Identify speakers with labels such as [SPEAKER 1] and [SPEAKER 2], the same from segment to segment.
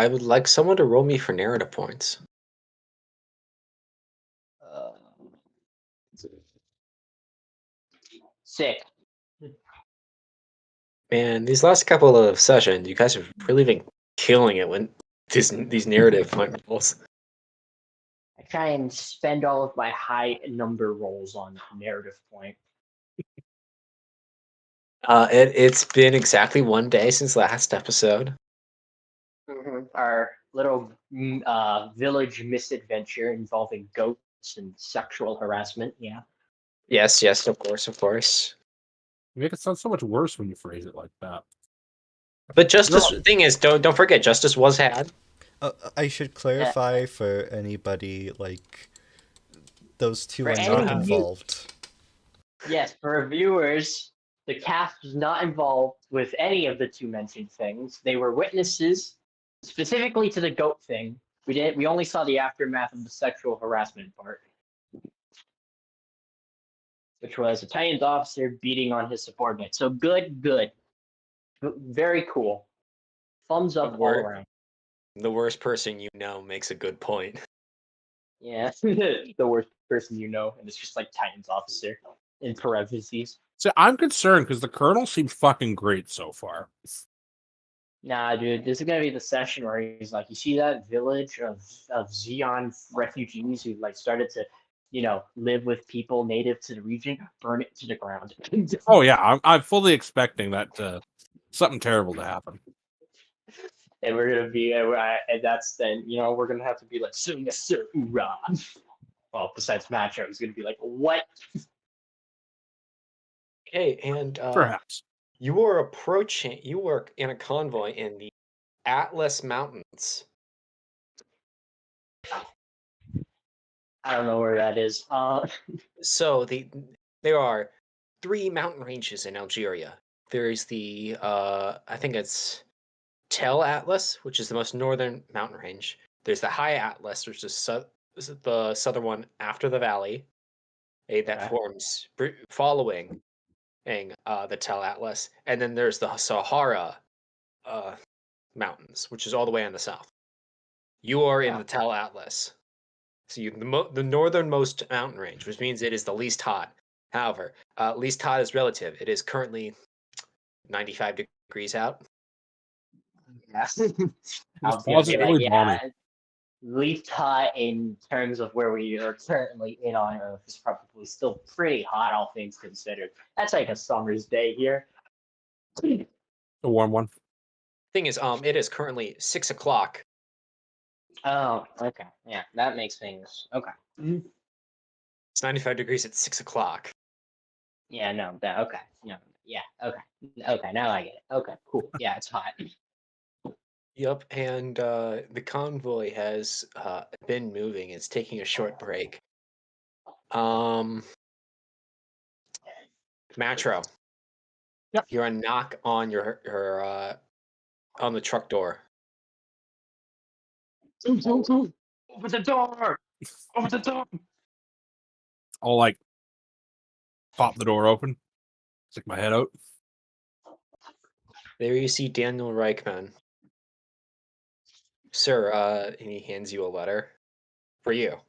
[SPEAKER 1] I would like someone to roll me for narrative points.
[SPEAKER 2] Uh, Sick.
[SPEAKER 1] Man, these last couple of sessions, you guys have really been killing it when these narrative point rolls.
[SPEAKER 2] I try and spend all of my high number rolls on narrative point.
[SPEAKER 1] It's been exactly 1 day since last episode.
[SPEAKER 2] Our little village misadventure involving goats and sexual harassment. Yeah.
[SPEAKER 1] Yes, of course.
[SPEAKER 3] You make it sound so much worse when you phrase it like that.
[SPEAKER 1] But justice, thing is, don't forget, justice was had.
[SPEAKER 4] I should clarify for anybody, like, those two
[SPEAKER 2] For
[SPEAKER 4] are not
[SPEAKER 2] any
[SPEAKER 4] involved.
[SPEAKER 2] Yes, for viewers, the cast was not involved with any of the two mentioned things. They were witnesses, specifically to the goat thing. We only saw the aftermath of the sexual harassment part, which was a Titans officer beating on his subordinate. So good. Very cool. Thumbs up all around.
[SPEAKER 1] The worst person you know makes a good point.
[SPEAKER 2] Yeah, the worst person you know, and it's just like Titans officer in parentheses.
[SPEAKER 3] So I'm concerned because the Colonel seems fucking great so far.
[SPEAKER 2] Nah, dude, this is gonna be the session where he's like, you see that village of Xeon refugees who like started to, live with people native to the region, burn it to the ground.
[SPEAKER 3] Oh yeah, I'm fully expecting that something terrible to happen.
[SPEAKER 2] And we're gonna be, and that's then, we're gonna have to be like, sir, hoorah. Well, besides Macho, he's gonna be like, what?
[SPEAKER 1] Okay, and
[SPEAKER 3] Perhaps.
[SPEAKER 1] you were in a convoy in the Atlas Mountains.
[SPEAKER 2] I don't know where that is.
[SPEAKER 1] So there are 3 mountain ranges in Algeria. There's the I think it's Tel Atlas, which is the most northern mountain range. There's the High Atlas, which is the southern one after the valley, that forms following the Tel Atlas, and then there's the Sahara mountains, which is all the way on the south. You are in the Tel Atlas, so the northernmost mountain range, which means it is the least hot. However, least hot is relative. It is currently 95 degrees out.
[SPEAKER 2] Yeah.
[SPEAKER 3] It's positively balmy.
[SPEAKER 2] Least hot in terms of where we are currently on Earth is probably still pretty hot, all things considered. That's like a summer's day here.
[SPEAKER 3] A warm one.
[SPEAKER 1] Thing is, it is currently 6 o'clock.
[SPEAKER 2] Oh, okay. Yeah, that makes things okay.
[SPEAKER 1] It's 95 degrees at 6 o'clock.
[SPEAKER 2] Yeah, no, okay. Yeah, okay. Now I get it. Okay, cool. Yeah, it's hot.
[SPEAKER 1] Yep, and the convoy has been moving. It's taking a short break. Matro.
[SPEAKER 3] Yep.
[SPEAKER 1] You're a knock on your on the truck door.
[SPEAKER 2] Open the door! Open the door!
[SPEAKER 3] I'll like pop the door open, stick my head out.
[SPEAKER 1] There you see Daniel Reichman. Sir, and he hands you a letter for you.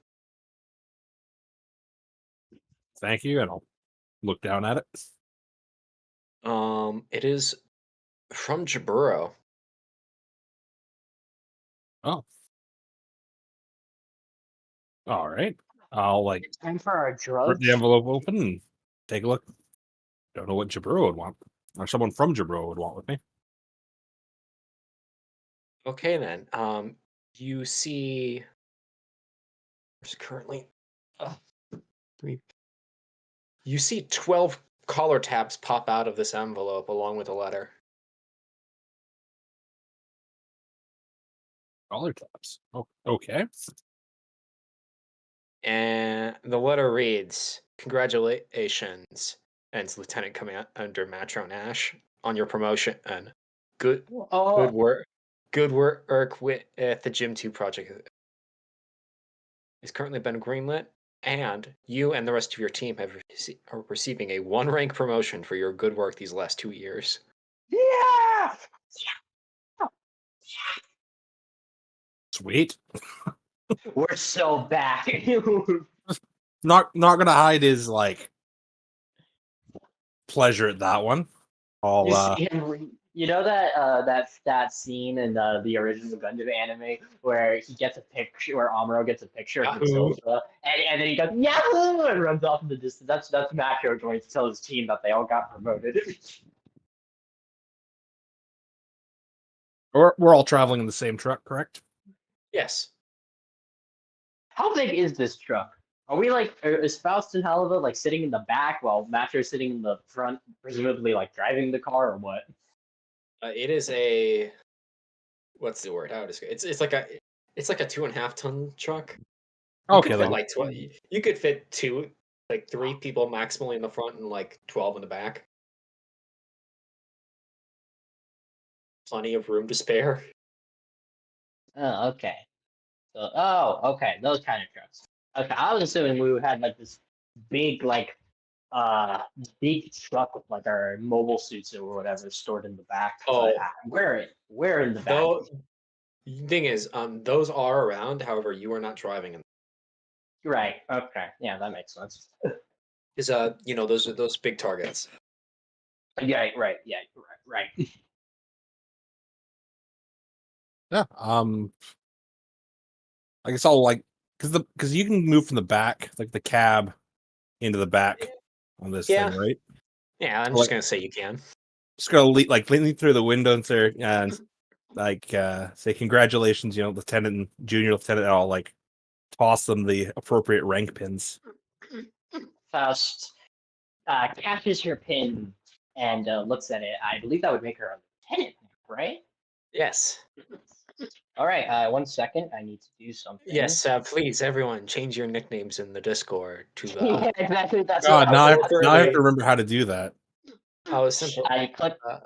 [SPEAKER 3] Thank you, and I'll look down at it.
[SPEAKER 1] It is from Jaburo.
[SPEAKER 3] Oh. All right. I'll like
[SPEAKER 2] Time for our
[SPEAKER 3] rip
[SPEAKER 2] drugs.
[SPEAKER 3] the envelope open and take a look. Don't know what Jaburo would want, or someone from Jaburo would want with me.
[SPEAKER 1] Okay then. You see. There's currently. You see 12 collar tabs pop out of this envelope along with a letter.
[SPEAKER 3] Collar tabs. Oh, okay.
[SPEAKER 1] And the letter reads, "Congratulations, and it's Lieutenant Commander Matro Nash on your promotion. And good work with the Gym 2 project. It's currently been greenlit, and you and the rest of your team are receiving a 1-rank promotion for your good work these last 2 years."
[SPEAKER 2] Yeah!
[SPEAKER 3] Sweet.
[SPEAKER 2] We're so back.
[SPEAKER 3] Not gonna hide his like pleasure at that one.
[SPEAKER 2] You,
[SPEAKER 3] I'll
[SPEAKER 2] see him, you know that scene in the original Gundam anime where he gets a picture, where Amuro gets a picture of
[SPEAKER 1] Yahoo!
[SPEAKER 2] Matilda, and then he goes Yahoo and runs off in the distance. That's Macro going to tell his team that they all got promoted.
[SPEAKER 3] we're all traveling in the same truck, correct?
[SPEAKER 1] Yes.
[SPEAKER 2] How big is this truck? Are we like is Faust and Halva like sitting in the back while Macro's sitting in the front, presumably like driving the car or what?
[SPEAKER 1] It is a what's the word? How to describe it's like a 2.5 ton truck. You
[SPEAKER 3] Okay,
[SPEAKER 1] could fit
[SPEAKER 3] like
[SPEAKER 1] like 20. You could fit three people maximally in the front and like 12 in the back. Plenty of room to spare.
[SPEAKER 2] Oh, okay. So, okay, those kind of trucks. Okay, I was assuming we had like this big, big truck with like our mobile suits or whatever stored in the back.
[SPEAKER 1] Oh,
[SPEAKER 2] Where in the back?
[SPEAKER 1] though. Thing is, those are around. However, you are not driving them.
[SPEAKER 2] Right. Okay. Yeah, that makes sense.
[SPEAKER 1] Is those are those big targets.
[SPEAKER 2] Yeah. Right. Yeah. Right.
[SPEAKER 3] yeah. I guess I'll like because you can move from the back, like the cab, into the back on this
[SPEAKER 1] Yeah.
[SPEAKER 3] thing, right?
[SPEAKER 1] Yeah, I'm
[SPEAKER 3] Like-
[SPEAKER 1] just gonna say you can.
[SPEAKER 3] Just gonna lean through the window and say congratulations, lieutenant and junior lieutenant. And I'll like toss them the appropriate rank pins.
[SPEAKER 2] Faust catches her pin and looks at it. I believe that would make her a lieutenant, right?
[SPEAKER 1] Yes.
[SPEAKER 2] All right. 1 second. I need to do something.
[SPEAKER 1] Yes. Please, everyone, change your nicknames in the Discord to
[SPEAKER 2] Yeah, exactly. That's
[SPEAKER 3] God,
[SPEAKER 2] what
[SPEAKER 3] now I
[SPEAKER 1] appropriately.
[SPEAKER 3] have to remember how to do that.
[SPEAKER 1] Simple.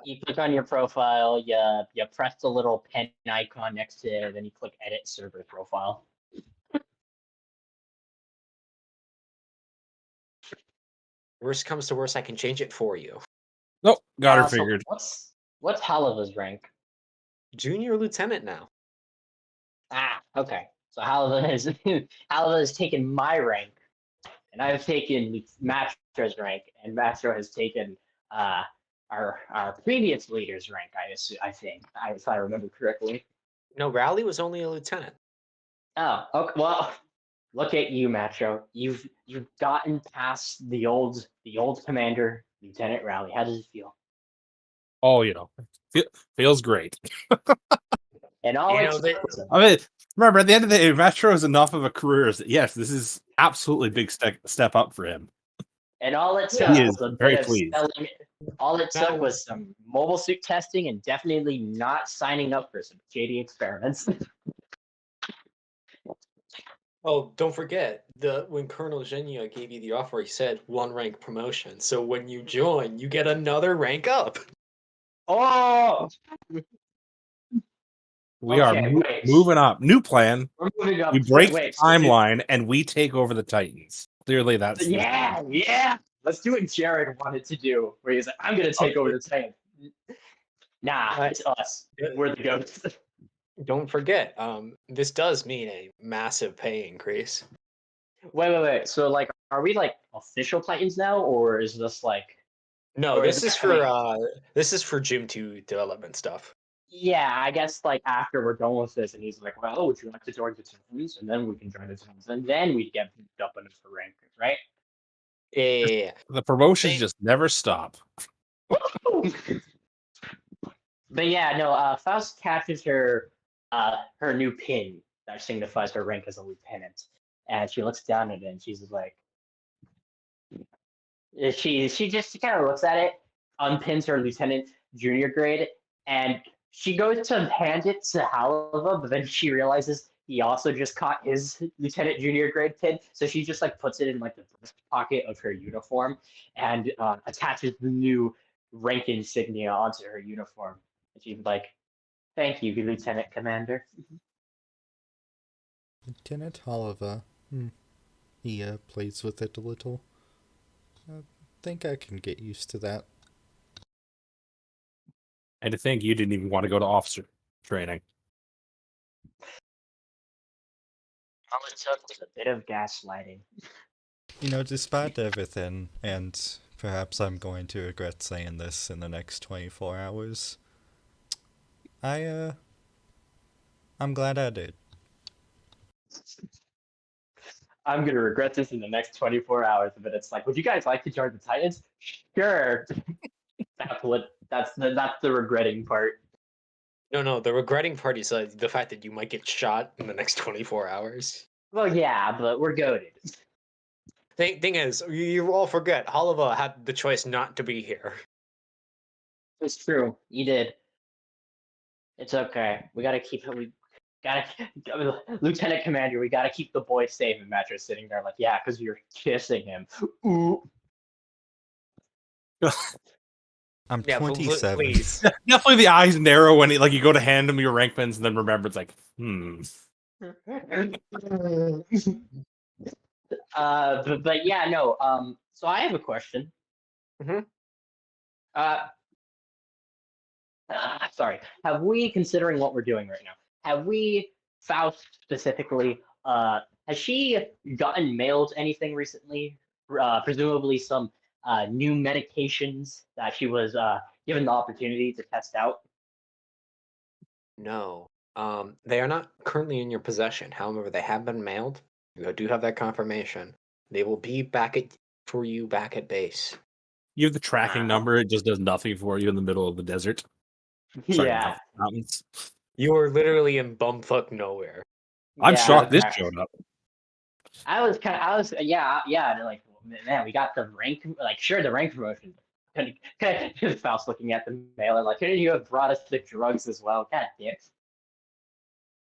[SPEAKER 2] You click on your profile, you press the little pen icon next to it, then you click edit server profile.
[SPEAKER 1] Worst comes to worst, I can change it for you.
[SPEAKER 3] Nope, got her
[SPEAKER 2] So
[SPEAKER 3] figured.
[SPEAKER 2] what's Halava's rank?
[SPEAKER 1] Junior lieutenant now.
[SPEAKER 2] Ah, okay. So Halava has taken my rank, and I've taken Matro's rank, and Matro has taken our previous leader's rank. I think, if I remember correctly.
[SPEAKER 1] No, Rowley was only a lieutenant.
[SPEAKER 2] Oh, okay. Well, look at you, Matro. You've gotten past the old commander, Lieutenant Rowley. How does it feel?
[SPEAKER 3] Oh, feels great.
[SPEAKER 2] And all
[SPEAKER 1] You know,
[SPEAKER 3] I mean, remember at the end of the day, Metro is enough of a career. Yes, this is absolutely big step up for him.
[SPEAKER 2] and all it
[SPEAKER 3] He
[SPEAKER 2] took
[SPEAKER 3] is
[SPEAKER 2] was a
[SPEAKER 3] very
[SPEAKER 2] bit of
[SPEAKER 3] pleased.
[SPEAKER 2] spelling. All it took was some mobile suit testing and definitely not signing up for some shady experiments.
[SPEAKER 1] Oh, don't forget when Colonel Genya gave you the offer, he said 1 rank promotion. So when you join, you get another rank up.
[SPEAKER 2] Oh,
[SPEAKER 3] We are moving up. New plan.
[SPEAKER 2] we're moving up.
[SPEAKER 3] We break
[SPEAKER 2] Wait,
[SPEAKER 3] the timeline and we take over the Titans. Clearly, that's the plan.
[SPEAKER 2] yeah. Let's do what Jared wanted to do, where he's like, "I'm gonna take over the tank." Nah, it's us. We're the ghosts.
[SPEAKER 1] Don't forget, this does mean a massive pay increase.
[SPEAKER 2] Wait. So, like, are we like official Titans now, or is this like?
[SPEAKER 1] No,
[SPEAKER 2] Or
[SPEAKER 1] this
[SPEAKER 2] is
[SPEAKER 1] is for Gym 2 development stuff.
[SPEAKER 2] Yeah, I guess like after we're done with this, and he's like, "Well, would you like to join the Titans?" And then we can join the Titans, and then we get moved up into the rankings, right?
[SPEAKER 1] Yeah.
[SPEAKER 3] The promotions
[SPEAKER 1] Same.
[SPEAKER 3] just never stop.
[SPEAKER 2] But yeah, no. Faust catches her new pin that signifies her rank as a lieutenant, and she looks down at it, and she's like, she just kind of looks at it, unpins her lieutenant junior grade, and she goes to hand it to Halava, but then she realizes he also just caught his lieutenant junior grade pin, so she just like puts it in like the breast pocket of her uniform and attaches the new rank insignia onto her uniform. And she's like, "Thank you, Lieutenant Commander."
[SPEAKER 4] Lieutenant Oliver. He plays with it a little. I think I can get used to that.
[SPEAKER 3] And to think you didn't even want to go to officer training.
[SPEAKER 2] All it took was a bit of gaslighting.
[SPEAKER 4] You know, despite everything, and perhaps I'm going to regret saying this in the next 24 hours, I, I'm glad I did.
[SPEAKER 2] I'm gonna regret this in the next 24 hours, but it's like, would you guys like to join the Titans? Sure. That's the regretting part.
[SPEAKER 1] No, the regretting part is the fact that you might get shot in the next 24 hours.
[SPEAKER 2] Well, yeah, but we're goaded.
[SPEAKER 1] Thing is, you all forget, Oliver had the choice not to be here.
[SPEAKER 2] It's true. You did. It's okay. We gotta keep it. We gotta, Lieutenant Commander. We gotta keep the boy safe. And Metro's sitting there like, yeah, because you're kissing him. Ooh.
[SPEAKER 4] I'm
[SPEAKER 1] Yeah,
[SPEAKER 4] 27.
[SPEAKER 1] please.
[SPEAKER 3] Definitely the eyes narrow when you go to hand him your rank pins and then remember it's like,
[SPEAKER 2] But yeah, no. So I have a question.
[SPEAKER 1] Mhm.
[SPEAKER 2] Uh, sorry. Have we, considering what we're doing right now, have we, Faust specifically, has she gotten mailed anything recently? Presumably some new medications that she was given the opportunity to test out.
[SPEAKER 1] No. They are not currently in your possession. However, they have been mailed. You do have that confirmation. They will be for you back at base.
[SPEAKER 3] you have the tracking
[SPEAKER 2] Wow.
[SPEAKER 3] number. It just does nothing for you in the middle of the desert. Sorry,
[SPEAKER 2] Yeah.
[SPEAKER 3] mountains.
[SPEAKER 1] You are literally in bumfuck nowhere.
[SPEAKER 3] I'm
[SPEAKER 2] Yeah.
[SPEAKER 3] shocked this
[SPEAKER 2] Okay.
[SPEAKER 3] showed up.
[SPEAKER 2] Yeah, like, man, we got the rank, like, sure, the rank promotion. Faust looking at the mail and like, couldn't you have brought us the drugs as well? God damn.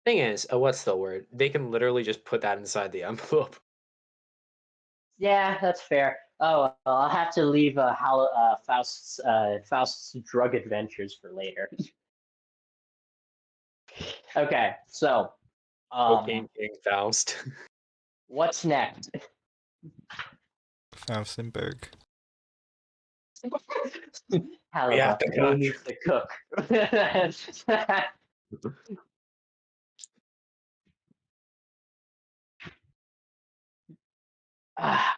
[SPEAKER 1] Thing is, what's the word? They can literally just put that inside the envelope.
[SPEAKER 2] Yeah, that's fair. Oh, well, I'll have to leave Faust's drug adventures for later. Okay, so
[SPEAKER 1] Cocaine King Faust.
[SPEAKER 2] what's next?
[SPEAKER 4] Faustenberg.
[SPEAKER 1] We have
[SPEAKER 2] Helva,
[SPEAKER 1] to
[SPEAKER 2] who
[SPEAKER 1] cut.
[SPEAKER 2] needs to cook?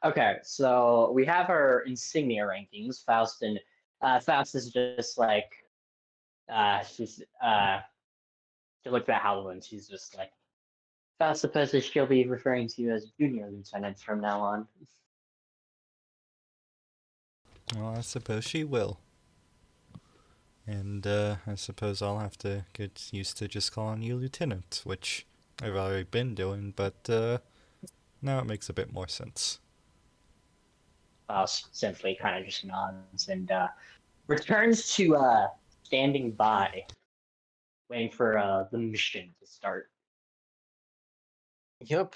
[SPEAKER 2] Okay, so we have our insignia rankings. Faust is just like she looks at Helva and she's just like, Faust supposes she'll be referring to you as junior lieutenant from now on.
[SPEAKER 4] Well, I suppose she will. And I suppose I'll have to get used to just calling you Lieutenant, which I've already been doing, but now it makes a bit more sense.
[SPEAKER 2] Faust simply kind of just nods and returns to standing by, waiting for the mission to start.
[SPEAKER 1] Yep.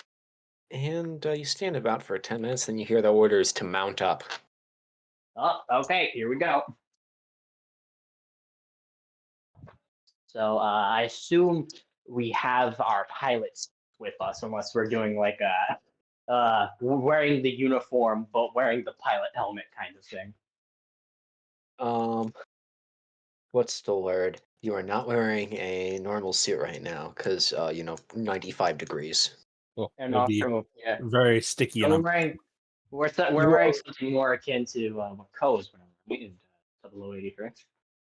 [SPEAKER 1] And you stand about for 10 minutes, then you hear the orders to mount up.
[SPEAKER 2] Oh, okay, here we go. So I assume we have our pilots with us, unless we're doing like wearing the uniform but wearing the pilot helmet kind of thing.
[SPEAKER 1] What's the word? You are not wearing a normal suit right now, because 95 degrees.
[SPEAKER 3] Well,
[SPEAKER 2] And
[SPEAKER 3] it'd be
[SPEAKER 2] yeah,
[SPEAKER 3] very sticky
[SPEAKER 2] so
[SPEAKER 3] and
[SPEAKER 2] we're
[SPEAKER 1] You
[SPEAKER 2] wearing
[SPEAKER 1] are,
[SPEAKER 2] something more akin to what Co is wearing in 0083.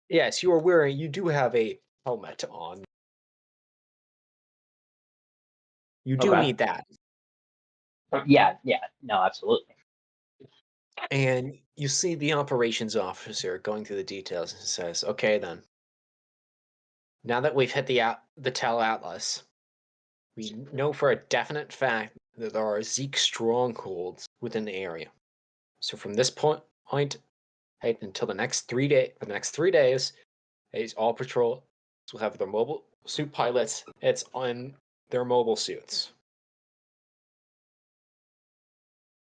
[SPEAKER 1] yes, you do have a helmet on. You do
[SPEAKER 2] Okay.
[SPEAKER 1] need that.
[SPEAKER 2] Yeah, no, absolutely.
[SPEAKER 1] And you see the operations officer going through the details and says, okay then, now that we've hit the Tel Atlas, we know for a definite fact that there are Zeke strongholds within the area. So from this point, right, until for the next 3 days, all patrol will have their mobile suit pilots. It's on their mobile suits.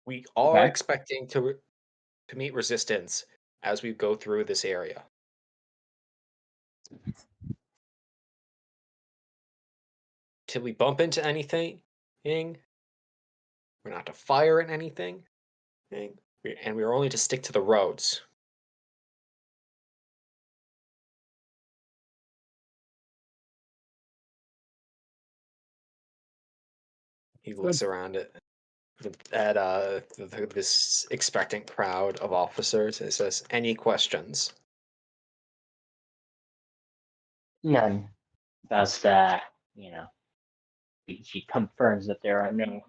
[SPEAKER 1] We are
[SPEAKER 2] Okay.
[SPEAKER 1] expecting to meet resistance as we go through this area. Till we bump into anything, we're not to fire at anything, and we're only to stick to the roads. He looks around at this expectant crowd of officers and says, "Any questions?"
[SPEAKER 2] None. Thus, he confirms that there are no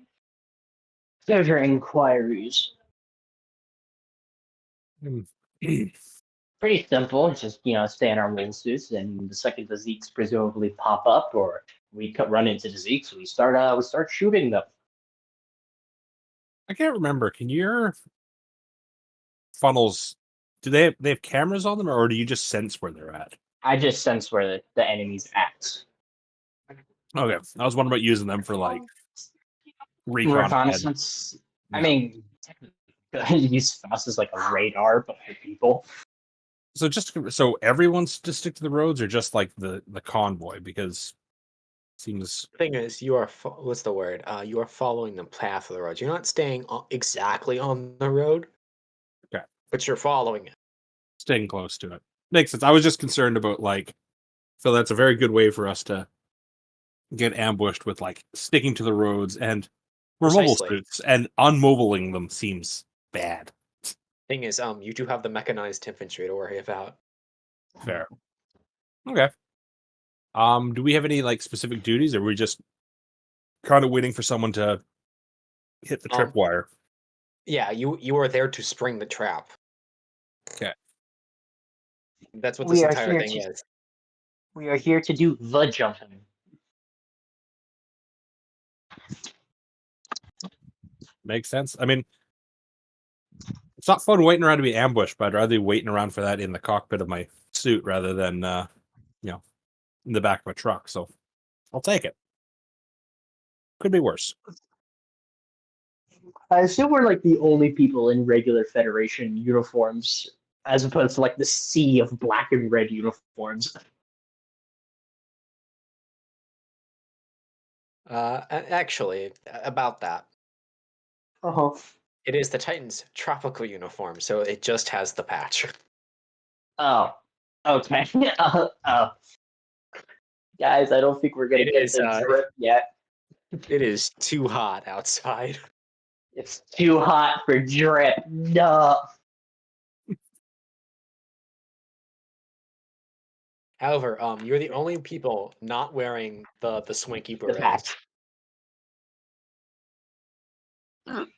[SPEAKER 2] further inquiries.
[SPEAKER 3] Hmm.
[SPEAKER 2] Pretty simple. It's just, stay in our wool suits, and the second the Zeeks presumably pop up, or we run into the Zeeks, we start shooting them.
[SPEAKER 3] I can't remember. Can your funnels they have cameras on them, or do you just sense where they're at?
[SPEAKER 2] I just sense where the enemy's at.
[SPEAKER 3] Okay, I was wondering about using them for like recon.
[SPEAKER 2] Reconnaissance. I
[SPEAKER 3] Yeah.
[SPEAKER 2] mean, technically, you use fast as like a radar, but for people.
[SPEAKER 3] So everyone's to stick to the roads, or just like the convoy? Because it seems
[SPEAKER 1] Thing is, you are what's the word? You are following the path of the road. You're not staying exactly on the road.
[SPEAKER 3] Okay.
[SPEAKER 1] But you're following it.
[SPEAKER 3] staying close to it. Makes sense. I was just concerned about like, so that's a very good way for us to get ambushed with like sticking to the roads, and we're mobile
[SPEAKER 1] Precisely.
[SPEAKER 3] suits, and unmobiling them seems bad.
[SPEAKER 1] Thing is, you do have the mechanized infantry to worry about.
[SPEAKER 3] Fair. Okay. Do we have any like specific duties, or are we just kind of waiting for someone to hit the tripwire?
[SPEAKER 1] Yeah, you are there to spring the trap.
[SPEAKER 3] Okay.
[SPEAKER 1] That's what this entire thing is.
[SPEAKER 2] We are here to do the jumping.
[SPEAKER 3] Makes sense. I mean, it's not fun waiting around to be ambushed, but I'd rather be waiting around for that in the cockpit of my suit rather than in the back of a truck. So I'll take it. Could be worse.
[SPEAKER 2] I assume we're like the only people in regular Federation uniforms, as opposed to like the sea of black and red uniforms.
[SPEAKER 1] Actually, about that,
[SPEAKER 2] Uh-huh.
[SPEAKER 1] it is the Titans' tropical uniform, so it just has the patch.
[SPEAKER 2] Oh. Okay. Guys, I don't think we're gonna
[SPEAKER 1] It
[SPEAKER 2] get
[SPEAKER 1] is,
[SPEAKER 2] the drip yet.
[SPEAKER 1] It is too hot outside.
[SPEAKER 2] It's too hot for drip. No.
[SPEAKER 1] However, you're the only people not wearing the swanky
[SPEAKER 2] The
[SPEAKER 1] berets.
[SPEAKER 2] patch.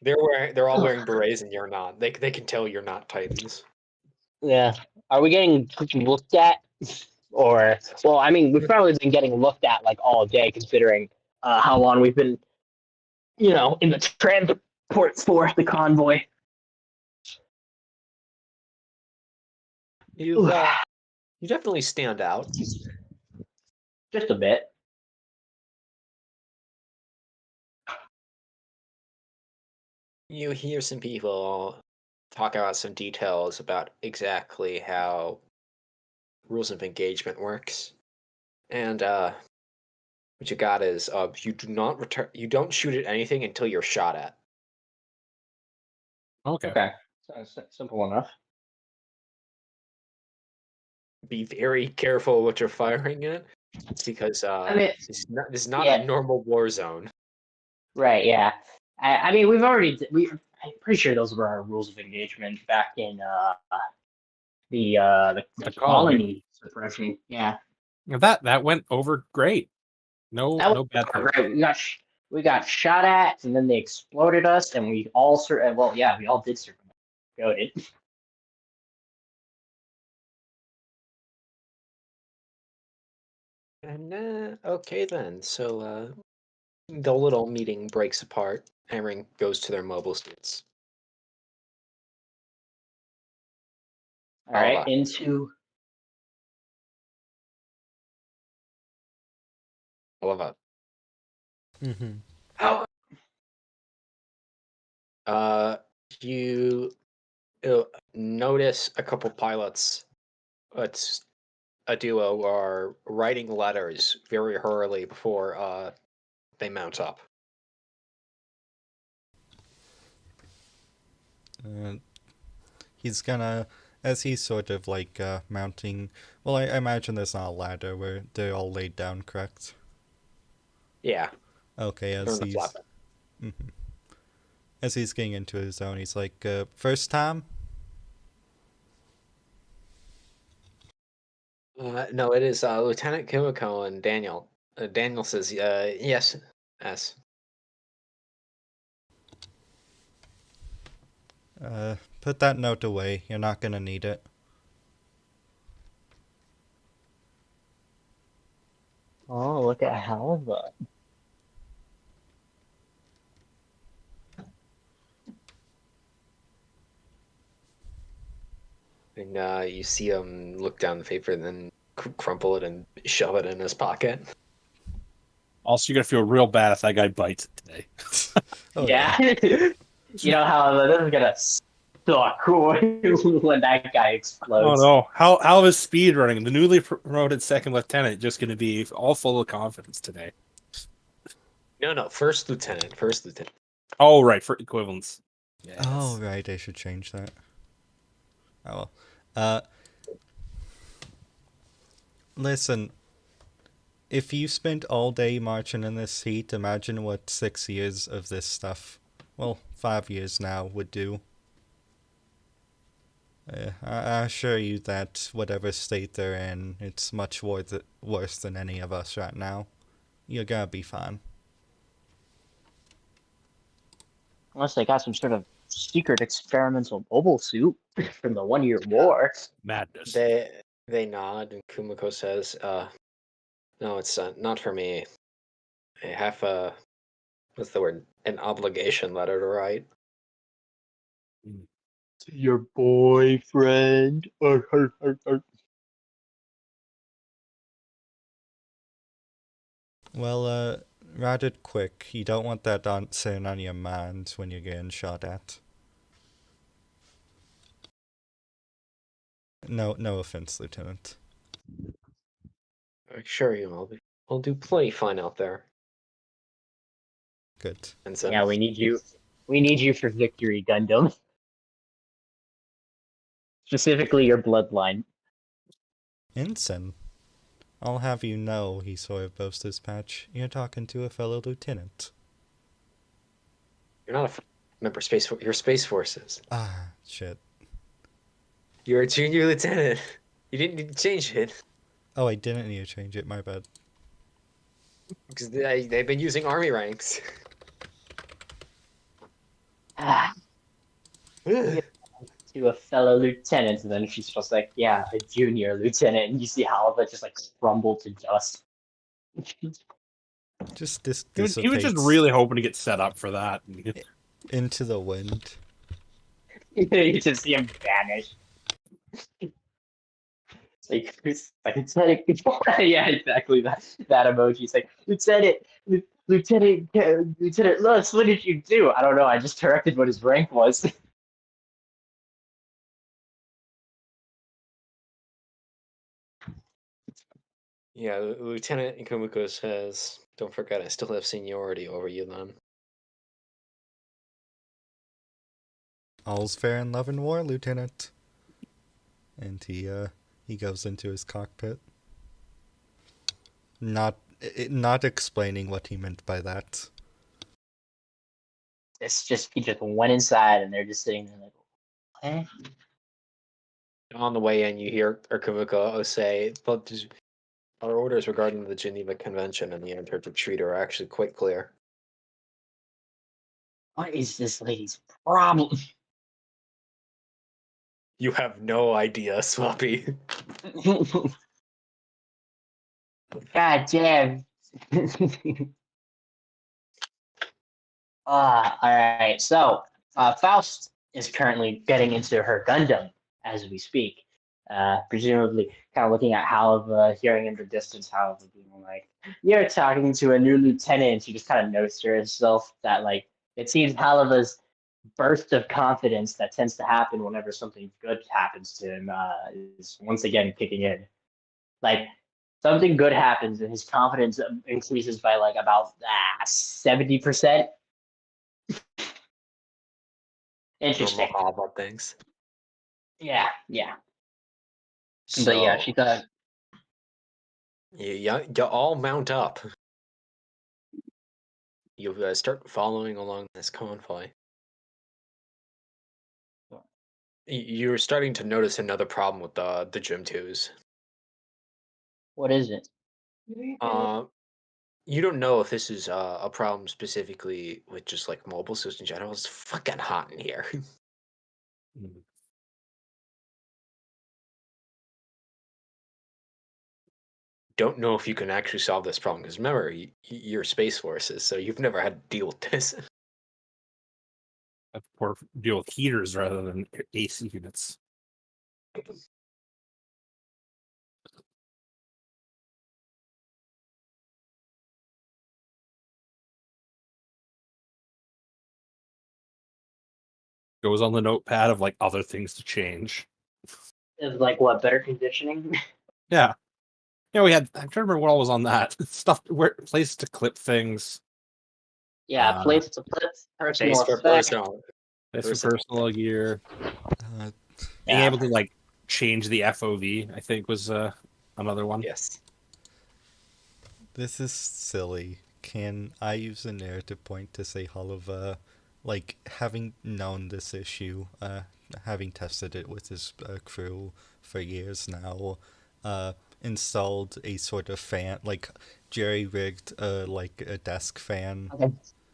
[SPEAKER 1] They're all wearing berets, and you're not. They can tell you're not Titans.
[SPEAKER 2] Yeah. Are we getting looked at? Or, well, I mean, we've probably been getting looked at like all day, considering how long we've been, in the transport for the convoy.
[SPEAKER 1] You definitely stand out.
[SPEAKER 2] Just a bit.
[SPEAKER 1] You hear some people talk about some details about exactly how rules of engagement works, and what you got is you do not return. You don't shoot at anything until you're shot at.
[SPEAKER 3] Okay.
[SPEAKER 2] Sounds simple enough.
[SPEAKER 1] Be very careful what you're firing at, because this is not a normal war zone.
[SPEAKER 2] Right, yeah. I mean, I'm pretty sure those were our rules of engagement back in the colony suppression. Yeah.
[SPEAKER 3] That went over great. No bad thing.
[SPEAKER 2] Right. We got shot at, and then they exploded us, and we all we all did survive. Goated.
[SPEAKER 1] And okay then, so the little meeting breaks apart. Hammering goes to their mobile suits.
[SPEAKER 2] All right, into
[SPEAKER 1] Oliva.
[SPEAKER 4] Mm-hmm.
[SPEAKER 1] You notice a couple pilots. It's a duo are writing letters very hurriedly before they mount up.
[SPEAKER 4] He's gonna, as he's sort of like mounting. Well, I imagine there's not a ladder where they're all laid down, correct?
[SPEAKER 1] Yeah.
[SPEAKER 4] Okay,
[SPEAKER 1] They're on the flatbed.
[SPEAKER 4] As he's getting into his zone, he's like, first time?
[SPEAKER 1] No, it is Lieutenant Kimiko and Daniel. Daniel says, yes. Yes.
[SPEAKER 4] Put that note away. You're not gonna need it.
[SPEAKER 2] Oh, look at Halva.
[SPEAKER 1] And you see him look down the paper and then crumple it and shove it in his pocket.
[SPEAKER 3] Also, you're gonna feel real bad if that guy bites it today.
[SPEAKER 4] Oh,
[SPEAKER 2] Yeah. You know how this is gonna suck when that guy
[SPEAKER 3] Oh
[SPEAKER 2] explodes.
[SPEAKER 3] no! How is speed running? The newly promoted second lieutenant just gonna be all full of confidence today.
[SPEAKER 1] No, first lieutenant. First lieutenant.
[SPEAKER 3] Oh right, for equivalence. Yes.
[SPEAKER 4] Oh, right, I should change that. Oh, well. Listen, if you spent all day marching in this heat, imagine what 6 years of this stuff, well, 5 years now, would do. I assure you that whatever state they're in, it's much worse than any of us right now. You're gonna be fine.
[SPEAKER 2] Unless they got some sort of secret experimental mobile suit from the 1 year war.
[SPEAKER 3] Madness.
[SPEAKER 1] They nod, and Kumiko says, no, it's not for me. I have what's the word? An obligation letter to write.
[SPEAKER 2] To your boyfriend.
[SPEAKER 4] Well, write it quick. You don't want that sitting on your mind when you're getting shot at. No offense, Lieutenant.
[SPEAKER 1] Sure, we'll do plenty fine out there.
[SPEAKER 4] Good.
[SPEAKER 1] Ensign.
[SPEAKER 2] Yeah, we need you. We need you for victory, Gundam. Specifically your bloodline.
[SPEAKER 4] Ensign. I'll have you know, he sort of boasts his patch, you're talking to a fellow lieutenant.
[SPEAKER 1] You're not a member you're Space Forces.
[SPEAKER 4] Ah, shit.
[SPEAKER 1] You're a junior lieutenant. You didn't need to change it.
[SPEAKER 4] Oh, I didn't need to change it, my bad.
[SPEAKER 1] Because they've been using army ranks.
[SPEAKER 2] To a fellow lieutenant, and then she's just like, yeah, a junior lieutenant, and you see Halva just like crumble to dust.
[SPEAKER 4] Just
[SPEAKER 3] He was just
[SPEAKER 4] dissipates
[SPEAKER 3] really hoping to get set up for that.
[SPEAKER 4] into the wind.
[SPEAKER 2] You just see him vanish. It's like, Lieutenant, yeah, exactly that emoji. It's like, Lieutenant Lutz, what did you do? I don't know. I just corrected what his rank was.
[SPEAKER 1] Yeah, Lieutenant Kumiko says, don't forget, I still have seniority over you then.
[SPEAKER 4] All's fair in love and war, Lieutenant. And he goes into his cockpit. Not explaining what he meant by that.
[SPEAKER 2] It's just, he just went inside, and they're just sitting there like, eh?
[SPEAKER 1] On the way in, you hear Kumiko say, but our orders regarding the Geneva Convention and the Antarctic Treaty are actually quite clear.
[SPEAKER 2] What is this lady's problem?
[SPEAKER 1] You have no idea, Swappy.
[SPEAKER 2] God damn. All right. So, Faust is currently getting into her Gundam as we speak. Presumably, kind of looking at Halva, hearing in the distance, Halva being like, "You're talking to a new lieutenant." She just kind of notes to herself that, like, it seems Halva's burst of confidence that tends to happen whenever something good happens to him is once again kicking in. Like, something good happens and his confidence increases by like about 70%. Interesting.
[SPEAKER 1] Normal Hava things.
[SPEAKER 2] Yeah.
[SPEAKER 1] So,
[SPEAKER 2] But yeah, she thought,
[SPEAKER 1] you all mount up. You start following along this convoy. You're starting to notice another problem with the gym twos.
[SPEAKER 2] What is it?
[SPEAKER 1] Uh, you don't know if this is a problem specifically with just like mobile suits in general. It's fucking hot in here.
[SPEAKER 3] Mm.
[SPEAKER 1] Don't know if you can actually solve this problem because remember, you're space forces, so you've never had to deal with this.
[SPEAKER 3] Have to deal with heaters rather than AC units. Goes on the notepad of like other things to change.
[SPEAKER 2] Is like what, better conditioning?
[SPEAKER 3] Yeah. Yeah, we had. I'm trying to remember what all was on that stuff. Where places to clip things.
[SPEAKER 2] Yeah,
[SPEAKER 3] Uh,
[SPEAKER 2] plates to put personal
[SPEAKER 1] Space for
[SPEAKER 2] effect.
[SPEAKER 1] personal.
[SPEAKER 3] This for personal gear.
[SPEAKER 4] Uh,
[SPEAKER 3] Being
[SPEAKER 2] Yeah.
[SPEAKER 3] able to like change the FOV, I think, was another one.
[SPEAKER 1] Yes.
[SPEAKER 4] this is silly. Can I use a narrative point to say Oliver, like, having known this issue, having tested it with his crew for years now, installed a sort of fan, like, jerry-rigged, like, a desk fan.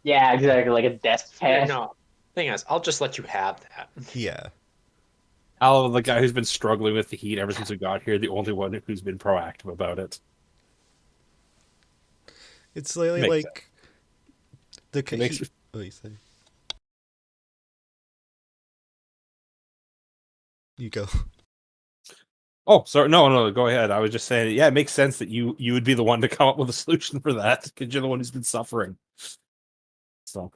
[SPEAKER 2] Yeah, exactly, like a desk
[SPEAKER 1] Yeah,
[SPEAKER 2] fan.
[SPEAKER 1] no. Thing is, I'll just let you have that.
[SPEAKER 4] Yeah.
[SPEAKER 3] Al, the guy who's been struggling with the heat ever since we got here, the only one who's been proactive about it.
[SPEAKER 4] It's literally
[SPEAKER 3] Makes
[SPEAKER 4] like the
[SPEAKER 3] It makes
[SPEAKER 4] oh, you say. You go.
[SPEAKER 3] Oh, sorry. No, go ahead. I was just saying, yeah, it makes sense that you would be the one to come up with a solution for that because you're the one who's been suffering. So,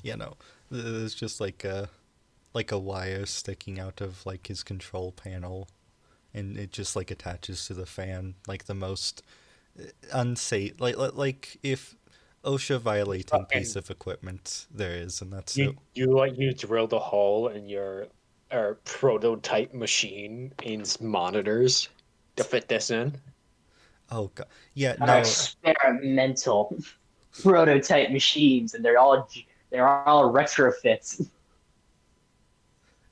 [SPEAKER 4] Yeah, no. There's just like a wire sticking out of like his control panel, and it just like attaches to the fan, like the most unsafe, like if OSHA violating piece of equipment there is, and that's it.
[SPEAKER 1] You drilled a hole in your prototype machine in monitors to fit this in.
[SPEAKER 4] Oh god, yeah,
[SPEAKER 2] Our
[SPEAKER 4] no,
[SPEAKER 2] experimental prototype machines, and they're all retrofits.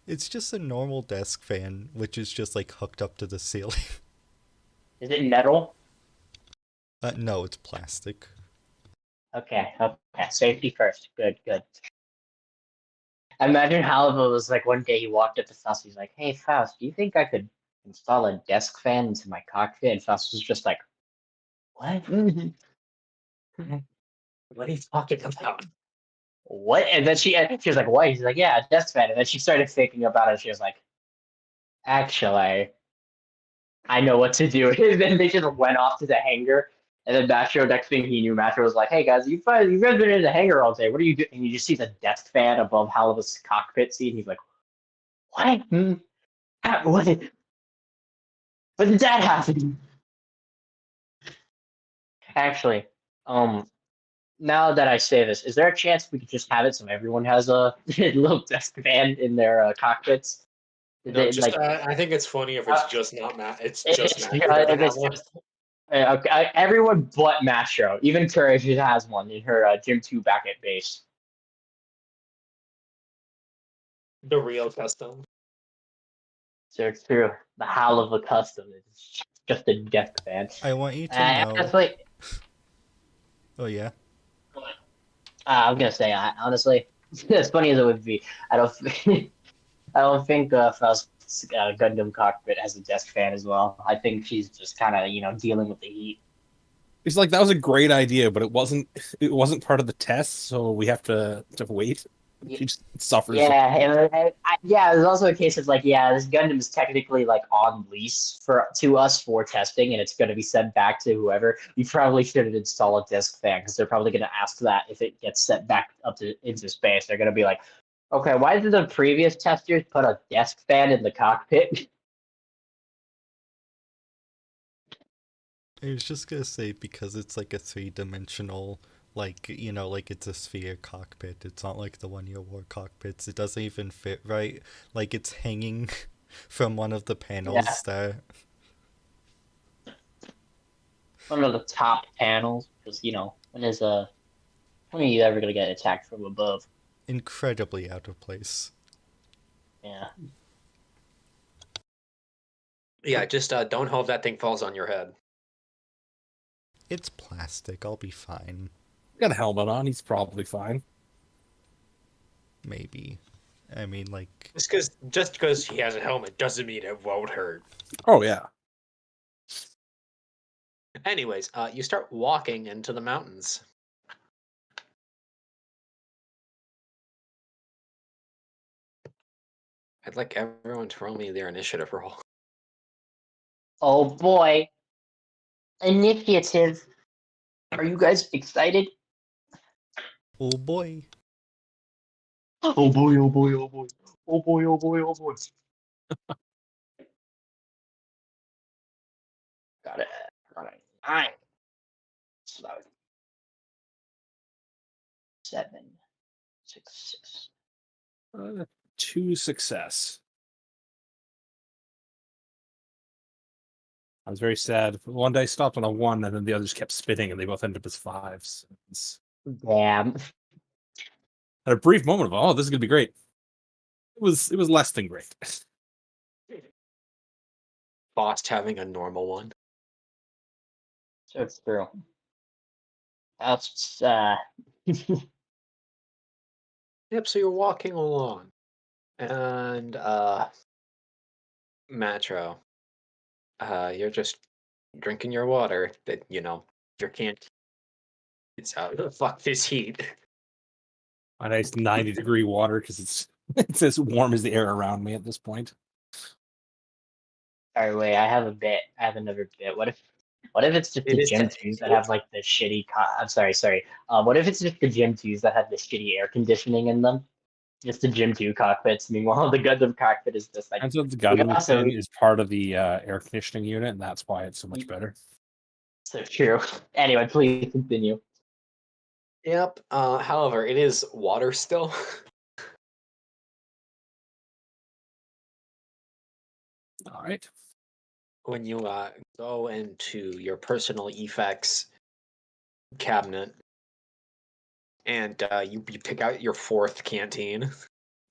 [SPEAKER 4] it's just a normal desk fan, which is just like hooked up to the ceiling.
[SPEAKER 2] Is it metal?
[SPEAKER 4] No, it's plastic.
[SPEAKER 2] Okay, safety first. Good, good. I imagine Halibu was like one day he walked up to Faust. He's like, "Hey Faust, do you think I could install a desk fan into my cockpit?" And Faust was just like, "What?
[SPEAKER 1] What are you talking about?
[SPEAKER 2] What?" And then she was like, "What?" He's like, "Yeah, a desk fan." And then she started thinking about it. She was like, "Actually, I know what to do." And then they just went off to the hangar. And then Mastro, next thing he knew, Mastro was like, "Hey guys, you guys been in the hangar all day. What are you doing?" And you just see the desk fan above Halibu's cockpit seat. And he's like, "What? What did that happen?" Actually, now that I say this, is there a chance we could just have it so everyone has a little desk fan in their cockpits?
[SPEAKER 1] No, just
[SPEAKER 2] Like
[SPEAKER 1] I think it's funny if it's just not Matt. It's just
[SPEAKER 2] it's,
[SPEAKER 1] Matt who doesn't have
[SPEAKER 2] it's
[SPEAKER 1] one.
[SPEAKER 2] just okay, everyone but Mastro, even Courage has one in her Gym 2 back at base.
[SPEAKER 1] The real custom.
[SPEAKER 2] So it's true. The howl of a custom is just a desk fan.
[SPEAKER 4] I want you to know.
[SPEAKER 2] Honestly,
[SPEAKER 4] Oh yeah.
[SPEAKER 2] I was gonna say, honestly, as funny as it would be, I don't, I don't think Faust's Gundam cockpit has a desk fan as well. I think she's just kind of, dealing with the heat.
[SPEAKER 3] it's like that was a great idea, but it wasn't. It wasn't part of the test, so we have to wait. She just suffers.
[SPEAKER 2] Yeah, yeah. There's also a case of like, yeah, this Gundam is technically like on lease to us for testing, and it's going to be sent back to whoever. You probably shouldn't install a desk fan because they're probably going to ask that if it gets sent back up into space. They're going to be like, okay, why did the previous testers put a desk fan in the cockpit?
[SPEAKER 4] I was just gonna say because it's like a three-dimensional, like, like it's a sphere cockpit. It's not like the one your war cockpits. It doesn't even fit right. Like it's hanging from one of the panels there.
[SPEAKER 2] One of the top panels, because when there's a When are you ever gonna get attacked from above?
[SPEAKER 4] Incredibly out of place.
[SPEAKER 2] Yeah.
[SPEAKER 1] Yeah, just don't hope that thing falls on your head.
[SPEAKER 4] It's plastic. I'll be fine.
[SPEAKER 3] Got a helmet on. He's probably fine.
[SPEAKER 4] Maybe. I mean, like,
[SPEAKER 1] Just because he has a helmet doesn't mean it won't hurt.
[SPEAKER 3] Oh yeah.
[SPEAKER 1] Anyways, you start walking into the mountains. I'd like everyone to roll me their initiative roll.
[SPEAKER 2] Oh boy. Initiative. Are you guys excited?
[SPEAKER 4] oh boy.
[SPEAKER 2] Oh boy, oh boy, oh boy. Oh boy, oh boy, oh boy. Got it. 9. So that was 7, 6, 6.
[SPEAKER 3] 2 success. I was very sad. One day stopped on a 1, and then the others kept spitting, and they both ended up as 5s.
[SPEAKER 2] Damn.
[SPEAKER 3] Had a brief moment of, oh, this is gonna be great. It was less than great.
[SPEAKER 1] Boss having a normal one.
[SPEAKER 2] So it's true. That's
[SPEAKER 1] Yep, so you're walking along. And Matro, you're just drinking your water that, you can't it's out. Fuck this heat.
[SPEAKER 3] A nice 90-degree water because it's as warm as the air around me at this point.
[SPEAKER 2] Alright, wait, I have a bit. I have another bit. What if it's just
[SPEAKER 1] It
[SPEAKER 2] the
[SPEAKER 1] is
[SPEAKER 2] gym twos that have like the shitty I'm sorry. What if it's just the gym twos that have the shitty air conditioning in them? Just the gym 2 cockpits. Meanwhile, the Gundam cockpit is just like
[SPEAKER 3] And so the
[SPEAKER 2] we
[SPEAKER 3] Gundam
[SPEAKER 2] also
[SPEAKER 3] thing is part of the air conditioning unit, and that's why it's so much better.
[SPEAKER 2] so true. Anyway, please continue.
[SPEAKER 1] Yep. However, it is water still.
[SPEAKER 3] All right.
[SPEAKER 1] When you go into your personal effects cabinet and you pick out your 4th canteen.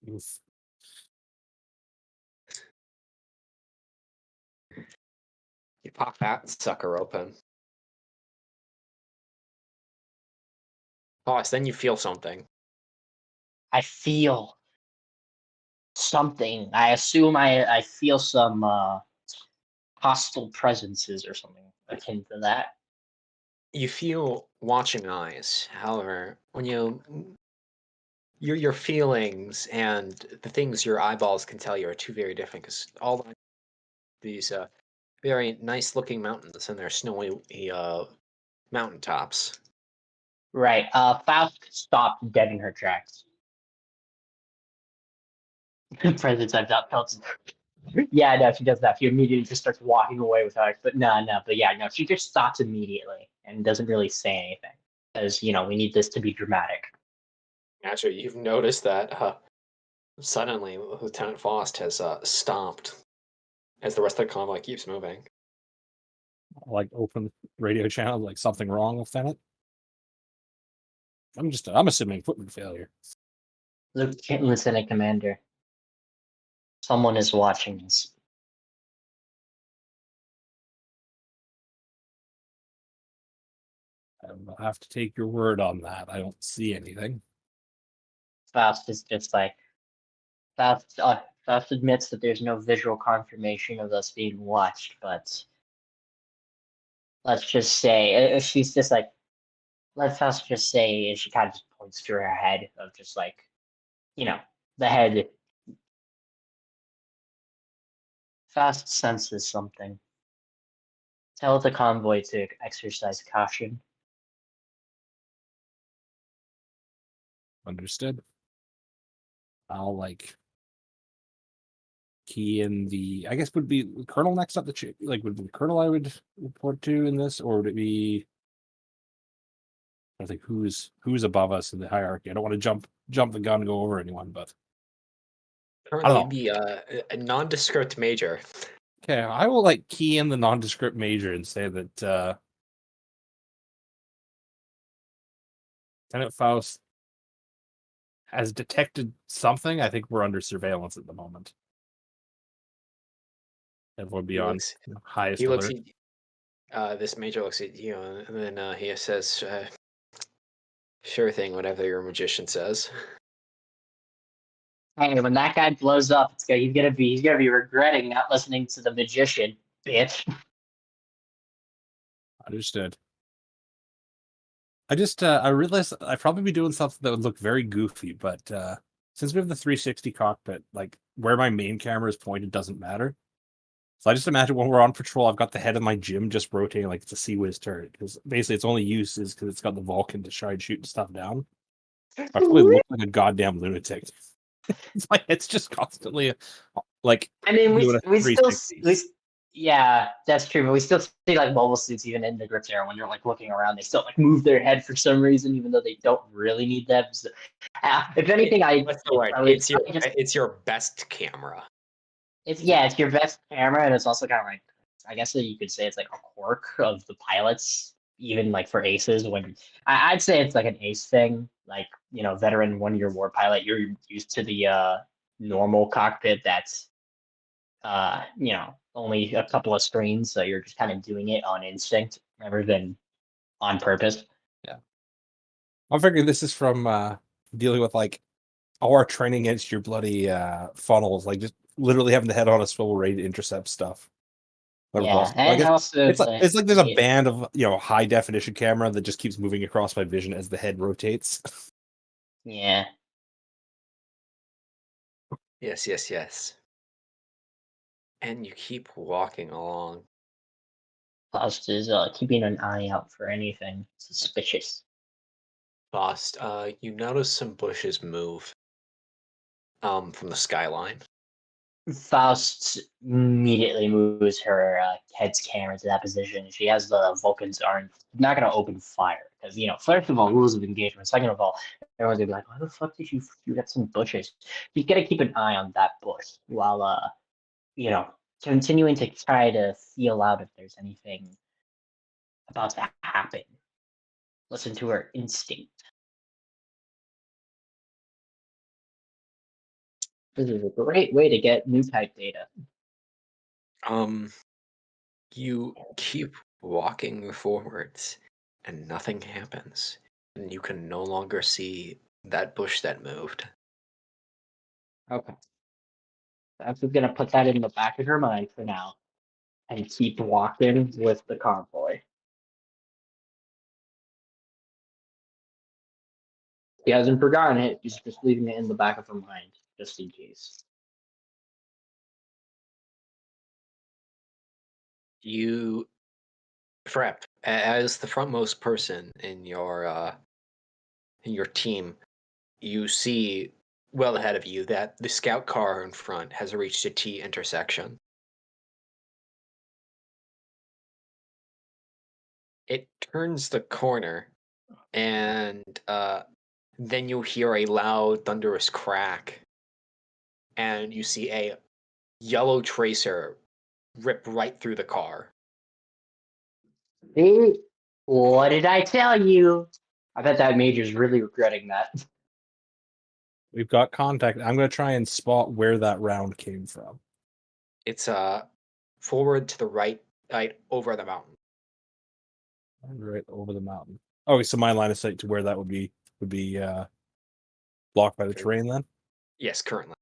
[SPEAKER 3] Oof.
[SPEAKER 1] You pop that sucker open. Boss, then you feel something.
[SPEAKER 2] I feel something. I assume I feel some hostile presences or something akin to that.
[SPEAKER 1] You feel watching eyes. However, when your feelings and the things your eyeballs can tell you are two very different because all these very nice looking mountains and their snowy mountaintops.
[SPEAKER 2] Right. Faust stopped dead in her tracks. Presence I've not felt. Yeah, no, she does that. She immediately just starts walking away with her. But no, but yeah, no, she just stops immediately and doesn't really say anything because we need this to be dramatic.
[SPEAKER 1] Actually, you've noticed that suddenly Lieutenant Faust has stopped as the rest of the convoy keeps moving.
[SPEAKER 3] Like open radio channel, like something wrong with Lieutenant. I'm assuming equipment failure.
[SPEAKER 2] Lieutenant Commander, someone is watching us.
[SPEAKER 3] I'll have to take your word on that. I don't see anything.
[SPEAKER 2] Faust is just like Faust admits that there's no visual confirmation of us being watched, but let's just say she's just like, let us just say she kind of just points to her head of just like, the head. Faust senses something. Tell the convoy to exercise caution.
[SPEAKER 3] Understood. I'll key in the. I guess would be Colonel next up the would be the Colonel I would report to in this, or would it be? I think who's above us in the hierarchy. I don't want to jump the gun, go over anyone, but
[SPEAKER 1] Currently, be a nondescript major.
[SPEAKER 3] okay, I will key in the nondescript major and say that Lieutenant Faust has detected something. I think we're under surveillance at the moment. Everyone be
[SPEAKER 1] He
[SPEAKER 3] on
[SPEAKER 1] looks.
[SPEAKER 3] highest
[SPEAKER 1] He looks
[SPEAKER 3] alert.
[SPEAKER 1] at this major looks at you, and then he says, "Sure thing, whatever your magician says."
[SPEAKER 2] Hey, when that guy blows up, he's gonna be regretting not listening to the magician, bitch.
[SPEAKER 3] Understood. I realized I'd probably be doing something that would look very goofy, but since we have the 360 cockpit, like where my main camera is pointed doesn't matter. So I just imagine when we're on patrol, I've got the head of my gym just rotating like it's a Sea Whiz turret, because basically its only use is because it's got the Vulcan to try and shoot stuff down. I probably look like a goddamn lunatic. My head's just constantly like
[SPEAKER 2] I mean,
[SPEAKER 3] doing a
[SPEAKER 2] we still
[SPEAKER 3] 360.
[SPEAKER 2] yeah, that's true, but we still see like mobile suits even in the grip era when you're like looking around, they still like move their head for some reason, even though they don't really need that. So, if anything,
[SPEAKER 1] What's the word? It's your best camera.
[SPEAKER 2] it's your best camera, and it's also kind of like, I guess that you could say it's like a quirk of the pilots, even like for aces. When I'd say it's like an ace thing, like veteran 1 year war pilot, you're used to the normal cockpit that's only a couple of screens, so you're just kind of doing it on instinct rather than on purpose.
[SPEAKER 3] Yeah, I'm figuring this is from dealing with like all our training against your bloody funnels, like just literally having the head on a swivel ready to intercept stuff.
[SPEAKER 2] Yeah,
[SPEAKER 3] I
[SPEAKER 2] and
[SPEAKER 3] guess
[SPEAKER 2] also
[SPEAKER 3] it's like there's a band of high definition camera that just keeps moving across my vision as the head rotates.
[SPEAKER 2] yeah.
[SPEAKER 1] Yes, yes, yes. And you keep walking along.
[SPEAKER 2] Faust is keeping an eye out for anything suspicious.
[SPEAKER 1] Lost. You notice some bushes move from the skyline.
[SPEAKER 2] Faust immediately moves her head's camera to that position. She has the Vulcans aren't not going to open fire because first of all, rules of engagement. Second of all, everyone's gonna be like, "Why the fuck did you shoot at some bushes?" You got to keep an eye on that bush while you know continuing to try to feel out if there's anything about to happen. Listen to her instinct. This is a great way to get new type data.
[SPEAKER 1] Um, you keep walking forwards, and nothing happens. And you can no longer see that bush that moved.
[SPEAKER 2] Okay. I'm just gonna put that in the back of her mind for now and keep walking with the convoy. He hasn't forgotten it, he's just leaving it in the back of her mind, just in case.
[SPEAKER 1] You prep as the frontmost person in your team. You see well ahead of you that the scout car in front has reached a T intersection. It turns the corner, and then you hear a loud, thunderous crack, and you see a yellow tracer rip right through the car.
[SPEAKER 2] See? What did I tell you? I bet that major's really regretting that.
[SPEAKER 3] We've got contact. I'm going to try and spot where that round came from.
[SPEAKER 1] It's forward to the right over the mountain.
[SPEAKER 3] Right over the mountain. Okay, so my line of sight to where that would be blocked by the terrain then?
[SPEAKER 1] Yes, currently.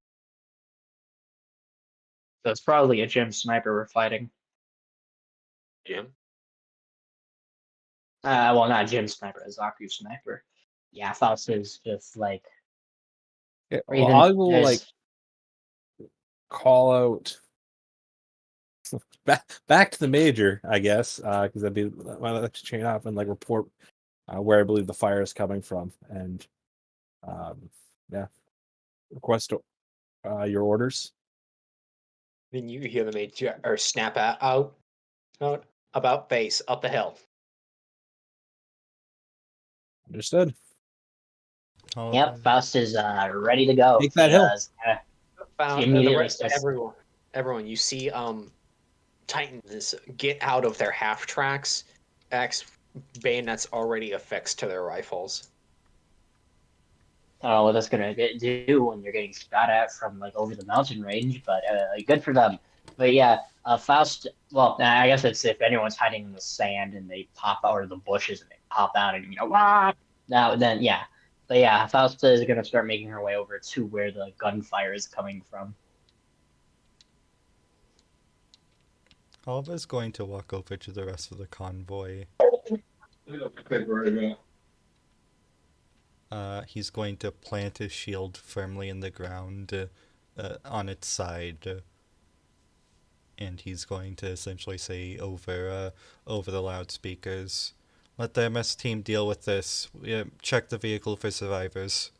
[SPEAKER 2] So it's probably a gym sniper we're fighting.
[SPEAKER 1] Jim?
[SPEAKER 2] Well, not gym sniper, a Zaku sniper. Yeah, Faust is just like.
[SPEAKER 3] Yeah,
[SPEAKER 2] Or
[SPEAKER 3] well,
[SPEAKER 2] even
[SPEAKER 3] I will like call out back to the major, I guess, because that'd be my like to chain up and like report where I believe the fire is coming from, and yeah, request your orders.
[SPEAKER 1] Then you hear the major or snap out about face up the hill.
[SPEAKER 3] Understood.
[SPEAKER 2] Yep, Faust is ready to go.
[SPEAKER 3] Take that hill.
[SPEAKER 1] Found the
[SPEAKER 2] immediately
[SPEAKER 1] rest
[SPEAKER 2] starts.
[SPEAKER 1] everyone. You see Titans get out of their half tracks, bayonets already affixed to their rifles.
[SPEAKER 2] I don't know what that's gonna do when you're getting shot at from like over the mountain range, but good for them. But yeah, Faust. Well, I guess it's if anyone's hiding in the sand and they pop out of the bushes and they pop out and wah! Now then yeah, but yeah, Fausta is gonna start making her way over to where the gunfire is coming from.
[SPEAKER 4] Oliver's going to walk over to the rest of the convoy. He's going to plant his shield firmly in the ground on its side. And he's going to essentially say over the loudspeakers, "Let the MS team deal with this. Check the vehicle for survivors.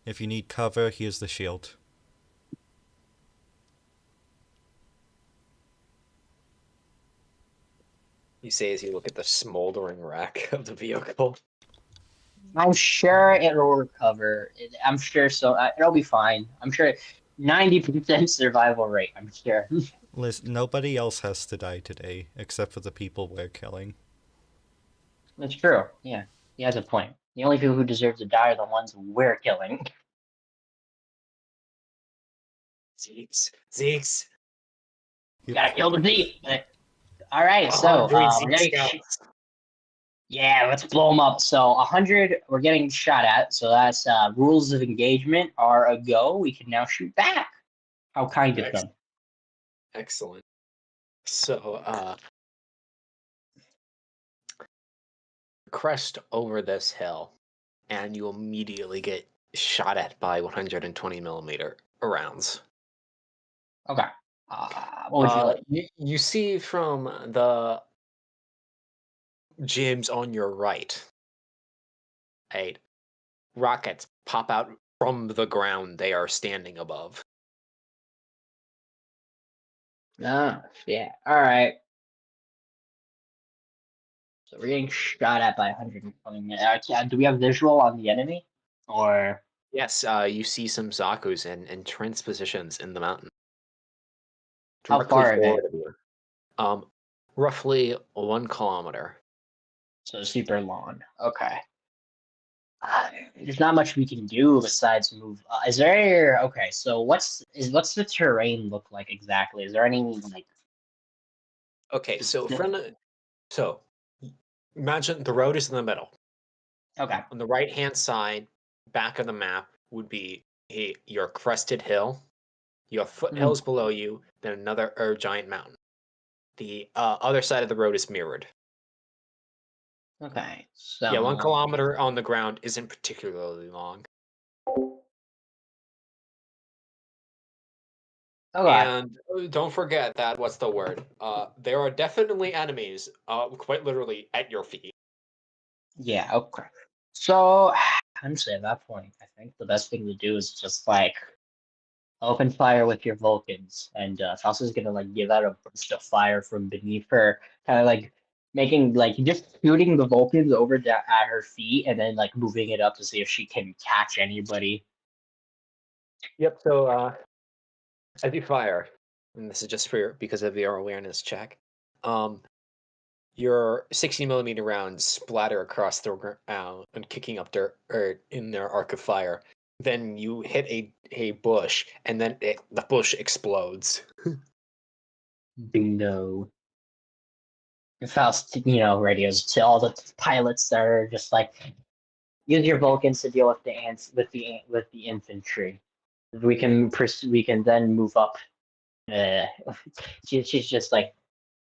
[SPEAKER 4] If you need cover, here's the shield."
[SPEAKER 1] You say as you look at the smoldering wreck of the vehicle.
[SPEAKER 2] I'm sure it'll recover. I'm sure so. It'll be fine. I'm sure 90% survival rate. I'm sure.
[SPEAKER 4] Listen, nobody else has to die today except for the people we're killing.
[SPEAKER 2] That's true. Yeah, he has a point. The only people who deserve to die are the ones we're killing.
[SPEAKER 1] Zeeks.
[SPEAKER 2] Gotta kill the thief. All right, so
[SPEAKER 1] 100
[SPEAKER 2] we're
[SPEAKER 1] Zeke
[SPEAKER 2] getting
[SPEAKER 1] scouts.
[SPEAKER 2] yeah, let's blow them up. So 100, we're getting shot at. So that's rules of engagement are a go. We can now shoot back. How kind of them.
[SPEAKER 1] Excellent. So, crest over this hill, and you immediately get shot at by 120 millimeter rounds.
[SPEAKER 2] Okay. What would you like?
[SPEAKER 1] You see from the gyms on your right, rockets pop out from the ground they are standing above.
[SPEAKER 2] Oh, yeah. All right. So we're getting shot at by 120. Do we have visual on the enemy? Or
[SPEAKER 1] Yes, you see some Zakus in trench positions in the mountain.
[SPEAKER 2] how
[SPEAKER 1] Directly
[SPEAKER 2] far are they?
[SPEAKER 1] forward of you. Roughly 1 kilometer.
[SPEAKER 2] So super long. Okay. There's not much we can do besides move. Is there? Okay. So what's the terrain look like exactly? Is there any like?
[SPEAKER 1] Okay, so
[SPEAKER 2] specific-
[SPEAKER 1] so imagine the road is in the middle.
[SPEAKER 2] Okay.
[SPEAKER 1] On the right-hand side, back of the map would be your crested hill. You have foothills below you, then another giant mountain. The other side of the road is mirrored.
[SPEAKER 2] Okay.
[SPEAKER 1] Yeah, 1
[SPEAKER 2] So
[SPEAKER 1] kilometer on the ground isn't particularly long.
[SPEAKER 2] okay.
[SPEAKER 1] And don't forget that, what's the word? There are definitely enemies, quite literally, at your feet.
[SPEAKER 2] Yeah. Okay. So honestly, at that point, I think the best thing to do is just like open fire with your Vulcans, and Falsa's gonna like give out a burst of fire from beneath her, kind of like making like just shooting the Vulcans over at her feet, and then like moving it up to see if she can catch anybody.
[SPEAKER 1] Yep, so as you fire, and this is just because of your awareness check, your 60 millimeter rounds splatter across the ground and kicking up dirt in their arc of fire. Then you hit a bush, and then the bush explodes.
[SPEAKER 2] Bingo. And Faust, radios to all the pilots that are just like, use your Vulcans to deal with the ants with the infantry. We can then move up. Uh, she's just like,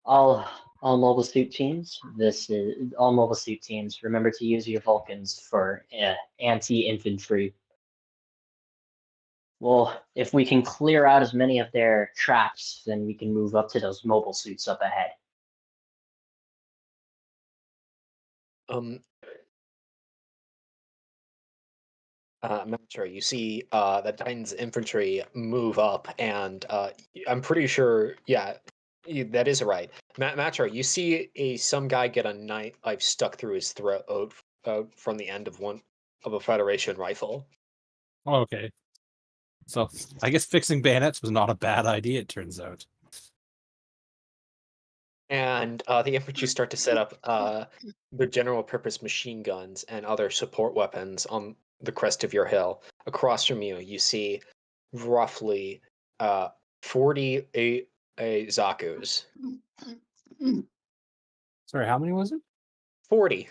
[SPEAKER 2] all mobile suit teams. This is all mobile suit teams. Remember to use your Vulcans for anti-infantry. Well, if we can clear out as many of their traps, then we can move up to those mobile suits up ahead.
[SPEAKER 1] Um, Matra, you see the Titan's infantry move up, and I'm pretty sure, yeah, that is right. Matra, you see some guy get a knife stuck through his throat from the end of a Federation rifle.
[SPEAKER 3] Oh, okay. So I guess fixing bayonets was not a bad idea, it turns out.
[SPEAKER 1] And the infantry start to set up the general purpose machine guns and other support weapons on the crest of your hill. Across from you, you see roughly 40 Zakus.
[SPEAKER 3] Sorry, how many was it?
[SPEAKER 1] 40.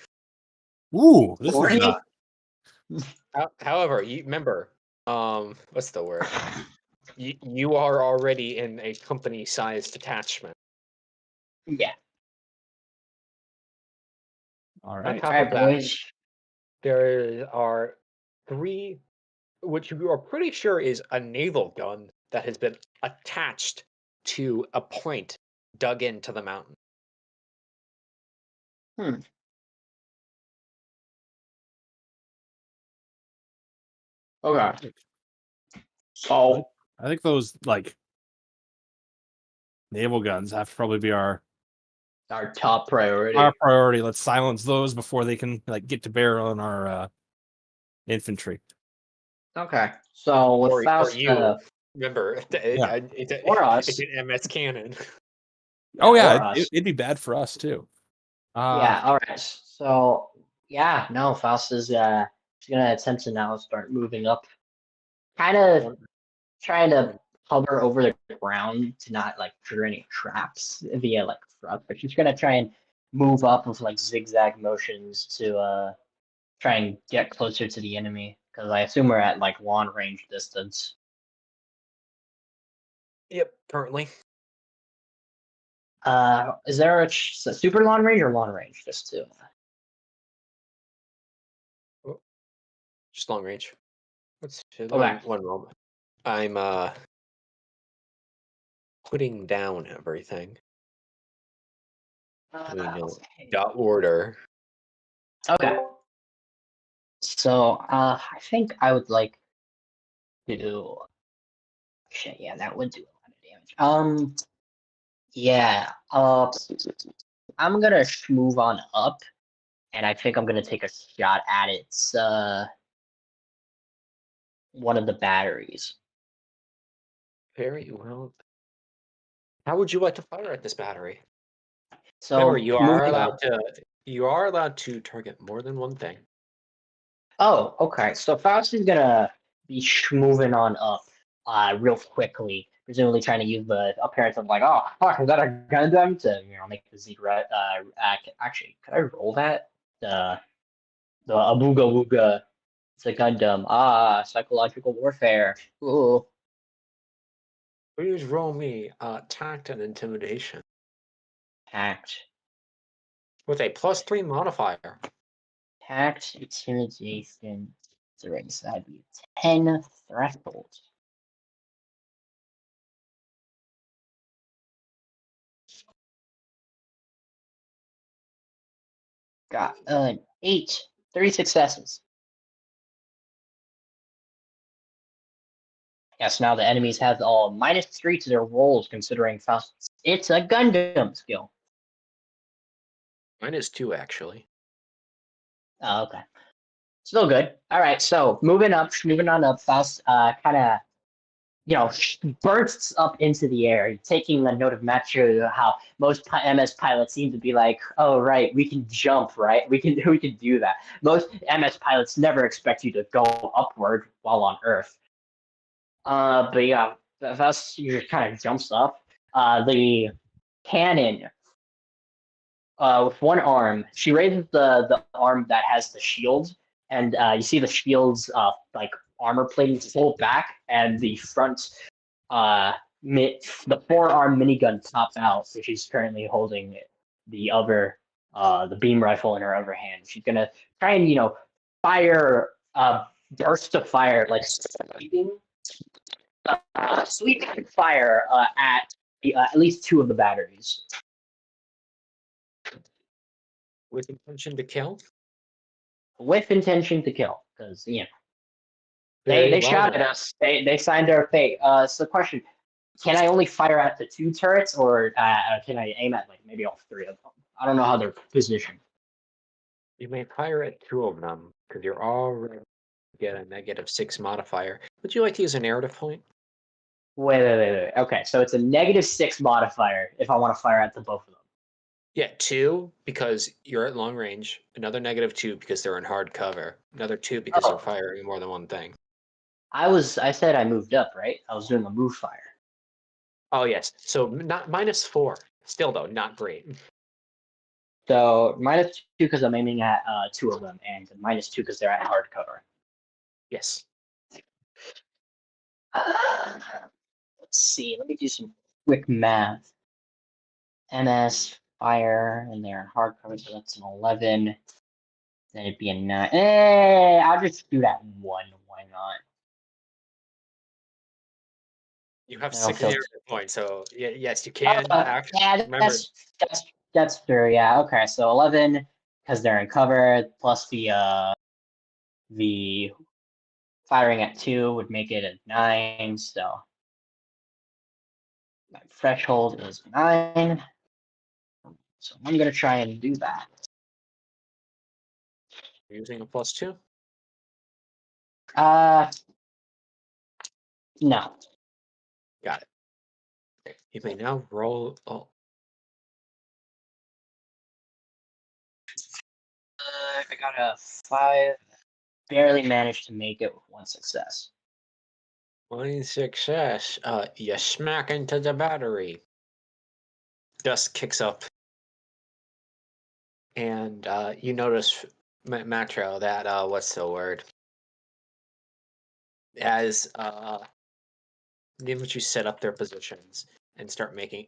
[SPEAKER 3] Ooh, this is
[SPEAKER 2] 40?
[SPEAKER 1] However, you remember, what's the word? You are already in a company-sized detachment.
[SPEAKER 2] Yeah.
[SPEAKER 3] all
[SPEAKER 1] On
[SPEAKER 3] right.
[SPEAKER 1] top
[SPEAKER 2] Alright,
[SPEAKER 1] of that,
[SPEAKER 2] boys.
[SPEAKER 1] there are 3, which you are pretty sure is a naval gun that has been attached to a point dug into the mountain.
[SPEAKER 2] Okay. So,
[SPEAKER 3] I think those like naval guns have to probably be our
[SPEAKER 2] our top priority.
[SPEAKER 3] priority. Let's silence those before they can like get to bear on our infantry.
[SPEAKER 2] Okay. So, with
[SPEAKER 1] Or
[SPEAKER 2] Faust,
[SPEAKER 1] you. Remember,
[SPEAKER 3] Yeah.
[SPEAKER 2] or us.
[SPEAKER 1] it's an MS cannon.
[SPEAKER 3] Oh
[SPEAKER 2] or
[SPEAKER 3] yeah,
[SPEAKER 2] us.
[SPEAKER 3] it'd be bad for us too.
[SPEAKER 2] Yeah, all right. So, yeah, no, Faust is she's gonna attempt to now start moving up, kind of trying to hover over the ground to not like trigger any traps via like thrust, but she's gonna try and move up with like zigzag motions to try and get closer to the enemy because I assume we're at like long range distance.
[SPEAKER 1] Yep, currently.
[SPEAKER 2] Is there a super long range or long range just to?
[SPEAKER 1] Just long range. Let's
[SPEAKER 2] Okay.
[SPEAKER 1] one moment. I'm putting down everything. We know dot order.
[SPEAKER 2] Okay. So I think I would like to do. Shit, yeah, that would do a lot of damage. Yeah. I'm gonna move on up, and I think I'm gonna take a shot at its one of the batteries.
[SPEAKER 1] Very well. How would you like to fire at this battery?
[SPEAKER 2] So
[SPEAKER 1] Remember, you are
[SPEAKER 2] moving
[SPEAKER 1] allowed
[SPEAKER 2] up.
[SPEAKER 1] to target more than one thing.
[SPEAKER 2] Oh, okay. So Faust is gonna be moving on up, real quickly, presumably trying to use the appearance of like, oh, fuck, is that a Gundam to make the secret. Actually, could I roll that? The Abuga Wuga. It's a Gundam. Psychological warfare. Ooh.
[SPEAKER 1] Please roll me tact and intimidation
[SPEAKER 2] Tact.
[SPEAKER 1] with a +3 modifier.
[SPEAKER 2] Tact, intimidation. So right, so that'd be 10 threshold. Got an 8. 3 successes. Yes, now the enemies have all -3 to their rolls considering Faust. It's a Gundam skill.
[SPEAKER 1] -2, actually.
[SPEAKER 2] Oh, okay. Still good. All right, so moving on up, Faust kind of, bursts up into the air, taking the note of Matthew, how most MS pilots seem to be like, oh, right, we can jump, right? We can do that. Most MS pilots never expect you to go upward while on Earth. But yeah, Faust kind of jumps up. The cannon with one arm. She raises the arm that has the shield, and you see the shield's like armor plating fold back, and the front the forearm minigun pops out. So she's currently holding the other the beam rifle in her other hand. She's gonna try and fire burst of fire like sweeping fire at at least 2 of the batteries.
[SPEAKER 1] With intention to kill?
[SPEAKER 2] With intention to kill, because
[SPEAKER 1] Very
[SPEAKER 2] they
[SPEAKER 1] well
[SPEAKER 2] shot
[SPEAKER 1] then.
[SPEAKER 2] at us. They signed our fate. So the question: can I only fire at the 2 turrets, or can I aim at like maybe all 3 of them? I don't know how they're positioned.
[SPEAKER 1] You may fire at 2 of them, because you're already get a -6 modifier. Would you like to use a narrative point?
[SPEAKER 2] Wait. Okay, so it's a -6 modifier if I want to fire at the both of them.
[SPEAKER 1] Yeah, 2 because you're at long range. Another -2 because they're in hard cover. Another 2 because you're
[SPEAKER 2] Oh,
[SPEAKER 1] firing more than one thing.
[SPEAKER 2] I said I moved up, right? I was doing a move fire.
[SPEAKER 1] Oh yes. So not -4. Still though, not great.
[SPEAKER 2] So -2 because I'm aiming at 2 of them, and -2 because they're at hard cover.
[SPEAKER 1] Yes.
[SPEAKER 2] Let's see. Let me do some quick math. MS fire, and they're hard cover, so that's an 11. Then it'd be a 9. I'll just do that 1. Why not?
[SPEAKER 1] You have
[SPEAKER 2] I don't
[SPEAKER 1] 6
[SPEAKER 2] feel.
[SPEAKER 1] hit points, so yes, you
[SPEAKER 2] Oh,
[SPEAKER 1] can actually
[SPEAKER 2] yeah,
[SPEAKER 1] remember.
[SPEAKER 2] that's fair. Yeah. Okay. So 11 because they're in cover, plus the firing at 2 would make it a 9. So my threshold is 9. So I'm gonna try and do that.
[SPEAKER 1] Using a +2.
[SPEAKER 2] No.
[SPEAKER 1] Got it. You may now roll. Oh,
[SPEAKER 2] I got a 5. Barely managed to make it with 1 success.
[SPEAKER 1] one success. You smack into the battery. Dust kicks up, and you notice, Matro, that what's the word? As the infantry set up their positions and start making,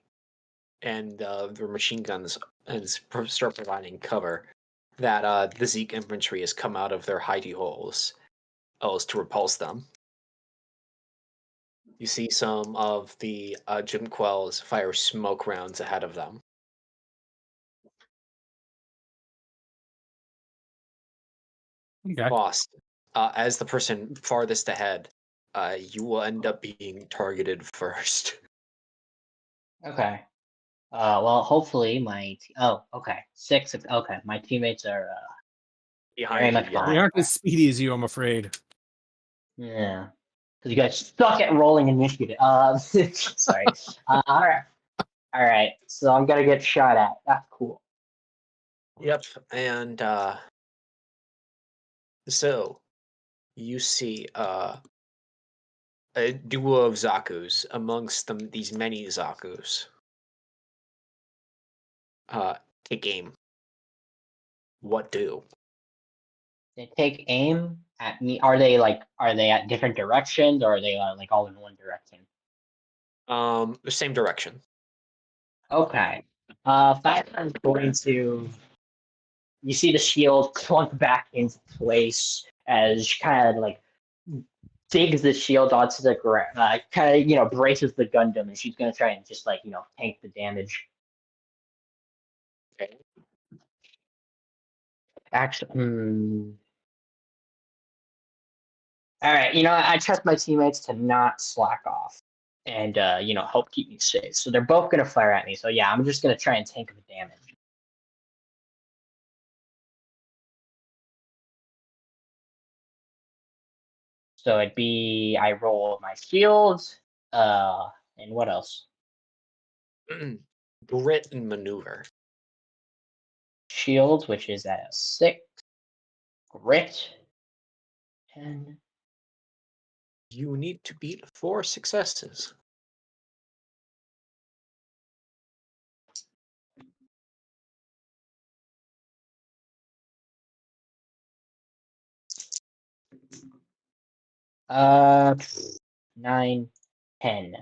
[SPEAKER 1] and their machine guns and start providing cover, that the Zeke infantry has come out of their hidey holes to repulse them. You see some of the Jim Quells fire smoke rounds ahead of them.
[SPEAKER 3] Okay.
[SPEAKER 1] Boss, as the person farthest ahead, you will end up being targeted first.
[SPEAKER 2] Okay. Well, hopefully okay, 6. Okay, my teammates are very
[SPEAKER 1] Behind you,
[SPEAKER 2] much
[SPEAKER 1] yeah.
[SPEAKER 3] We
[SPEAKER 2] behind.
[SPEAKER 3] aren't as speedy as you, I'm afraid.
[SPEAKER 2] Yeah, because you guys suck at rolling initiative. Sorry. All right. So I'm gonna get shot at. That's cool.
[SPEAKER 1] Yep, and so you see a duo of Zakus amongst them. These many Zakus take aim. What do?
[SPEAKER 2] They take aim at me. Are they at different directions, or are they like all in one direction?
[SPEAKER 1] The same direction.
[SPEAKER 2] Okay. Fireman's going to. You see the shield clunk back into place as she kind of like digs the shield onto the ground, kind of braces the Gundam, and she's gonna try and just tank the damage.
[SPEAKER 1] Okay.
[SPEAKER 2] Actually, all right. I trust my teammates to not slack off and help keep me safe. So they're both gonna fire at me. So yeah, I'm just gonna try and tank the damage. So it'd be I roll my shields, and what else?
[SPEAKER 1] Grit and maneuver.
[SPEAKER 2] Shields, which is at a 6. Grit, 10.
[SPEAKER 1] You need to beat 4 successes.
[SPEAKER 2] Uh, 9, 10.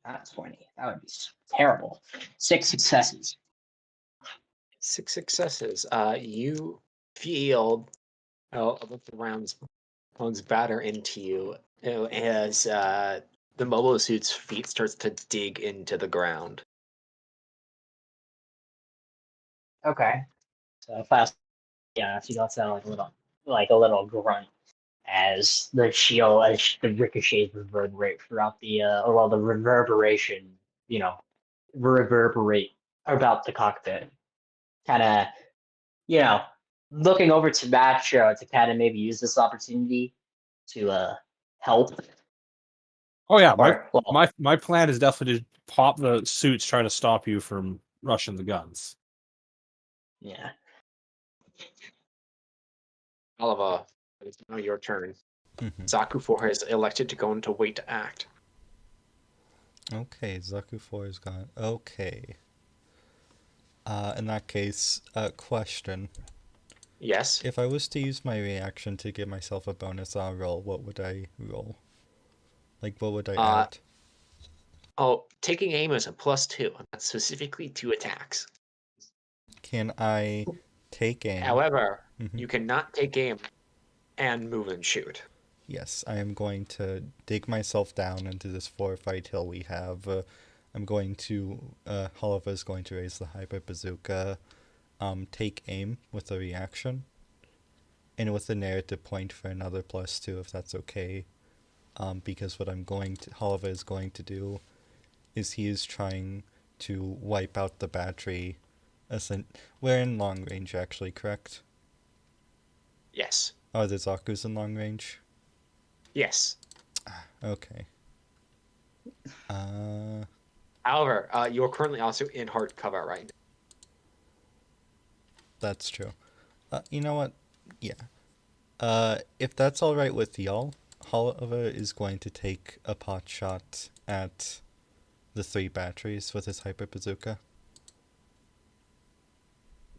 [SPEAKER 2] Not 20. That would be terrible. 6 successes.
[SPEAKER 1] 6 successes. You feel a bunch of rounds batter into you, as the mobile suit's feet starts to dig into the ground.
[SPEAKER 2] Okay. So fast. Yeah, she lets out like a little grunt as the ricochets reverberate throughout the reverberation, you know, reverberate about the cockpit. Kind of, you know, looking over to Macho to kind of maybe use this opportunity to help.
[SPEAKER 3] Oh yeah,
[SPEAKER 2] Or, well,
[SPEAKER 3] my plan is definitely to pop the suits trying to stop you from rushing the guns.
[SPEAKER 2] yeah.
[SPEAKER 1] Oliver, it's now your turn.
[SPEAKER 4] Mhm.
[SPEAKER 1] Zaku 4 has elected to go into wait to act.
[SPEAKER 4] Okay, Zaku 4 is gone. Okay. In that case, question.
[SPEAKER 1] Yes.
[SPEAKER 4] If I was to use my reaction to give myself a bonus on roll, what would I roll? Like, what would I add?
[SPEAKER 1] Oh, taking aim is a +2, and that's specifically to attacks.
[SPEAKER 4] Can I take aim?
[SPEAKER 1] However,
[SPEAKER 4] Mhm.
[SPEAKER 1] you cannot take aim and move and shoot.
[SPEAKER 4] Yes, I am going to dig myself down into this 4-fight hill we have. I'm going to, Oliver is going to raise the hyper bazooka, take aim with a reaction, and with a narrative point for another +2 if that's okay. Because what Oliver is going to do is he is trying to wipe out the battery. We're in long range actually, correct?
[SPEAKER 1] Yes.
[SPEAKER 4] Oh, the Zaku's in long range?
[SPEAKER 1] Yes.
[SPEAKER 4] Okay.
[SPEAKER 1] However, you're currently also in hard cover right now.
[SPEAKER 4] That's true. You know what? Yeah. If that's all right with y'all, Oliver is going to take a pot shot at the 3 batteries with his hyper bazooka.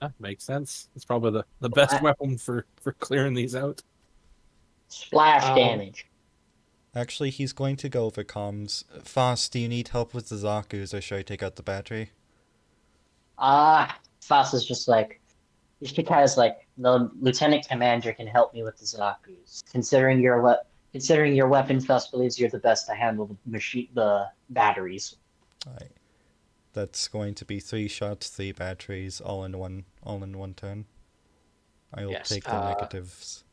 [SPEAKER 3] That makes sense. It's probably the best weapon for clearing these out.
[SPEAKER 2] Splash damage.
[SPEAKER 4] Actually, he's going to go over comms. Foss, do you need help with the Zakus, or should I take out the battery?
[SPEAKER 2] Foss is just because the lieutenant commander can help me with the Zaku's. Considering your weapon thus believes you're the best to handle the batteries.
[SPEAKER 4] Alright. That's going to be 3 shots, 3 batteries, all in one turn. I will
[SPEAKER 1] Yes,
[SPEAKER 4] take the negatives,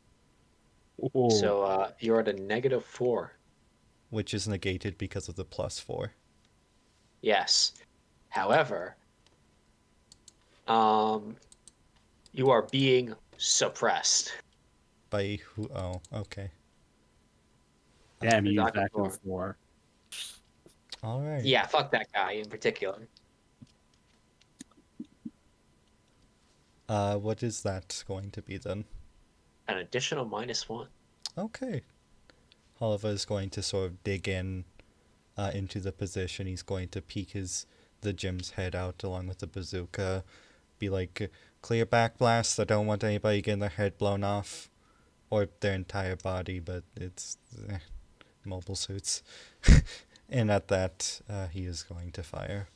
[SPEAKER 3] Ooh.
[SPEAKER 1] So you're at a -4.
[SPEAKER 4] which is negated because of the +4.
[SPEAKER 1] Yes. However, you are being suppressed.
[SPEAKER 4] By who? Oh, okay.
[SPEAKER 3] Damn, you used
[SPEAKER 1] Zaku
[SPEAKER 3] active
[SPEAKER 1] 4.
[SPEAKER 3] 4.
[SPEAKER 4] Alright.
[SPEAKER 1] Yeah, fuck that guy in particular.
[SPEAKER 4] What is that going to be then?
[SPEAKER 1] An additional -1.
[SPEAKER 4] Okay. Oliver is going to sort of dig in into the position. He's going to peek the Jim's head out along with the bazooka. Be like, clear back blast. I don't want anybody getting their head blown off. Or their entire body, but it's mobile suits. And at that, he is going to fire.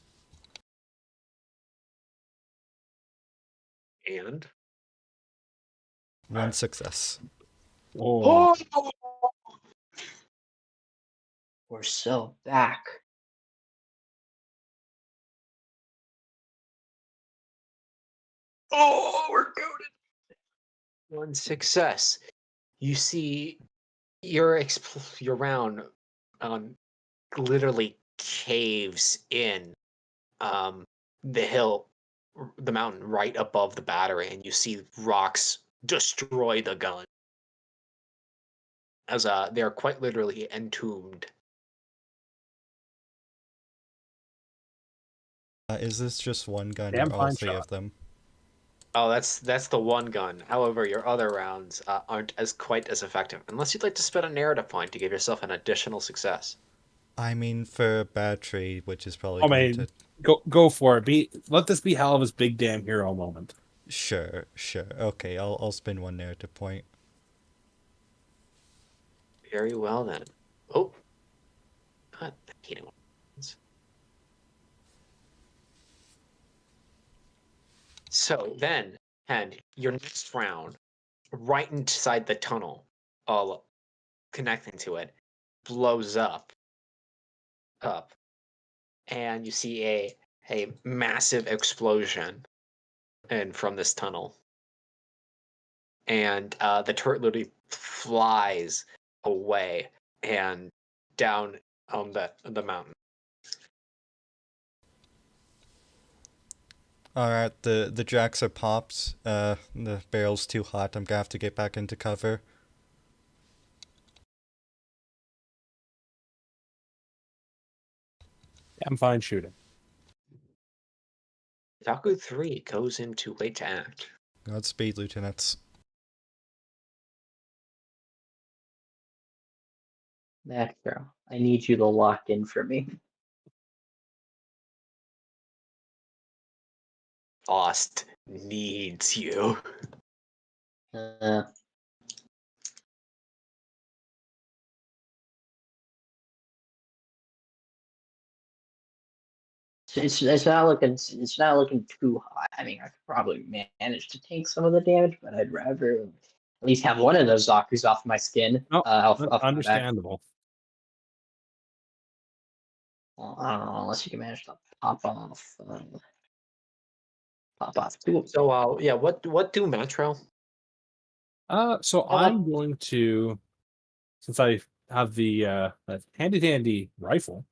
[SPEAKER 1] And
[SPEAKER 4] 1 success.
[SPEAKER 3] Oh,
[SPEAKER 2] We're so back.
[SPEAKER 1] oh, we're goaded. 1 success. You see, your round literally caves in the hill, the mountain right above the battery, and you see rocks destroy the gun as they are quite literally entombed.
[SPEAKER 4] Is this just one gun
[SPEAKER 3] damn
[SPEAKER 4] or all
[SPEAKER 3] fine
[SPEAKER 4] 3
[SPEAKER 3] shot.
[SPEAKER 4] of them?
[SPEAKER 1] Oh, that's the one gun. However, your other rounds aren't as quite as effective, unless you'd like to spend a narrative point to give yourself an additional success.
[SPEAKER 4] I mean, for a battery, which is probably
[SPEAKER 3] I
[SPEAKER 4] going
[SPEAKER 3] mean,
[SPEAKER 4] to...
[SPEAKER 3] go for it. Let this be hell of his big damn hero moment.
[SPEAKER 4] Sure. Okay, I'll spend 1 narrative point.
[SPEAKER 1] Very well then. Oh, God, I hate it when it happens. So then, and your next round, right inside the tunnel, all connecting to it, blows up, and you see a massive explosion, and from this tunnel, and the turret literally flies away and down on the mountain.
[SPEAKER 4] Alright, the jacks are popped. The barrel's too hot. I'm gonna have to get back into cover.
[SPEAKER 3] I'm fine shooting.
[SPEAKER 1] Zaku 3 goes into late to act.
[SPEAKER 4] Godspeed, lieutenants.
[SPEAKER 2] Macro, I need you to lock in for me.
[SPEAKER 1] Lost needs you.
[SPEAKER 2] It's not looking too hot. I mean, I could probably manage to take some of the damage, but I'd rather at least have one of those Zaku's off my skin.
[SPEAKER 3] No,
[SPEAKER 2] Off my back.
[SPEAKER 3] understandable.
[SPEAKER 2] Well, I don't know, unless you can manage to pop off two of them.
[SPEAKER 1] So, yeah, what do Metro?
[SPEAKER 3] So I'm going to, since I have the handy dandy rifle,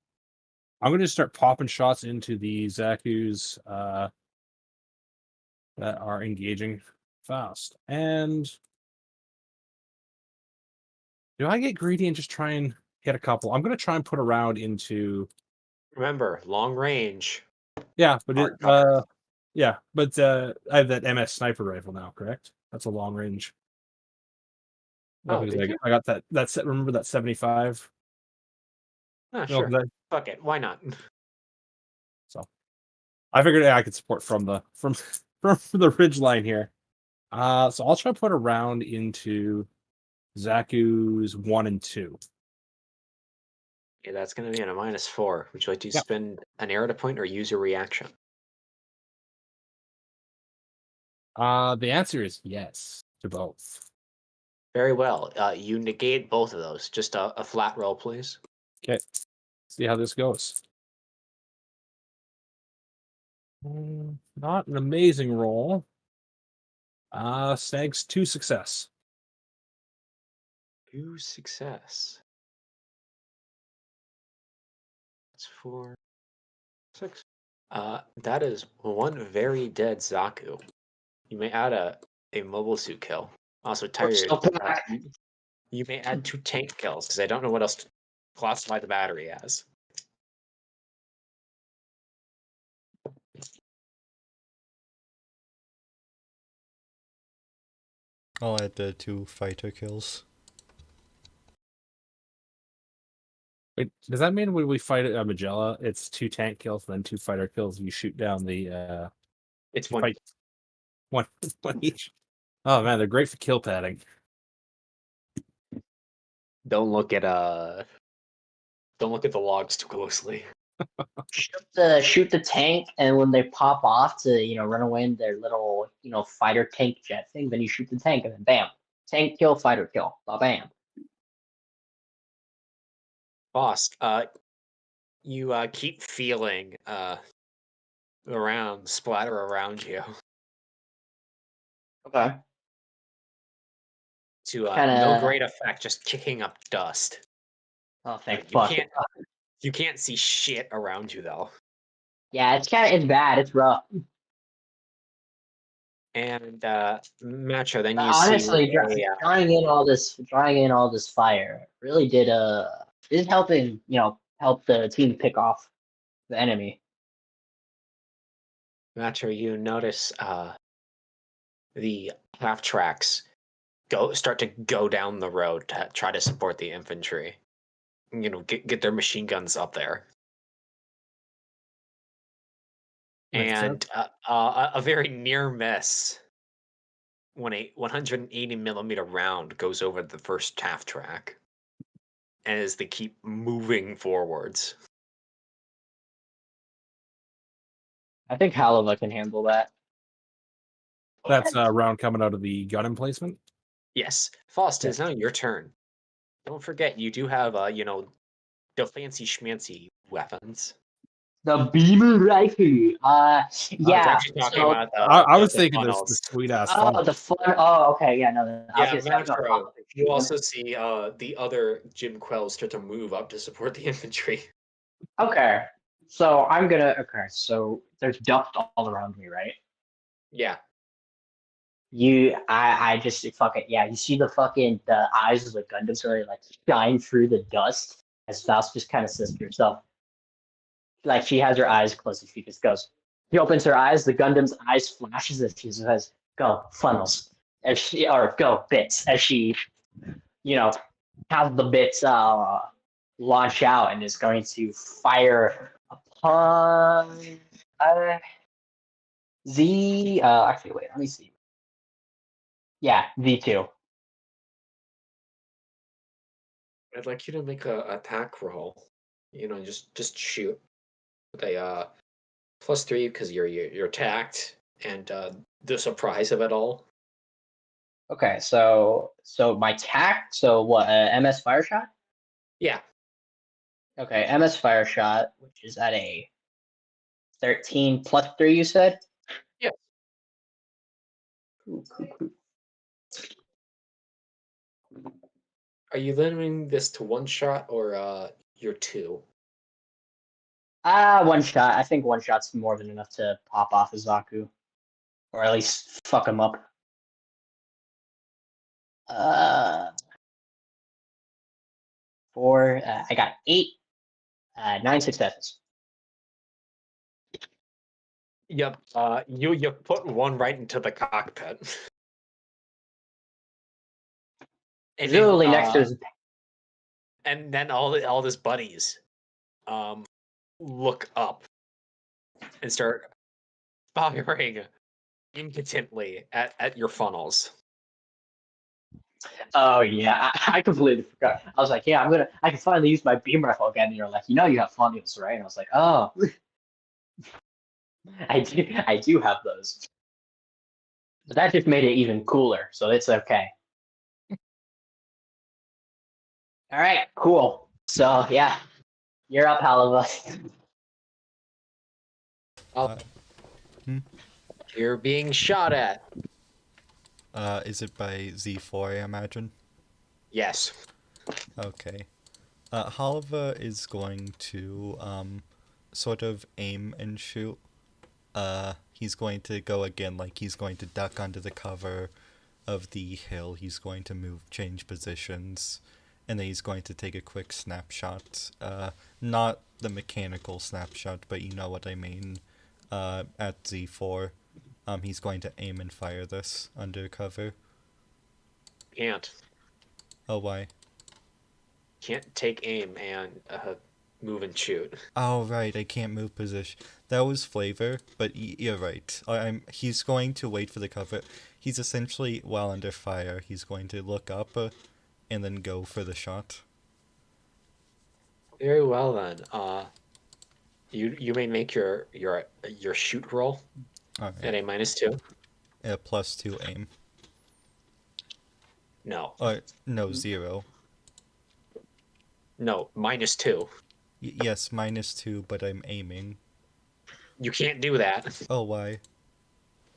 [SPEAKER 3] I'm going to start popping shots into the Zaku's that are engaging fast. And do I get greedy and just try and hit a couple? I'm going to try and put a round into.
[SPEAKER 1] Remember, long range.
[SPEAKER 3] Yeah, but
[SPEAKER 1] Hard cover.
[SPEAKER 3] yeah, but I have that MS sniper rifle now, correct? That's a long range.
[SPEAKER 1] Oh,
[SPEAKER 3] Because
[SPEAKER 1] did you?
[SPEAKER 3] I got that set. Remember that 75?
[SPEAKER 1] Oh,
[SPEAKER 3] No,
[SPEAKER 1] sure.
[SPEAKER 3] 'cause
[SPEAKER 1] Fuck it. Why not?
[SPEAKER 3] So I figured I could support from the from the ridge line here. So I'll try to put a round into Zaku's 1 and 2.
[SPEAKER 1] Yeah, that's going to be on a -4. Would you like to
[SPEAKER 3] Yep.
[SPEAKER 1] spend an errata point or use your reaction?
[SPEAKER 3] The answer is yes to both.
[SPEAKER 1] Very well. You negate both of those. Just a flat roll, please.
[SPEAKER 3] Okay, see how this goes. Not an amazing roll. Snags 2 success.
[SPEAKER 1] 2 success. That's 4, 6. That is 1 very dead Zaku. You may add a mobile suit kill. Also, tired. You may add 2 tank kills because I don't know what else to classify the battery as.
[SPEAKER 4] I'll add the 2 fighter kills.
[SPEAKER 3] Wait, does that mean when we fight at Magella, it's 2 tank kills, then 2 fighter kills? You shoot down the.
[SPEAKER 1] It's
[SPEAKER 3] you
[SPEAKER 1] one.
[SPEAKER 3] fight one each. Oh man, they're great for kill padding.
[SPEAKER 1] Don't look at the logs too closely.
[SPEAKER 2] Shoot the tank, and when they pop off to run away in their little fighter tank jet thing, then you shoot the tank, and then bam, tank kill, fighter kill, bam.
[SPEAKER 1] Boss, you keep feeling around splatter around you.
[SPEAKER 2] Okay.
[SPEAKER 1] To no
[SPEAKER 2] Kinda-
[SPEAKER 1] great effect, just kicking up dust.
[SPEAKER 2] Oh, thank
[SPEAKER 1] You
[SPEAKER 2] fuck.
[SPEAKER 1] You can't see shit around you though.
[SPEAKER 2] Yeah, it's bad. It's rough.
[SPEAKER 1] And Macho, then you
[SPEAKER 2] Honestly,
[SPEAKER 1] see
[SPEAKER 2] drawing in all this fire really did is helping help the team pick off the enemy.
[SPEAKER 1] Macho, you notice the half tracks start to go down the road to try to support the infantry. Get their machine guns up there.
[SPEAKER 3] Makes
[SPEAKER 1] And a very near miss when a 180 millimeter round goes over the first half track as they keep moving forwards.
[SPEAKER 2] I think Halava can handle that.
[SPEAKER 3] That's a round coming out of the gun emplacement.
[SPEAKER 1] Yes, Faust, it's now your turn. Don't forget, you do have the fancy schmancy weapons.
[SPEAKER 2] The beamer rifle. Yeah.
[SPEAKER 1] I was actually talking about
[SPEAKER 3] I was
[SPEAKER 1] the
[SPEAKER 3] thinking this
[SPEAKER 1] funnels.
[SPEAKER 3] sweet ass.
[SPEAKER 2] Oh, the fun. Oh, okay. Yeah, no.
[SPEAKER 1] Yeah, Metro. You also see the other Jim Quells start to move up to support the infantry.
[SPEAKER 2] Okay. So I'm gonna. Okay. So there's dust all around me, right?
[SPEAKER 1] Yeah.
[SPEAKER 2] I just fucking yeah. You see the eyes of the Gundams really like shine through the dust as Faust just kind of says to yourself, Like she has her eyes closed. She just goes. She opens her eyes. The Gundam's eyes flashes as she says, "Go funnels," as she or go bits as she, you know, has the bits launch out and is going to fire upon Z. Actually, wait. Let me see. Yeah, Z2.
[SPEAKER 1] I'd like you to make a attack roll. Just shoot with a +3 because you're attacked and the surprise of it all.
[SPEAKER 2] Okay, so my tack. So what? MS fire shot.
[SPEAKER 1] Yeah,
[SPEAKER 2] Okay, MS fire shot, which is at a 13 +3. You said.
[SPEAKER 1] yeah.
[SPEAKER 2] Cool.
[SPEAKER 1] Are you limiting this to one shot or your two?
[SPEAKER 2] One shot. I think one shot's more than enough to pop off a Zaku, or at least fuck him up. Uh, four. I got 8. 9 successes.
[SPEAKER 1] Yep. You put one right into the cockpit. And then,
[SPEAKER 2] Presumably next to his.
[SPEAKER 1] and then all his buddies look up and start firing impotently at your funnels.
[SPEAKER 2] Oh yeah, I completely forgot. I was like, yeah, I can finally use my beam rifle again. And you're like, you have funnels, right? And I was like, oh, I do have those. But that just made it even cooler, so it's okay. All right, cool. So yeah, you're up, Halava.
[SPEAKER 1] Oh,
[SPEAKER 4] hmm?
[SPEAKER 1] you're being shot at.
[SPEAKER 4] Is it by Z4, I imagine?
[SPEAKER 1] Yes.
[SPEAKER 4] Okay. Halva is going to, sort of aim and shoot. He's going to go again, like he's going to duck under the cover of the hill. He's going to change positions, and then he's going to take a quick snapshot. Not the mechanical snapshot, but you know what I mean. At Z4. He's going to aim and fire this under cover.
[SPEAKER 1] Can't.
[SPEAKER 4] Oh, why?
[SPEAKER 1] Can't take aim and move and shoot.
[SPEAKER 4] Oh, right, I can't move position. That was flavor, but you're right. He's going to wait for the cover. He's essentially, while under fire, he's going to look up and then go for the shot.
[SPEAKER 1] Very well then. You may make your shoot roll
[SPEAKER 4] All
[SPEAKER 1] at
[SPEAKER 4] right.
[SPEAKER 1] a -2.
[SPEAKER 4] +2 aim.
[SPEAKER 1] No,
[SPEAKER 4] No, 0.
[SPEAKER 1] no, -2.
[SPEAKER 4] Yes, -2, but I'm aiming.
[SPEAKER 1] You can't do that.
[SPEAKER 4] Oh, why?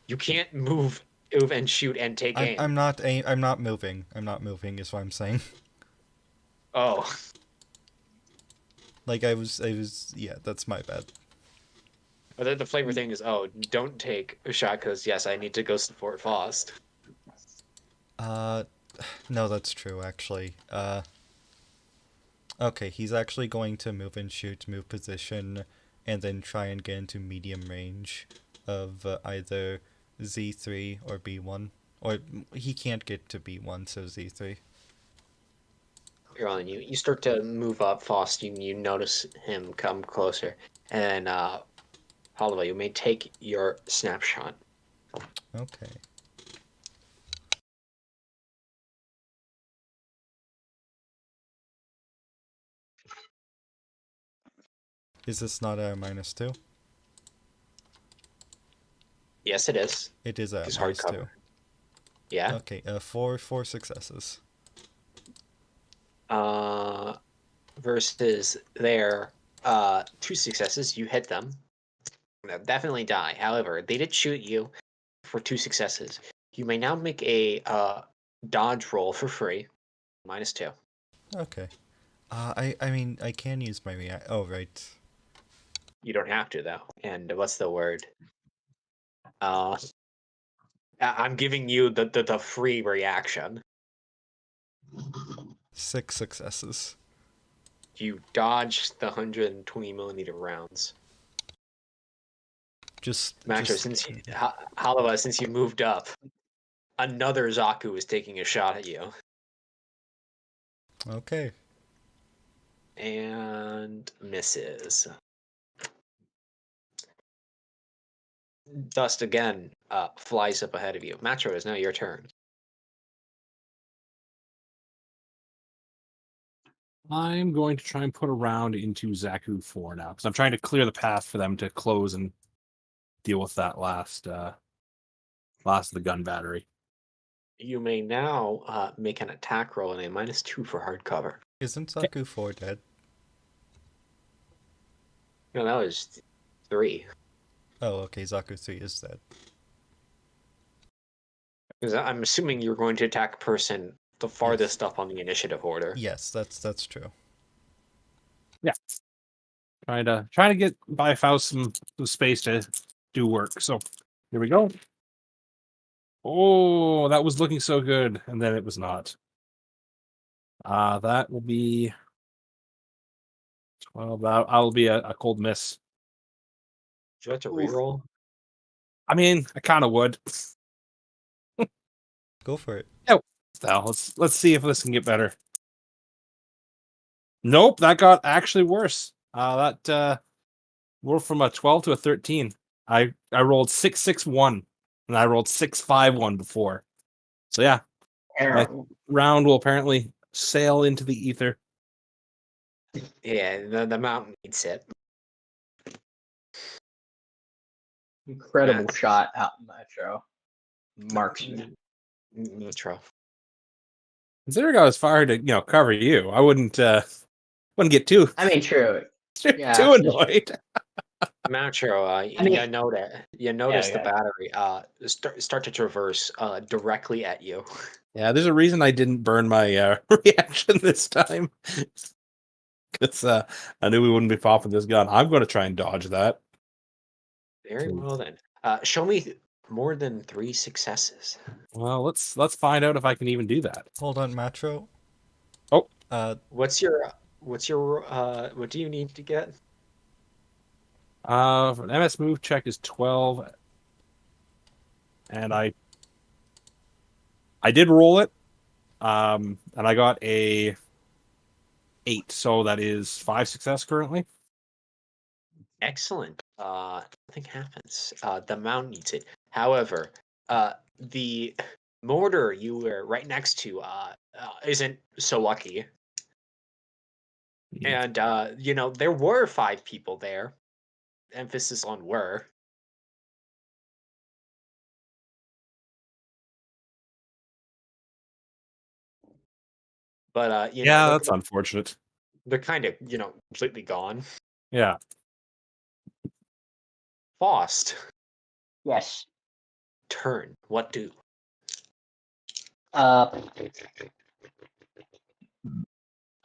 [SPEAKER 1] You can't move and shoot and take aim.
[SPEAKER 4] I'm not moving. I'm not moving, is what I'm saying.
[SPEAKER 1] Oh,
[SPEAKER 4] Like, yeah, that's my bad.
[SPEAKER 1] but the flavor thing is, don't take a shot because yes, I need to go support Faust.
[SPEAKER 4] No, that's true, actually. Okay, he's actually going to move and shoot, move position, and then try and get into medium range of either Z3 or B1. Or he can't get to B1, so Z3.
[SPEAKER 1] You're on. You start to move up, Faust. You notice him come closer, and Holloway, you may take your snapshot.
[SPEAKER 4] Okay. Is this not a -2?
[SPEAKER 1] Yes, it is.
[SPEAKER 4] It is a
[SPEAKER 1] It's
[SPEAKER 4] -2.
[SPEAKER 1] hardcover. Yeah.
[SPEAKER 4] Okay, four successes.
[SPEAKER 1] Versus their 2 successes, you hit them. They'll definitely die. However, they did shoot you for 2 successes. You may now make a dodge roll for free, -2.
[SPEAKER 4] Okay. I mean, I can use my react. Oh, right.
[SPEAKER 1] You don't have to though. And what's the word? I'm giving you the free reaction.
[SPEAKER 4] 6 successes.
[SPEAKER 1] You dodged the 120mm rounds. Macho, since you, Halava, since you moved up, another Zaku is taking a shot at you.
[SPEAKER 4] Okay.
[SPEAKER 1] And misses. Dust again flies up ahead of you. Macho, is now your turn.
[SPEAKER 3] I'm going to try and put a round into Zaku 4 now, because I'm trying to clear the path for them to close and deal with that last of the gun battery.
[SPEAKER 1] You may now make an attack roll and a -2 for hard cover.
[SPEAKER 4] Isn't Zaku 4 dead?
[SPEAKER 1] No, that was 3.
[SPEAKER 4] Oh, okay, Zaku 3 is dead.
[SPEAKER 1] Because I'm assuming you're going to attack a person the farthest up on the initiative order.
[SPEAKER 4] Yes, that's true.
[SPEAKER 3] Yeah. Trying to get by Faust some space to do work. So here we go. Oh, that was looking so good, and then it was not. That will be 12. That'll be a cold miss.
[SPEAKER 1] Do you have to reroll?
[SPEAKER 3] I mean, I kind of would.
[SPEAKER 4] Go for it.
[SPEAKER 3] Oh, let's see if this can get better. Nope, that got actually worse. That rolled from a 12 to a 13. I rolled 6-6-1, and I rolled 6-5-1 before. So yeah, my round will apparently sail into the ether.
[SPEAKER 1] Yeah, the mountain needs it.
[SPEAKER 2] Incredible shot out Macho. Marksman.
[SPEAKER 1] Neutral.
[SPEAKER 3] Considering I was fired to cover you, I wouldn't get too
[SPEAKER 2] I mean, true. Yeah,
[SPEAKER 3] too annoyed.
[SPEAKER 1] Macho, you notice the battery start to traverse directly at you.
[SPEAKER 3] Yeah, there's a reason I didn't burn my reaction this time. Because I knew we wouldn't be popping this gun. I'm going to try and dodge that.
[SPEAKER 1] Very well then. Show me more than 3 successes.
[SPEAKER 3] Well, let's find out if I can even do that.
[SPEAKER 4] Hold on, Matro.
[SPEAKER 3] Oh.
[SPEAKER 1] What do you need to get?
[SPEAKER 3] For an MS move check is 12. And I did roll it. And I got a 8, so that is 5 success currently.
[SPEAKER 1] Excellent. Nothing happens. The mountain needs it. However, the mortar you were right next to isn't so lucky. And there were 5 people there. Emphasis on were. But
[SPEAKER 3] yeah, that's unfortunate.
[SPEAKER 1] They're kind of completely gone.
[SPEAKER 3] Yeah.
[SPEAKER 1] Faust.
[SPEAKER 2] Yes.
[SPEAKER 1] Turn. What do?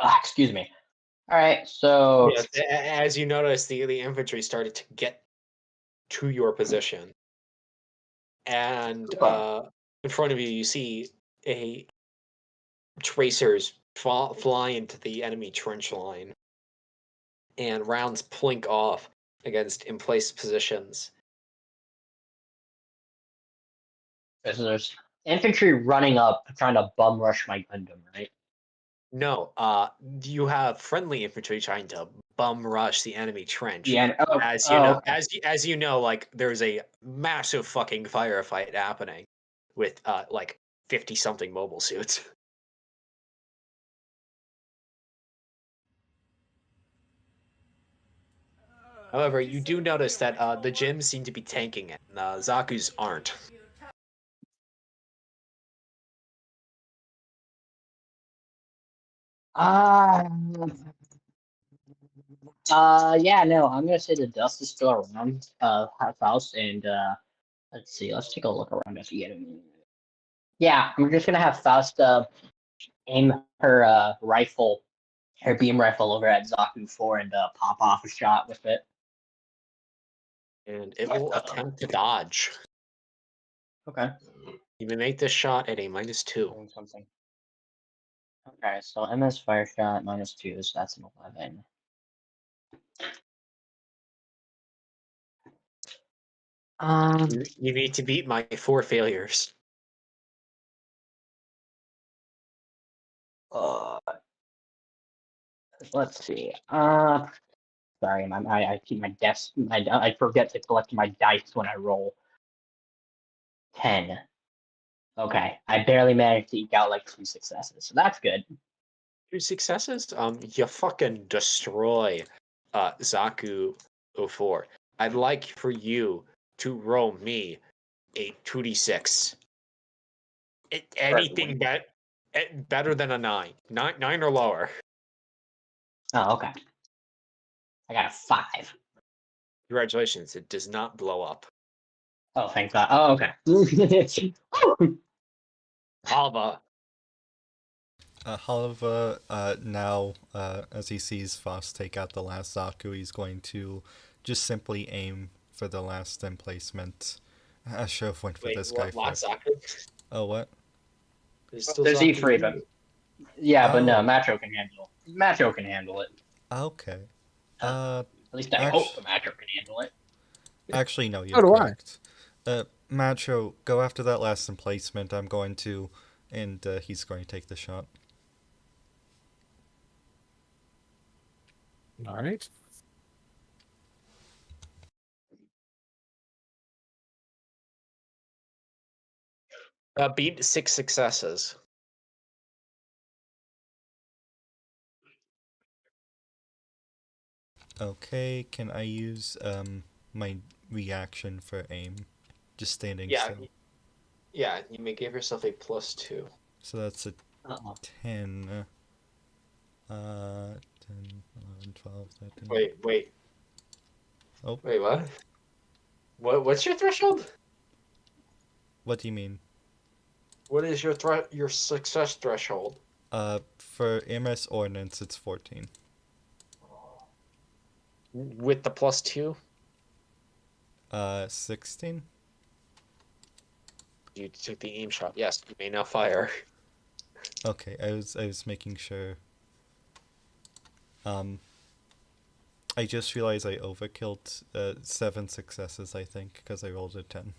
[SPEAKER 2] Excuse me. All right, so
[SPEAKER 1] Yes, as you notice, the infantry started to get to your position, and in front of you, you see a tracers fly into the enemy trench line, and rounds plink off against in place positions.
[SPEAKER 2] there's infantry running up trying to bum rush my Gundam, right?
[SPEAKER 1] No, you have friendly infantry trying to bum rush the enemy trench.
[SPEAKER 2] Yeah.
[SPEAKER 1] As you know, like there's a massive fucking firefight happening with like 50 something mobile suits. However, you do notice that the gyms seem to be tanking it, and Zaku's aren't.
[SPEAKER 2] Yeah, no, I'm gonna say the dust is still around Faust, and let's see, let's take a look around us again. Yeah, I'm just gonna have Faust aim her rifle, her beam rifle over at Zaku 4 and pop off a shot with it.
[SPEAKER 1] And it will attempt to dodge.
[SPEAKER 2] Okay.
[SPEAKER 1] You may make this shot at a -2.
[SPEAKER 2] Doing something. Okay, so MS fire shot -2, so that's an 11.
[SPEAKER 1] You need to beat my 4 failures.
[SPEAKER 2] Let's see. Sorry, I keep my desk. I forget to collect my dice when I roll. 10. Okay, I barely managed to eke out like 2 successes, so that's good.
[SPEAKER 1] 2 successes? You fucking destroy Zaku 04. I'd like for you to roll me a 2d6. Anything better than a 9. 9 or lower.
[SPEAKER 2] Oh, okay. I got a 5.
[SPEAKER 1] Congratulations, it does not blow up.
[SPEAKER 2] Oh, thank God. Oh, okay.
[SPEAKER 1] Alva,
[SPEAKER 4] Halva, now, as he sees Foss take out the last Zaku, he's going to just simply aim for the last emplacement. I should have went for
[SPEAKER 1] wait,
[SPEAKER 4] this guy
[SPEAKER 1] what? Lost
[SPEAKER 4] first.
[SPEAKER 1] Zaku?
[SPEAKER 4] Oh, what?
[SPEAKER 1] There's still
[SPEAKER 2] There's
[SPEAKER 1] Zaku
[SPEAKER 2] E3 of
[SPEAKER 1] here.
[SPEAKER 2] them. Yeah, but no,
[SPEAKER 4] Oh.
[SPEAKER 2] Macho can handle it. Macho can handle it.
[SPEAKER 4] Okay.
[SPEAKER 2] At least I hope the Macho can handle it.
[SPEAKER 4] Actually, no, you're
[SPEAKER 3] So do I.
[SPEAKER 4] correct. Macho, go after that last emplacement. I'm going to, and he's going to take the shot.
[SPEAKER 3] All right.
[SPEAKER 1] Beat 6 successes.
[SPEAKER 4] Okay, can I use my reaction for aim? Just standing
[SPEAKER 1] Yeah,
[SPEAKER 4] still.
[SPEAKER 1] yeah. You may give yourself a +2.
[SPEAKER 4] So that's a
[SPEAKER 2] Uh-oh.
[SPEAKER 4] 10. 10, 11, 12, 13.
[SPEAKER 1] Wait.
[SPEAKER 4] Oh.
[SPEAKER 1] Wait, what? What's your threshold?
[SPEAKER 4] What do you mean?
[SPEAKER 1] What is your success threshold?
[SPEAKER 4] For MS Ordnance, it's 14.
[SPEAKER 1] With the +2?
[SPEAKER 4] 16?
[SPEAKER 1] You took the aim shot. Yes, you may now fire.
[SPEAKER 4] Okay, I was making sure. I just realized I overkilled 7 successes, I think, because I rolled a 10.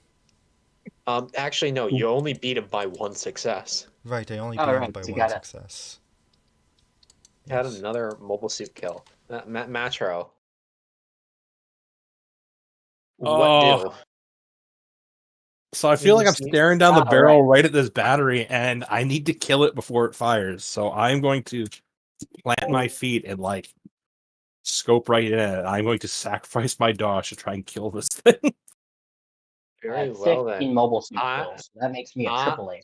[SPEAKER 1] Actually, no. You only beat him by 1 success.
[SPEAKER 4] Right, I only
[SPEAKER 2] Oh,
[SPEAKER 4] beat him
[SPEAKER 2] right,
[SPEAKER 4] by
[SPEAKER 2] so you
[SPEAKER 4] 1
[SPEAKER 2] gotta-
[SPEAKER 4] success.
[SPEAKER 1] Had
[SPEAKER 4] Yes.
[SPEAKER 1] another mobile suit kill. Matro. What do?
[SPEAKER 3] So I feel like I'm staring down the
[SPEAKER 2] Ah,
[SPEAKER 3] barrel right at this battery, and I need to kill it before it fires. So I'm going to plant my feet and like scope right in it. I'm going to sacrifice my dodge to try and kill this thing.
[SPEAKER 1] Very
[SPEAKER 2] That's
[SPEAKER 1] well
[SPEAKER 2] 16
[SPEAKER 1] then.
[SPEAKER 2] mobile suit
[SPEAKER 1] Uh,
[SPEAKER 2] kills. That makes me a
[SPEAKER 1] uh,
[SPEAKER 2] triple A.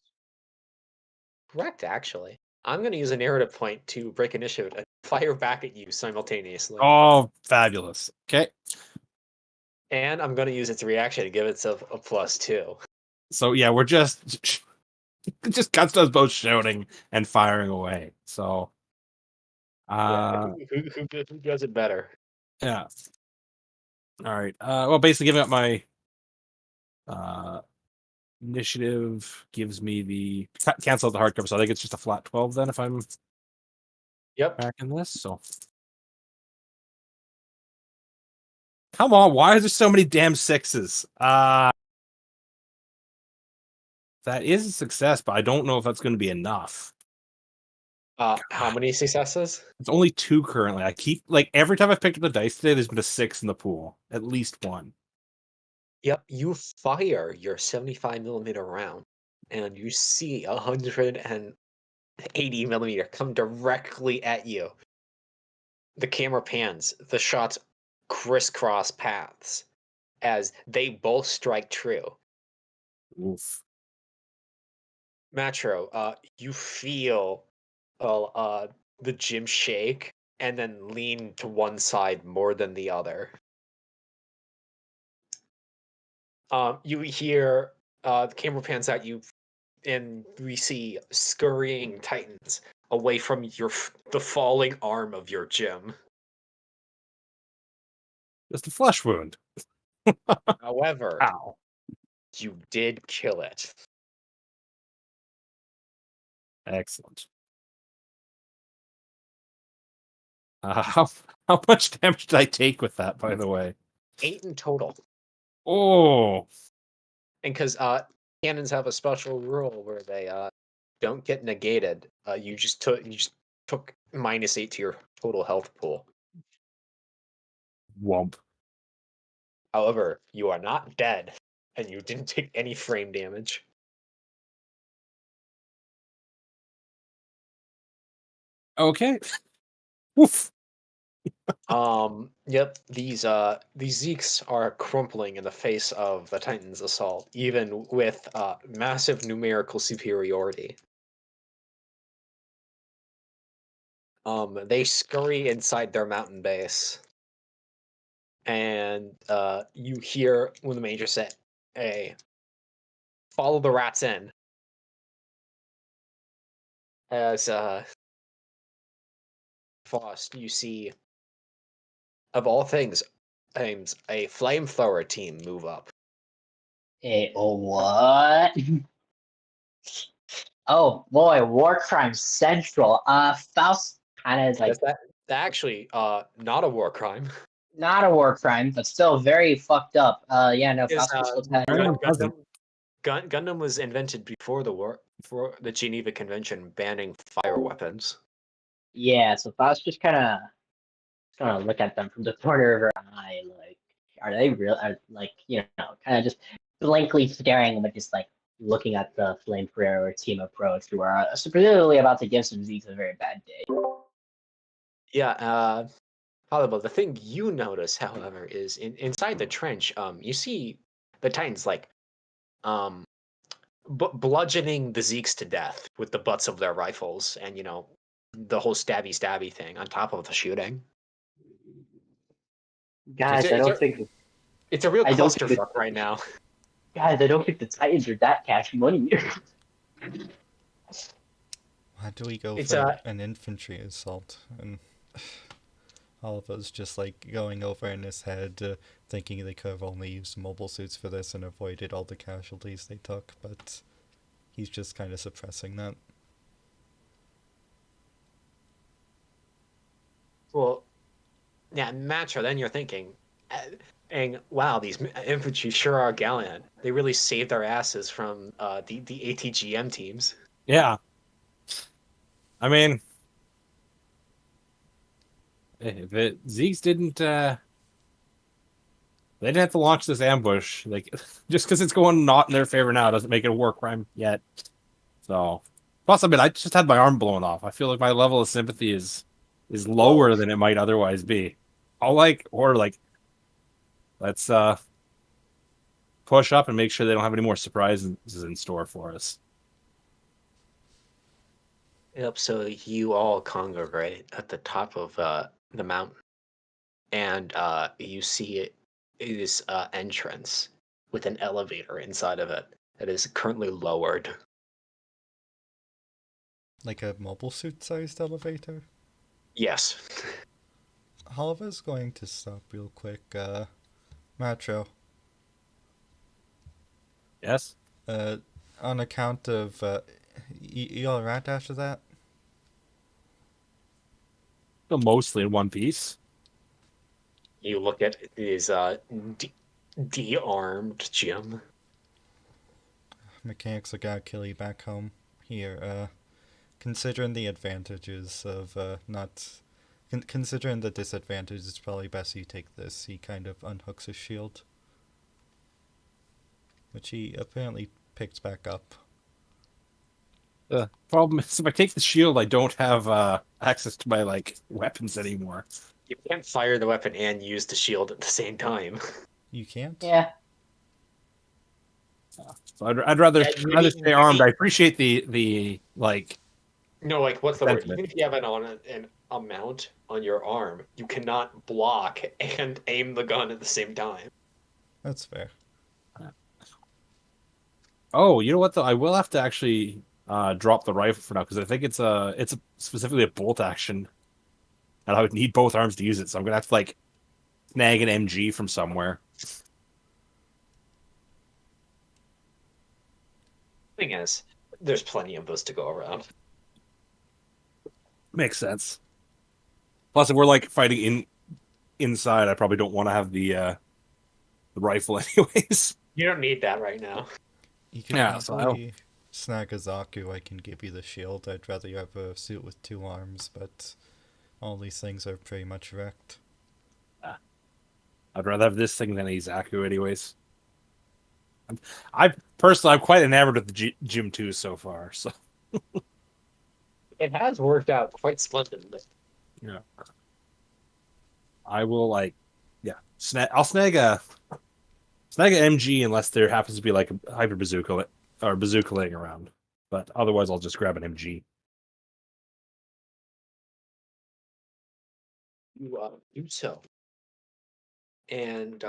[SPEAKER 1] Correct, actually. I'm going to use a narrative point to break initiative and fire back at you simultaneously.
[SPEAKER 3] Oh, fabulous. Okay.
[SPEAKER 1] And I'm going to use its reaction to give itself a +2.
[SPEAKER 3] So yeah, we're just it just cuts us both shouting and firing away. So
[SPEAKER 1] Yeah, who does it better?
[SPEAKER 3] yeah. All right. Well, basically giving up my initiative gives me the cancel out the hardcover, so I think it's just a flat 12 then if I'm
[SPEAKER 1] Yep.
[SPEAKER 3] back in this. So come on, why is there so many damn 6s? That is a success, but I don't know if that's going to be enough.
[SPEAKER 1] How many successes?
[SPEAKER 3] It's only 2 currently. I keep like every time I've picked up the dice today, there's been a 6 in the pool, at least one.
[SPEAKER 1] Yep, you fire your 75mm round, and you see 180mm come directly at you. The camera pans, the shots crisscross paths as they both strike true.
[SPEAKER 3] Oof.
[SPEAKER 1] Matro, you feel the gym shake and then lean to one side more than the other. You hear the camera pans at you, and we see scurrying titans away from the falling arm of your gym.
[SPEAKER 3] Just a flesh wound.
[SPEAKER 1] However,
[SPEAKER 3] Ow.
[SPEAKER 1] you did kill it.
[SPEAKER 3] Excellent. How much damage did I take with that, by the way?
[SPEAKER 1] 8 in total.
[SPEAKER 3] Oh,
[SPEAKER 1] And because cannons have a special rule where they don't get negated, you just took -8 to your total health pool.
[SPEAKER 3] wump.
[SPEAKER 1] However, you are not dead, and you didn't take any frame damage.
[SPEAKER 3] Okay. Woof.
[SPEAKER 1] Yep, these Zeeks are crumpling in the face of the Titan's assault, even with massive numerical superiority. They scurry inside their mountain base, and you hear when the major say, "Hey, follow the rats in." As Faust, you see, of all things, a flamethrower team move up.
[SPEAKER 2] What? Oh boy, War Crime Central. Faust kind of is like
[SPEAKER 1] That actually not a war crime.
[SPEAKER 2] not a war crime, but still very fucked up. Yeah, no,
[SPEAKER 1] Is
[SPEAKER 2] Faust was still kind
[SPEAKER 3] Very
[SPEAKER 2] of
[SPEAKER 3] unpleasant.
[SPEAKER 1] Gundam was invented before the war, before the Geneva Convention banning fire weapons.
[SPEAKER 2] yeah. So Faust just kind of look at them from the corner of her eye, like, are they real? Are, like, kind of just blankly staring, but just like looking at the flamethrower team approach, who are supposedly about to give some Zeeks a very bad day.
[SPEAKER 1] Yeah, Hollywood, the thing you notice, however, is inside the trench, you see the Titans like bludgeoning the Zeeks to death with the butts of their rifles, and the whole stabby thing on top of the shooting. It's
[SPEAKER 2] Guys,
[SPEAKER 1] a, it's a, it's a real
[SPEAKER 2] I don't think
[SPEAKER 1] clusterfuck right now.
[SPEAKER 2] guys, I don't think the Titans are that cash money.
[SPEAKER 4] Why do we go
[SPEAKER 1] It's
[SPEAKER 4] for an infantry assault? And all of us just like going over in his head, thinking they could have only used mobile suits for this and avoided all the casualties they took, but he's just kind of suppressing that.
[SPEAKER 1] Well, yeah, Matcha, then you're thinking, wow, these infantry sure are gallant. They really saved our asses from the ATGM teams.
[SPEAKER 3] Yeah. I mean, if Zeeks didn't, they didn't have to launch this ambush. Like, just because it's going not in their favor now doesn't make it a war crime yet. So, plus, I mean, I just had my arm blown off. I feel like my level of sympathy is lower than it might otherwise be. Let's push up and make sure they don't have any more surprises in store for us.
[SPEAKER 1] Yep, so you all congregate at the top of the mountain, and you see it is entrance with an elevator inside of it that is currently lowered.
[SPEAKER 4] Like a mobile suit sized elevator?
[SPEAKER 1] Yes.
[SPEAKER 4] Oliver's going to stop real quick. Macho,
[SPEAKER 3] Yes?
[SPEAKER 4] on account of, you alright after that?
[SPEAKER 3] Still mostly in one piece.
[SPEAKER 1] You look at his de-armed Jim.
[SPEAKER 4] Mechanics are gonna kill you back home. Here, considering the advantages of, not... considering the disadvantages, it's probably best you take this. He kind of unhooks his shield, which he apparently picked back up.
[SPEAKER 3] The problem is, if I take the shield, I don't have access to my weapons anymore.
[SPEAKER 1] You can't fire the weapon and use the shield at the same time.
[SPEAKER 4] You can't?
[SPEAKER 2] Yeah.
[SPEAKER 3] So I'd rather stay armed. I appreciate the
[SPEAKER 1] No, what's the word?
[SPEAKER 3] sentiment.
[SPEAKER 1] Even if you have it on a mount on your arm, you cannot block and aim the gun at the same time.
[SPEAKER 4] That's fair.
[SPEAKER 3] Oh, you know what though? I will have to actually drop the rifle for now because I think it's specifically a bolt action, and I would need both arms to use it. So I'm gonna have to snag an MG from somewhere.
[SPEAKER 1] Thing is, there's plenty of those to go around.
[SPEAKER 3] Makes sense. Plus, if we're like fighting inside, I probably don't want to have the rifle anyways.
[SPEAKER 1] You don't need that right now.
[SPEAKER 4] You could
[SPEAKER 3] Yeah, so
[SPEAKER 4] probably snag a Zaku. I can give you the shield. I'd rather you have a suit with 2 arms, but all these things are pretty much wrecked.
[SPEAKER 3] I'd rather have this thing than a Zaku anyways. I personally, I'm quite enamored with the Gym 2 so far. So
[SPEAKER 1] It has worked out quite splendidly.
[SPEAKER 3] yeah, I will I'll snag a MG unless there happens to be like a hyper bazooka or bazooka laying around. But otherwise, I'll just grab an MG.
[SPEAKER 1] You do so. And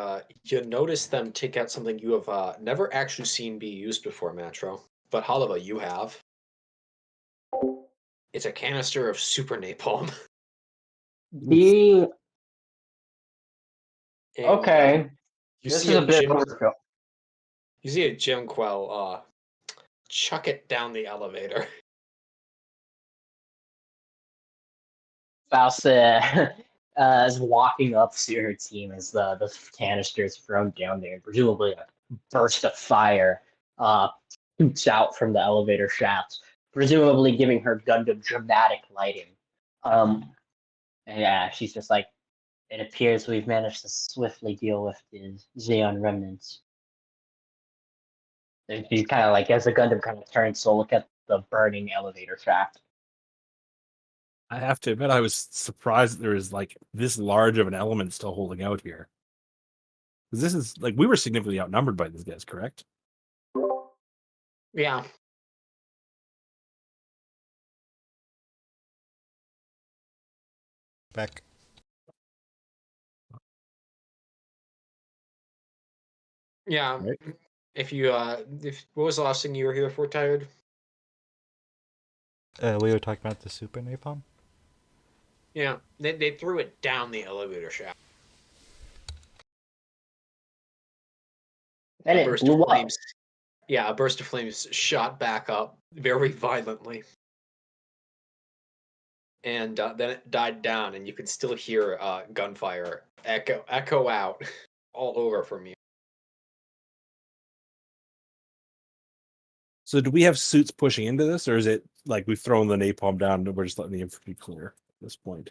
[SPEAKER 1] you notice them take out something you have never actually seen be used before, Matro. But Halava, you have. It's a canister of super napalm.
[SPEAKER 2] Being
[SPEAKER 1] And,
[SPEAKER 2] okay,
[SPEAKER 1] you
[SPEAKER 2] this
[SPEAKER 1] see
[SPEAKER 2] is a bit
[SPEAKER 1] Jim.
[SPEAKER 2] overkill.
[SPEAKER 1] You see a Jim Quell chuck it down the elevator.
[SPEAKER 2] Faust is walking up to her team as the canister is thrown down there. Presumably, a burst of fire shoots out from the elevator shaft, presumably giving her Gundam dramatic lighting. And yeah, she's just like, it appears we've managed to swiftly deal with the Xeon remnants. And she's kind of like, as the Gundam kind of turns to look at the burning elevator shaft.
[SPEAKER 3] I have to admit, I was surprised that there was like this large of an element still holding out here. Because this is like we were significantly outnumbered by these guys, correct?
[SPEAKER 1] Yeah.
[SPEAKER 4] Back.
[SPEAKER 1] Yeah.
[SPEAKER 3] Right.
[SPEAKER 1] If what was the last thing you were here for, Tired?
[SPEAKER 4] We were talking about the super napalm.
[SPEAKER 1] Yeah. They threw it down the elevator shaft.
[SPEAKER 2] And
[SPEAKER 1] A
[SPEAKER 2] it
[SPEAKER 1] burst
[SPEAKER 2] blew
[SPEAKER 1] of
[SPEAKER 2] up.
[SPEAKER 1] flames. Yeah, a burst of flames shot back up very violently. And then it died down, and you could still hear gunfire echo out all over from you.
[SPEAKER 3] So do we have suits pushing into this, or is it like we've thrown the napalm down and we're just letting the infantry clear at this point?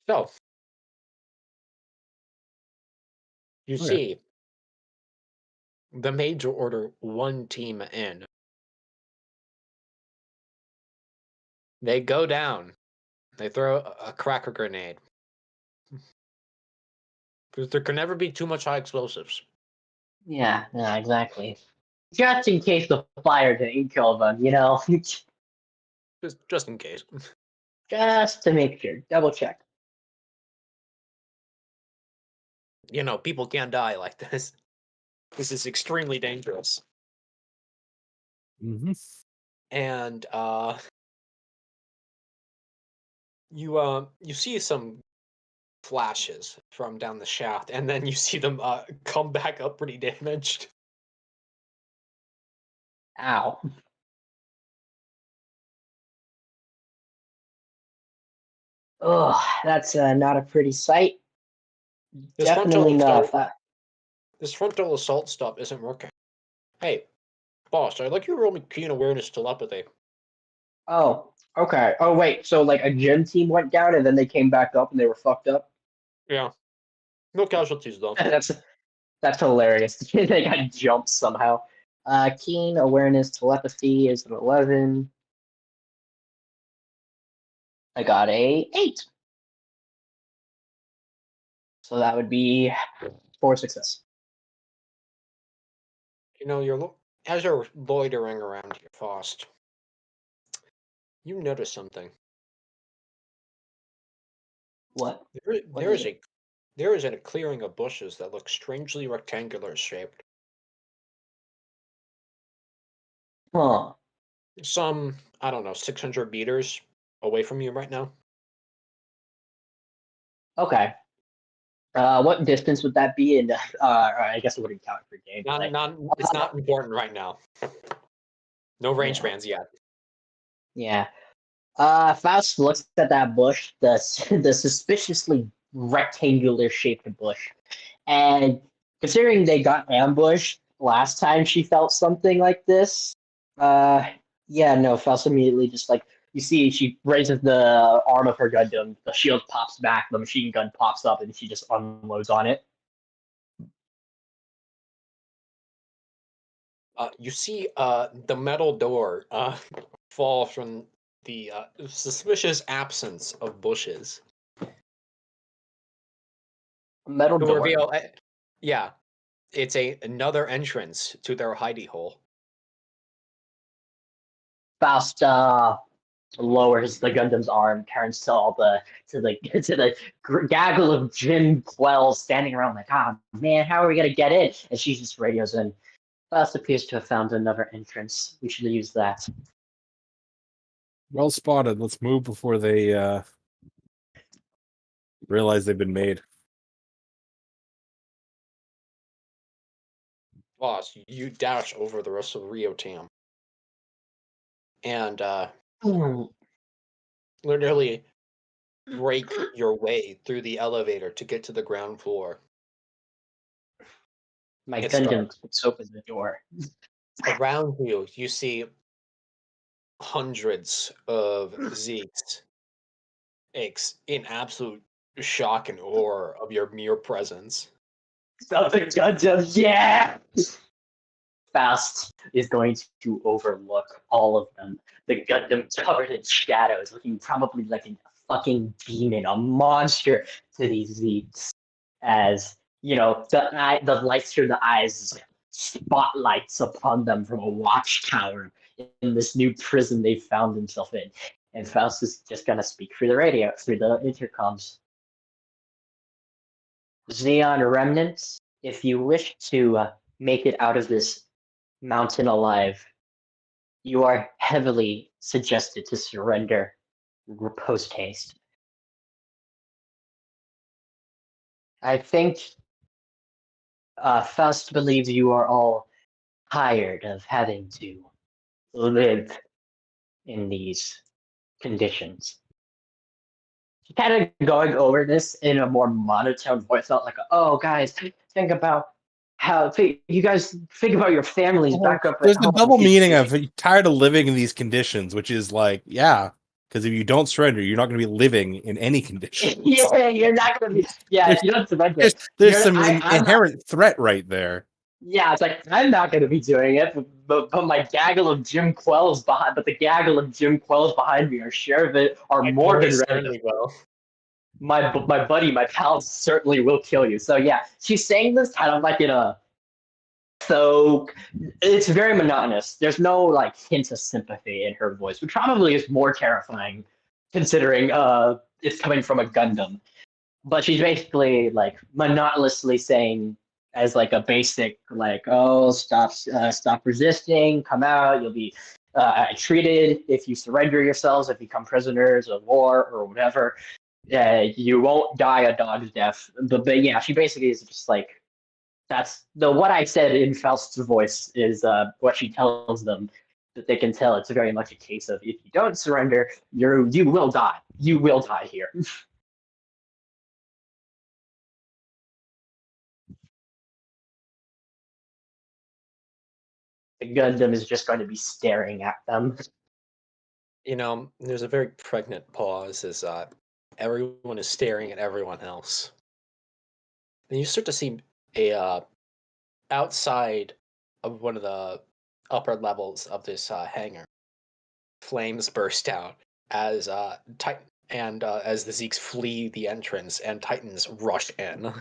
[SPEAKER 1] So, you
[SPEAKER 3] Okay.
[SPEAKER 1] see the Major order one team in. They go down. They throw a cracker grenade. Because there can never be too much high explosives.
[SPEAKER 2] Yeah, exactly. Just in case the fire didn't kill them,
[SPEAKER 1] Just in case.
[SPEAKER 2] just to make sure. Double check.
[SPEAKER 1] People can't die like this. This is extremely dangerous.
[SPEAKER 3] Mm-hmm.
[SPEAKER 1] And you see some flashes from down the shaft, and then you see them come back up pretty damaged.
[SPEAKER 2] Ow. Oh, that's not a pretty sight.
[SPEAKER 1] This
[SPEAKER 2] Definitely not.
[SPEAKER 1] This frontal assault stuff isn't working. Hey, boss, I'd like you to roll me keen awareness telepathy.
[SPEAKER 2] Oh, okay. Oh, wait. So, like, a gym team went down and then they came back up and they were fucked up?
[SPEAKER 1] Yeah. No casualties, though.
[SPEAKER 2] That's hilarious. They got jumped somehow. Keen awareness telepathy is an 11. I got a 8. So that would be 4 success.
[SPEAKER 1] As you're loitering around here, Faust, you notice something.
[SPEAKER 2] What?
[SPEAKER 1] There,
[SPEAKER 2] What
[SPEAKER 1] there
[SPEAKER 2] is
[SPEAKER 1] is
[SPEAKER 2] it?
[SPEAKER 1] there is a clearing of bushes that looks strangely rectangular shaped.
[SPEAKER 2] Huh.
[SPEAKER 1] Some, I don't know, 600 meters away from you right now.
[SPEAKER 2] Okay. What distance would that be? And I guess it wouldn't count for game.
[SPEAKER 1] It's not important right now. No range
[SPEAKER 2] Yeah.
[SPEAKER 1] bands yet.
[SPEAKER 2] Yeah. Faust looks at that bush, the suspiciously rectangular shaped bush, and considering they got ambushed last time she felt something like this, yeah, no, Faust immediately just like you see she raises the arm of her Gundam, the shield pops back, the machine gun pops up, and she just unloads on it.
[SPEAKER 1] You see the metal door fall from the suspicious absence of bushes
[SPEAKER 2] Metal
[SPEAKER 1] to
[SPEAKER 2] door.
[SPEAKER 1] reveal, yeah, it's another entrance to their hidey hole.
[SPEAKER 2] Faust lowers the Gundam's arm, turns to all the to the to the gaggle of Jim Quells standing around like, ah man, how are we gonna get in? And she just radios in. Faust appears to have found another entrance. We should use that.
[SPEAKER 3] Well spotted. Let's move before they realize they've been made.
[SPEAKER 1] Boss, you dash over the rest of Rio Tam. And literally break your way through the elevator to get to the ground floor.
[SPEAKER 2] My
[SPEAKER 1] It's
[SPEAKER 2] Gundam
[SPEAKER 1] dark.
[SPEAKER 2] kicks open the door.
[SPEAKER 1] Around you, you see hundreds of Zeeks in absolute shock and horror of your mere presence.
[SPEAKER 2] Something Gundam, yeah! Faust is going to overlook all of them. The Gundam covered in shadows, looking probably like a fucking demon, a monster to these Zeeks. As you know, the lights through the eyes spotlights upon them from a watchtower in this new prison they found himself in. And Faust is just gonna speak through the radio, through the intercoms. Xeon remnants, if you wish to make it out of this mountain alive, you are heavily suggested to surrender post haste. I think Faust believes you are all tired of having to live in these conditions. Kind of going over this in a more monotone voice, not like, oh, guys, think about you guys think about your families back up at
[SPEAKER 3] There's a
[SPEAKER 2] home.
[SPEAKER 3] double meaning of tired of living in these conditions, which is like, yeah, because if you don't surrender, you're not going to be living in any conditions.
[SPEAKER 2] Yeah, you're not gonna be. Yeah, if you don't surrender,
[SPEAKER 3] There's some
[SPEAKER 2] I'm not.
[SPEAKER 3] inherent threat right there.
[SPEAKER 2] Yeah, it's like I'm not gonna be doing it, but my gaggle of Jim Quells behind, but the gaggle of Jim Quells behind me are sure of it are
[SPEAKER 1] My
[SPEAKER 2] more than
[SPEAKER 1] boys
[SPEAKER 2] ready to.
[SPEAKER 1] certainly will.
[SPEAKER 2] My buddy, my pal certainly will kill you. So yeah, she's saying this kind of like in a. So it's very monotonous. There's no like hint of sympathy in her voice, which probably is more terrifying, considering it's coming from a Gundam. But she's basically like monotonously saying as like a basic like, oh, stop resisting, come out, you'll be treated if you surrender yourselves, if you become prisoners of war or whatever. You won't die a dog's death. But yeah, she basically is just like, that's the what I said in Faust's voice is what she tells them, that they can tell it's very much a case of if you don't surrender, you will die. You will die here. The Gundam is just going to be staring at them.
[SPEAKER 1] You know, there's a very pregnant pause as everyone is staring at everyone else. Then you start to see a outside of one of the upper levels of this hangar. Flames burst out as Titan and as the Zeeks flee the entrance and Titans rush in.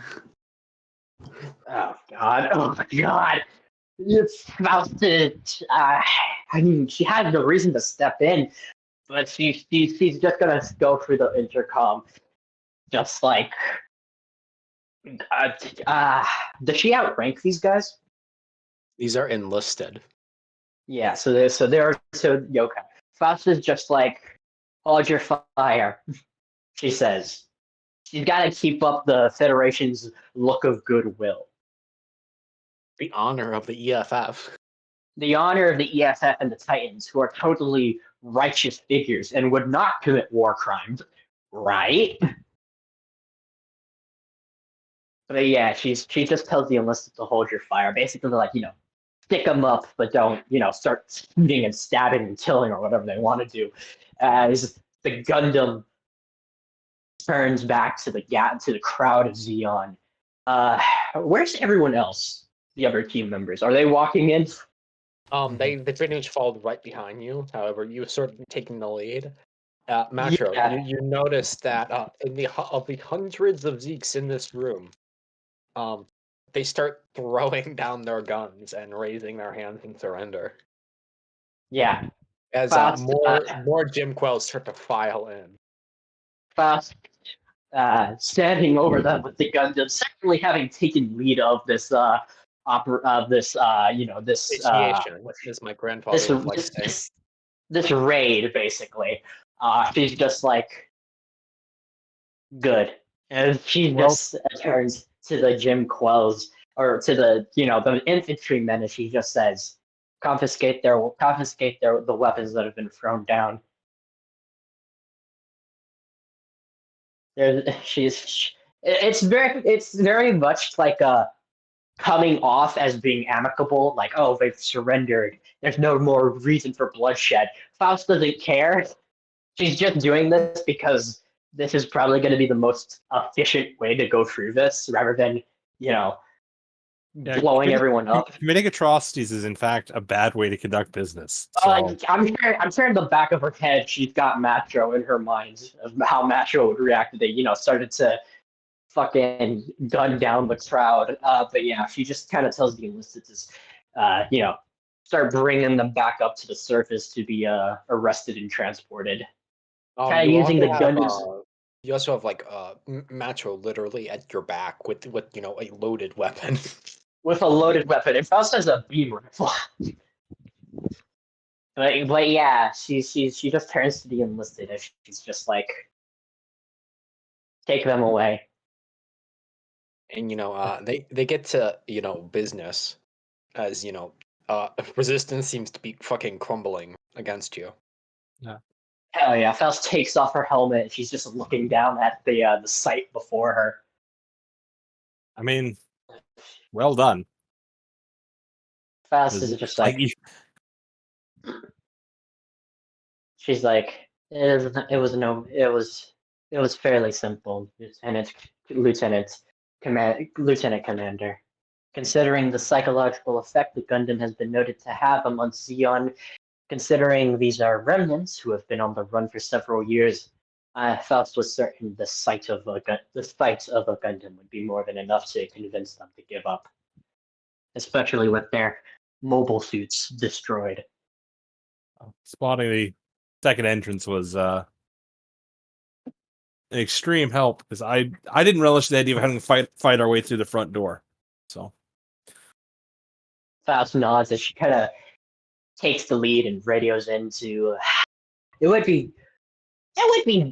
[SPEAKER 2] Oh god! Oh my god! It's about to. I mean, she had no reason to step in, but she's just gonna go through the intercom, just like. Uh, uh, does she outrank these guys?
[SPEAKER 1] These are enlisted.
[SPEAKER 2] Yeah. So Yoka. Faust is just like, hold your fire. She says. She's got to keep up the Federation's look of goodwill.
[SPEAKER 1] The honor of the EFF.
[SPEAKER 2] the honor of the EFF and the Titans, who are totally righteous figures and would not commit war crimes, right? But yeah, she just tells the enlisted to hold your fire, basically like, stick them up, but don't, start shooting and stabbing and killing or whatever they want to do. As the Gundam turns back to the crowd of Xeon. Where's everyone else? The other team members, are they walking in?
[SPEAKER 1] They pretty much followed right behind you. However, you sort of taking the lead. Matro,
[SPEAKER 2] Yeah.
[SPEAKER 1] you notice that of the hundreds of Zeeks in this room, they start throwing down their guns and raising their hands in surrender.
[SPEAKER 2] Yeah.
[SPEAKER 1] As
[SPEAKER 2] Fast,
[SPEAKER 1] more Jim Quells start to file in.
[SPEAKER 2] Fast, standing over them with the Gundam, secondly having taken lead of this this
[SPEAKER 1] Initiation, as my grandfather would like to say.
[SPEAKER 2] this raid, basically. She's just like, good. And she just turns to the Jim Quells, or to the the infantrymen, and she just says, confiscate the weapons that have been thrown down. It's very much like coming off as being amicable, like, oh, they've surrendered, there's no more reason for bloodshed. Faust doesn't care. She's just doing this because this is probably going to be the most efficient way to go through this, rather than blowing everyone up.
[SPEAKER 3] Committing atrocities is in fact a bad way to conduct business. So.
[SPEAKER 2] I'm sure in the back of her head she's got Macho in her mind of how Macho would react if they started to fucking gun down the crowd. But yeah, she just kind of tells the enlisted to start bringing them back up to the surface to be arrested and transported. Kind of using the Gundams.
[SPEAKER 1] You also have like Macho literally at your back with a loaded weapon.
[SPEAKER 2] With a loaded weapon. And Faust has a beam rifle. but yeah, she just turns to the enlisted and she's just like, take them away.
[SPEAKER 1] And they get to business, as resistance seems to be fucking crumbling against you.
[SPEAKER 3] Yeah.
[SPEAKER 2] Hell yeah! Faust takes off her helmet and she's just looking down at the sight before her.
[SPEAKER 3] I mean, well done.
[SPEAKER 2] Faust is just like, she's like, it was fairly simple, Lieutenant Commander. Considering the psychological effect the Gundam has been noted to have amongst Xeon, considering these are remnants who have been on the run for several years, Faust was certain the sight of a Gundam would be more than enough to convince them to give up, especially with their mobile suits destroyed.
[SPEAKER 3] Spotting the second entrance was an extreme help, because I didn't relish the idea of having to fight our way through the front door. So
[SPEAKER 2] Faust nods as she kind of takes the lead and radios into. It would be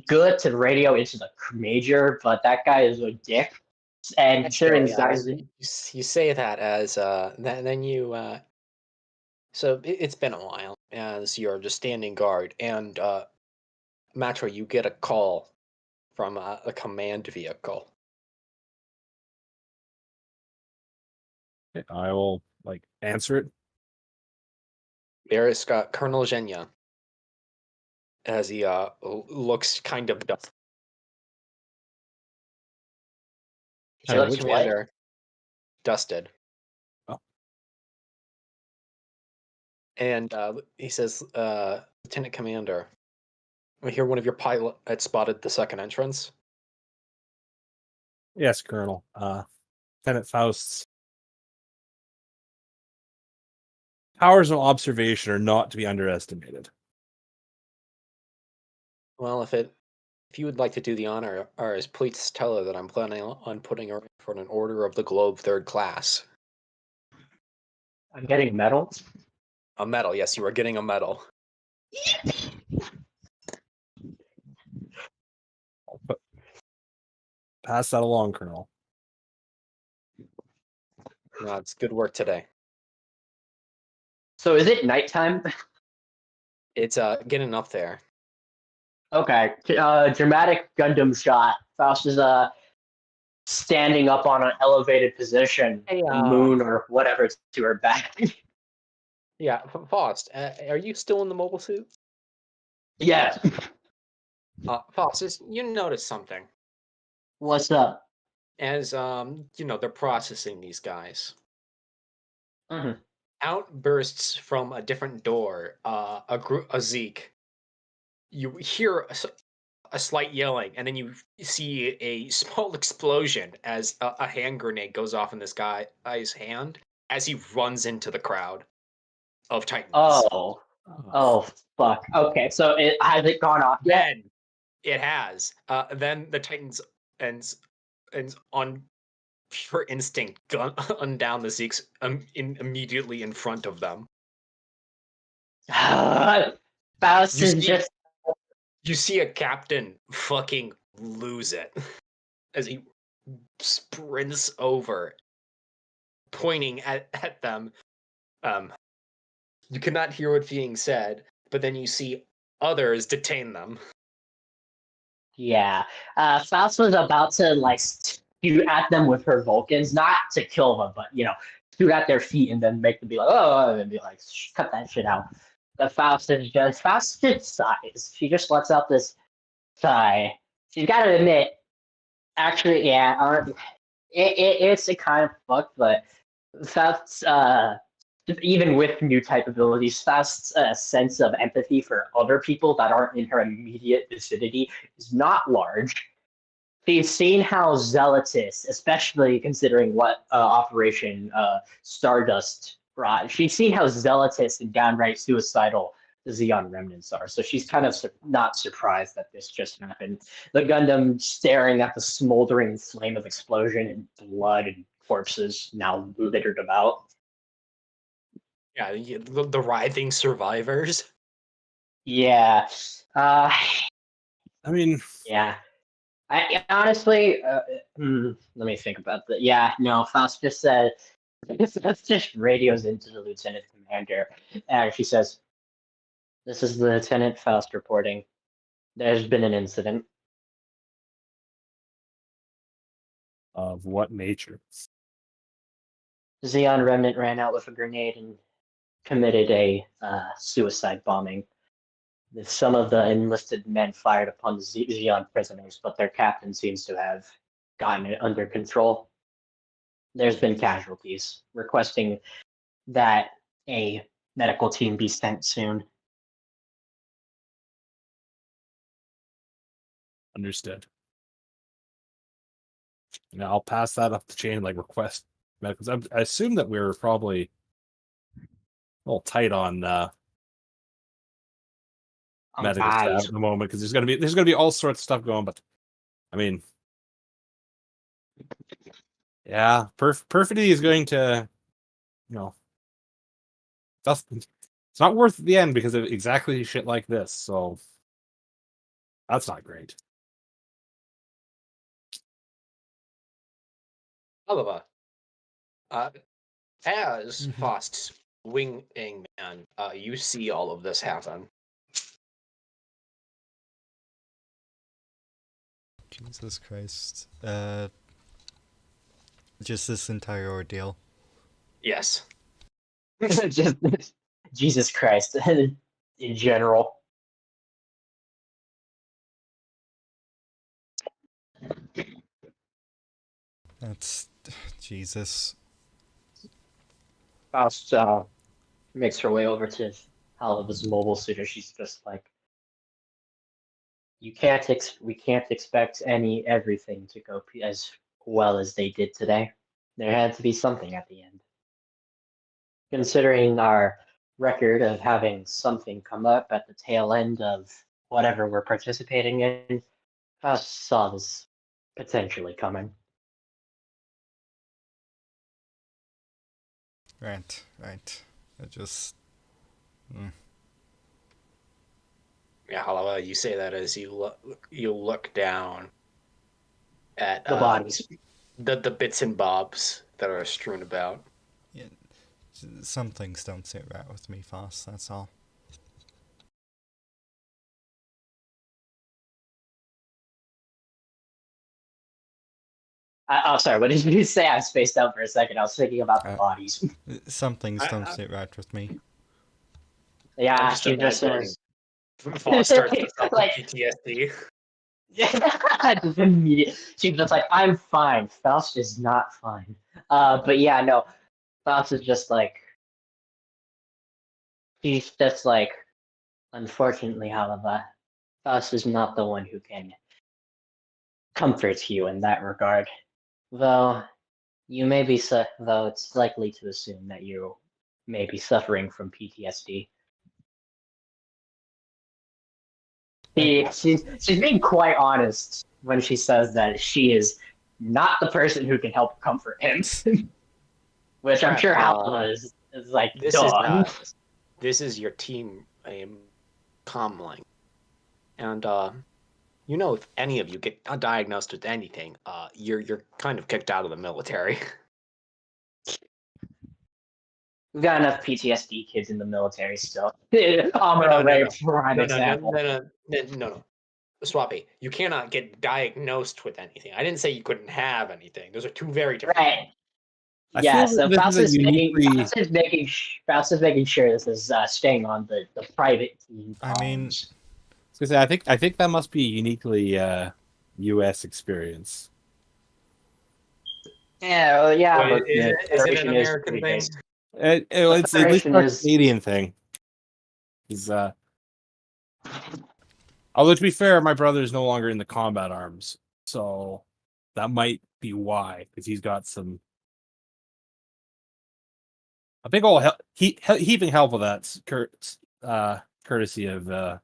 [SPEAKER 2] good to radio into the Major, but that guy is a dick. And considering these guys,
[SPEAKER 1] you say that as then you. So it's been a while as you're just standing guard, and Matro, you get a call from a command vehicle.
[SPEAKER 3] I will answer it.
[SPEAKER 1] There is Colonel Zhenya, as he looks kind of dusty. Commander, dusted.
[SPEAKER 3] Oh.
[SPEAKER 1] And he says, Lieutenant Commander, I hear one of your pilot had spotted the second entrance.
[SPEAKER 3] Yes, Colonel. Lieutenant Faust's powers of observation are not to be underestimated.
[SPEAKER 1] Well, if you would like to do the honors, please tell her that I'm planning on putting her in for an Order of the Globe 3rd class.
[SPEAKER 2] I'm getting a medal.
[SPEAKER 1] A medal, yes, you are getting a medal.
[SPEAKER 3] Pass that along, Colonel.
[SPEAKER 1] No, it's good work today.
[SPEAKER 2] So is it nighttime?
[SPEAKER 1] It's getting up there.
[SPEAKER 2] Okay. Dramatic Gundam shot. Faust is standing up on an elevated position,
[SPEAKER 1] Hey,
[SPEAKER 2] the moon or whatever to her back.
[SPEAKER 1] Yeah, Faust, are you still in the mobile suit?
[SPEAKER 2] Yes.
[SPEAKER 1] Faust, you notice something
[SPEAKER 2] What's up?
[SPEAKER 1] as they're processing these guys.
[SPEAKER 2] Mhm.
[SPEAKER 1] Outbursts from a different door. A Zeke. You hear a slight yelling, and then you see a small explosion as a hand grenade goes off in this guy's hand as he runs into the crowd of Titans.
[SPEAKER 2] Oh. Oh, fuck. Okay, so has it gone off yet?
[SPEAKER 1] Then it has. Then the Titans and on pure instinct gun down the Zeeks immediately in front of them.
[SPEAKER 2] Faust
[SPEAKER 1] You
[SPEAKER 2] is
[SPEAKER 1] see,
[SPEAKER 2] just
[SPEAKER 1] you see a captain fucking lose it as he sprints over, pointing at them. You cannot hear what's being said, but then you see others detain them.
[SPEAKER 2] yeah. Faust was about to like shoot at them with her Vulcans, not to kill them, but shoot at their feet and then make them be like, oh, and be like, cut that shit out. But Faust just sighs. She just lets out this sigh. She's got to admit, actually, yeah, it's a kind of fucked, but Faust's even with new type abilities, Faust's sense of empathy for other people that aren't in her immediate vicinity is not large. She's seen how zealotous, especially considering what Operation Stardust brought. She's seen how zealotous and downright suicidal the Xeon remnants are. So she's kind of not surprised that this just happened. The Gundam staring at the smoldering flame of explosion and blood and corpses now littered about.
[SPEAKER 1] Yeah, the writhing survivors.
[SPEAKER 2] Yeah. Uh,
[SPEAKER 3] I mean,
[SPEAKER 2] yeah. I honestly, let me think about that. Yeah, no, Faust just said, Faust just radios into the lieutenant commander. And she says, "This is Lieutenant Faust reporting. There's been an incident."
[SPEAKER 3] of what nature?
[SPEAKER 2] Xeon Remnant ran out with a grenade and committed a suicide bombing. Some of the enlisted men fired upon the Xeon prisoners, but their captain seems to have gotten it under control. There's been casualties, requesting that a medical team be sent soon.
[SPEAKER 3] Understood. Now I'll pass that up the chain, like request medical. I assume that we're probably a little tight on medical staff at the moment because there's gonna be all sorts of stuff going. But I mean, yeah, perfidy is going to, it's not worth the end because of exactly shit like this. So that's not great.
[SPEAKER 1] Oliver, as Faust's wing man, you see all of this happen.
[SPEAKER 4] Jesus Christ. Just this entire ordeal.
[SPEAKER 1] Yes.
[SPEAKER 2] Just Jesus Christ in general.
[SPEAKER 4] That's Jesus.
[SPEAKER 2] Faust makes her way over to Halaba's mobile suit, and she's just like, we can't expect everything to go as well as they did today. There had to be something at the end. Considering our record of having something come up at the tail end of whatever we're participating in, I saw this potentially coming.
[SPEAKER 4] Right. I just.
[SPEAKER 1] Yeah, Oliver, you say that as you look down at
[SPEAKER 2] The bodies.
[SPEAKER 1] the bits and bobs that are strewn about.
[SPEAKER 4] Yeah, Some things don't sit right with me, Foss, that's all.
[SPEAKER 2] I'm sorry, what did you say? I spaced out for a second. I was thinking about the
[SPEAKER 4] Uh,
[SPEAKER 2] bodies.
[SPEAKER 4] Some things
[SPEAKER 1] I-
[SPEAKER 4] don't
[SPEAKER 1] I-
[SPEAKER 4] sit right with me.
[SPEAKER 1] I'm
[SPEAKER 2] Yeah,
[SPEAKER 1] just
[SPEAKER 2] she just
[SPEAKER 1] imagining
[SPEAKER 2] says.
[SPEAKER 1] Voss starts to suffer
[SPEAKER 2] Like,
[SPEAKER 1] PTSD.
[SPEAKER 2] just immediate. She's just like, I'm fine. Faust is not fine. But yeah, no. Faust is just like, she's just like, unfortunately, however, Faust is not the one who can comfort you in that regard. Though you may be, though it's likely to assume that you may be suffering from PTSD. She's being quite honest when she says that she is not the person who can help comfort him. Which I'm sure Halma is like,
[SPEAKER 1] This
[SPEAKER 2] duh.
[SPEAKER 1] is not. This is your team, comlink, and if any of you get diagnosed with anything, you're kind of kicked out of the military.
[SPEAKER 2] We've got enough PTSD kids in the military still.
[SPEAKER 1] No,
[SPEAKER 2] Amuro Ray,
[SPEAKER 1] no.
[SPEAKER 2] prime
[SPEAKER 1] No,
[SPEAKER 2] example.
[SPEAKER 1] no. Swappy, you cannot get diagnosed with anything. I didn't say you couldn't have anything. Those are two very different things.
[SPEAKER 2] Right.
[SPEAKER 3] I
[SPEAKER 2] Yeah,
[SPEAKER 3] feel
[SPEAKER 2] so
[SPEAKER 3] that this is a uniquely.
[SPEAKER 2] Faust is making sure this is staying on the private team.
[SPEAKER 4] I mean,
[SPEAKER 3] I was gonna say, I think that must be a uniquely U.S. experience.
[SPEAKER 2] Yeah, well, yeah.
[SPEAKER 1] Wait,
[SPEAKER 2] But
[SPEAKER 1] is
[SPEAKER 2] the
[SPEAKER 1] it an
[SPEAKER 2] Federation is
[SPEAKER 1] American
[SPEAKER 2] pretty
[SPEAKER 1] thing?
[SPEAKER 2] big.
[SPEAKER 3] It's at least
[SPEAKER 2] Federation
[SPEAKER 3] a
[SPEAKER 2] is-
[SPEAKER 3] Canadian thing. Although to be fair, my brother is no longer in the combat arms, so that might be why, because he's got some. A big old heaping help of that's courtesy of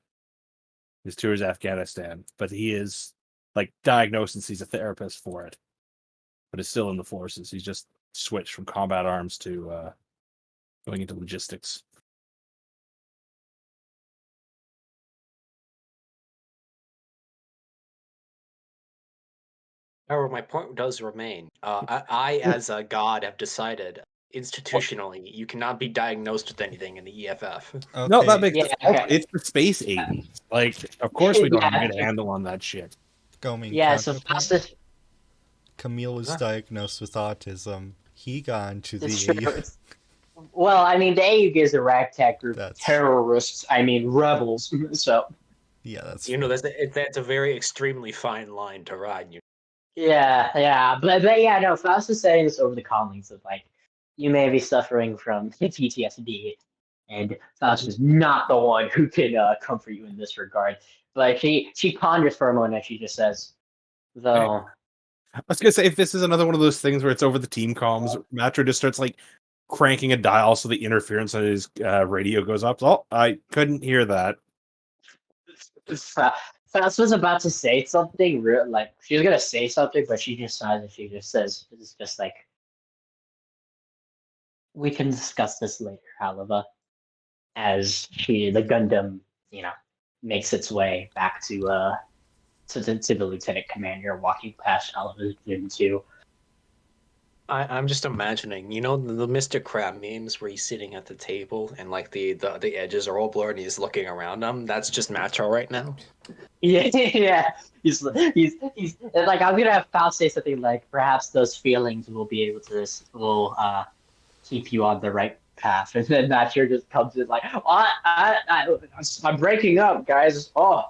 [SPEAKER 3] his tours to Afghanistan, but he is like diagnosed and sees a therapist for it, but is still in the forces. He's just switched from combat arms to going into logistics.
[SPEAKER 1] However, my point does remain. I, as a god, have decided institutionally you cannot be diagnosed with anything in the EFF.
[SPEAKER 4] okay.
[SPEAKER 3] No, that makes
[SPEAKER 2] Yeah,
[SPEAKER 3] sense.
[SPEAKER 2] okay.
[SPEAKER 3] It's the space 80s. Like, of course we don't have a
[SPEAKER 2] Yeah.
[SPEAKER 3] good handle on that shit.
[SPEAKER 4] Going
[SPEAKER 2] Yeah, so
[SPEAKER 4] counterpoint,
[SPEAKER 2] Faust is
[SPEAKER 4] Camille was
[SPEAKER 1] Huh?
[SPEAKER 4] diagnosed with autism. He got into the
[SPEAKER 2] it's true. Well, I mean, the AUG is a ragtag group of
[SPEAKER 4] That's-
[SPEAKER 2] terrorists. I mean, rebels. So
[SPEAKER 4] Yeah, that's
[SPEAKER 1] That's a very extremely fine line to ride.
[SPEAKER 2] yeah, but yeah, no. Faust is saying this over the comments of like, you may be suffering from PTSD, and Faust is not the one who can comfort you in this regard. But she ponders for a moment and she just says, though.
[SPEAKER 3] I was gonna say, if this is another one of those things where it's over the team comms, Matro just starts like cranking a dial so the interference on his radio goes up. Oh, I couldn't hear that.
[SPEAKER 2] Faust was about to say something real, like she was gonna say something, but she just sighs and she just says, "It's just like we can discuss this later." However, as the Gundam, makes its way back to the lieutenant commander, walking past Oliver's gym too.
[SPEAKER 1] I'm just imagining, the Mr. Crab memes where he's sitting at the table and like the edges are all blurred and he's looking around them. That's just Macho right now.
[SPEAKER 2] Yeah, yeah. He's like, I'm gonna have Faust say something like, perhaps those feelings will be able to keep you on the right path, and then Thatcher just comes in like, I'm breaking up, guys. Oh.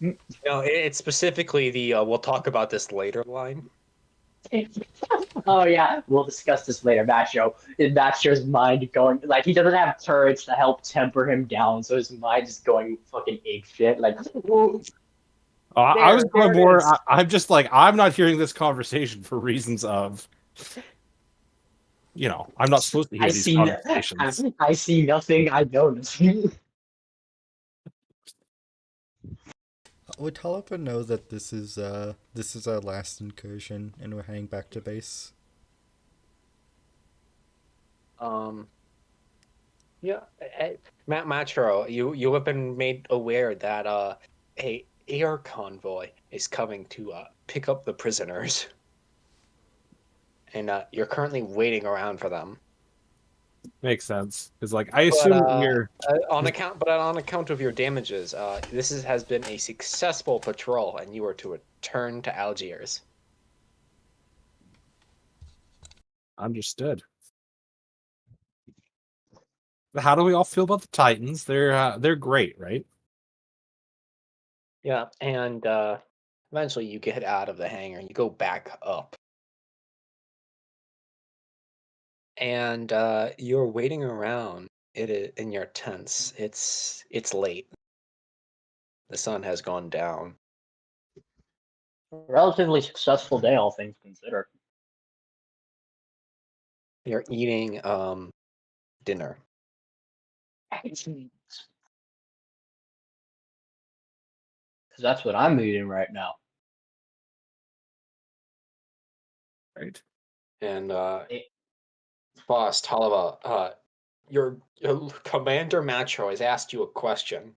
[SPEAKER 1] It's specifically the "we'll talk about this later" line.
[SPEAKER 2] Oh yeah, we'll discuss this later. Macho, in Macho's mind going like he doesn't have courage to help temper him down, so his mind is going fucking ape shit. Like, ooh.
[SPEAKER 3] I was going
[SPEAKER 2] there it
[SPEAKER 3] more.
[SPEAKER 2] is.
[SPEAKER 3] I'm just like, I'm not hearing this conversation for reasons of, I'm not supposed to hear these conversations.
[SPEAKER 2] I see nothing. I know nothing.
[SPEAKER 4] Would Tolliver know that this is our last incursion and we're heading back to base?
[SPEAKER 1] Yeah, Matro, you have been made aware that a air convoy is coming to pick up the prisoners. and you're currently waiting around for them.
[SPEAKER 3] Makes sense. Because like I
[SPEAKER 1] But
[SPEAKER 3] assume we're
[SPEAKER 1] on account of your damages, has been a successful patrol, and you are to return to Algiers.
[SPEAKER 3] understood. How do we all feel about the Titans? They're great, right?
[SPEAKER 1] Yeah, and eventually you get out of the hangar and you go back up. And you're waiting around in your tents. It's late. The sun has gone down.
[SPEAKER 2] Relatively successful day, all things considered.
[SPEAKER 1] You're eating dinner.
[SPEAKER 2] Because that's what I'm eating right now.
[SPEAKER 3] Right.
[SPEAKER 1] And
[SPEAKER 2] Eh,
[SPEAKER 1] boss Talava, your Commander Macho has asked you a question.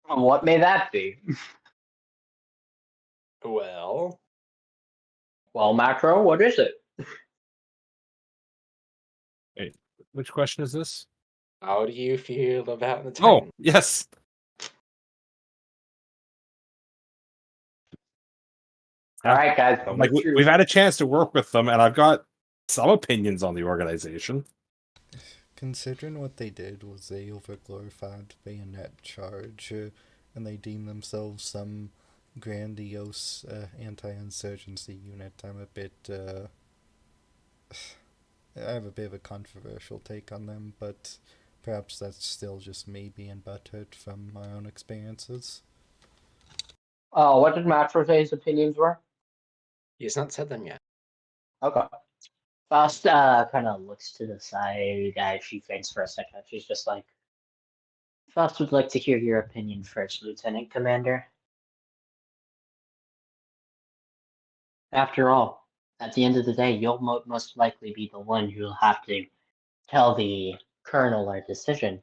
[SPEAKER 2] What may that be?
[SPEAKER 1] Well,
[SPEAKER 2] Well, Macro, what is it?
[SPEAKER 3] Wait, which question is this?
[SPEAKER 1] how do you feel about the
[SPEAKER 3] Oh,
[SPEAKER 1] Titan?
[SPEAKER 3] yes.
[SPEAKER 2] All right, guys.
[SPEAKER 3] Like we've had a chance to work with them, and I've got some opinions on the organization.
[SPEAKER 4] Considering what they did was they overglorified bayonet charge, and they deemed themselves some grandiose anti-insurgency unit. I have a bit of a controversial take on them, but perhaps that's still just me being butthurt from my own experiences.
[SPEAKER 2] Oh, what did Macro say his opinions were?
[SPEAKER 1] He has not said them yet.
[SPEAKER 2] Okay. Faust kind of looks to the side as she thinks for a second. She's just like, Faust would like to hear your opinion first, Lieutenant Commander. After all, at the end of the day, you'll most likely be the one who'll have to tell the Colonel our decision.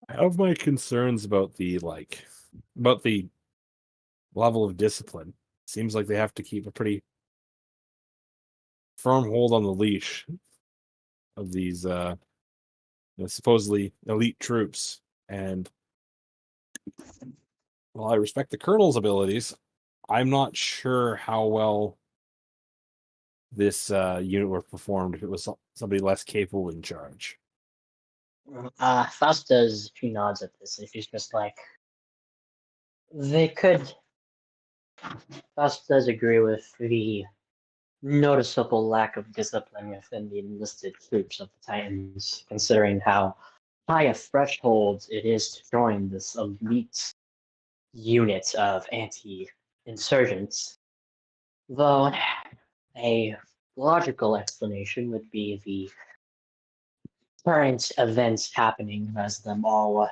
[SPEAKER 3] I have my concerns about the level of discipline. Seems like they have to keep a pretty firm hold on the leash of these supposedly elite troops. And while I respect the colonel's abilities, I'm not sure how well this unit would have performed if it was somebody less capable in charge.
[SPEAKER 2] Faust does a few nods at this, and she's just like, they could. Faust does agree with the noticeable lack of discipline within the enlisted troops of the Titans, considering how high a threshold it is to join this elite unit of anti-insurgents. Though a logical explanation would be the current events happening as them all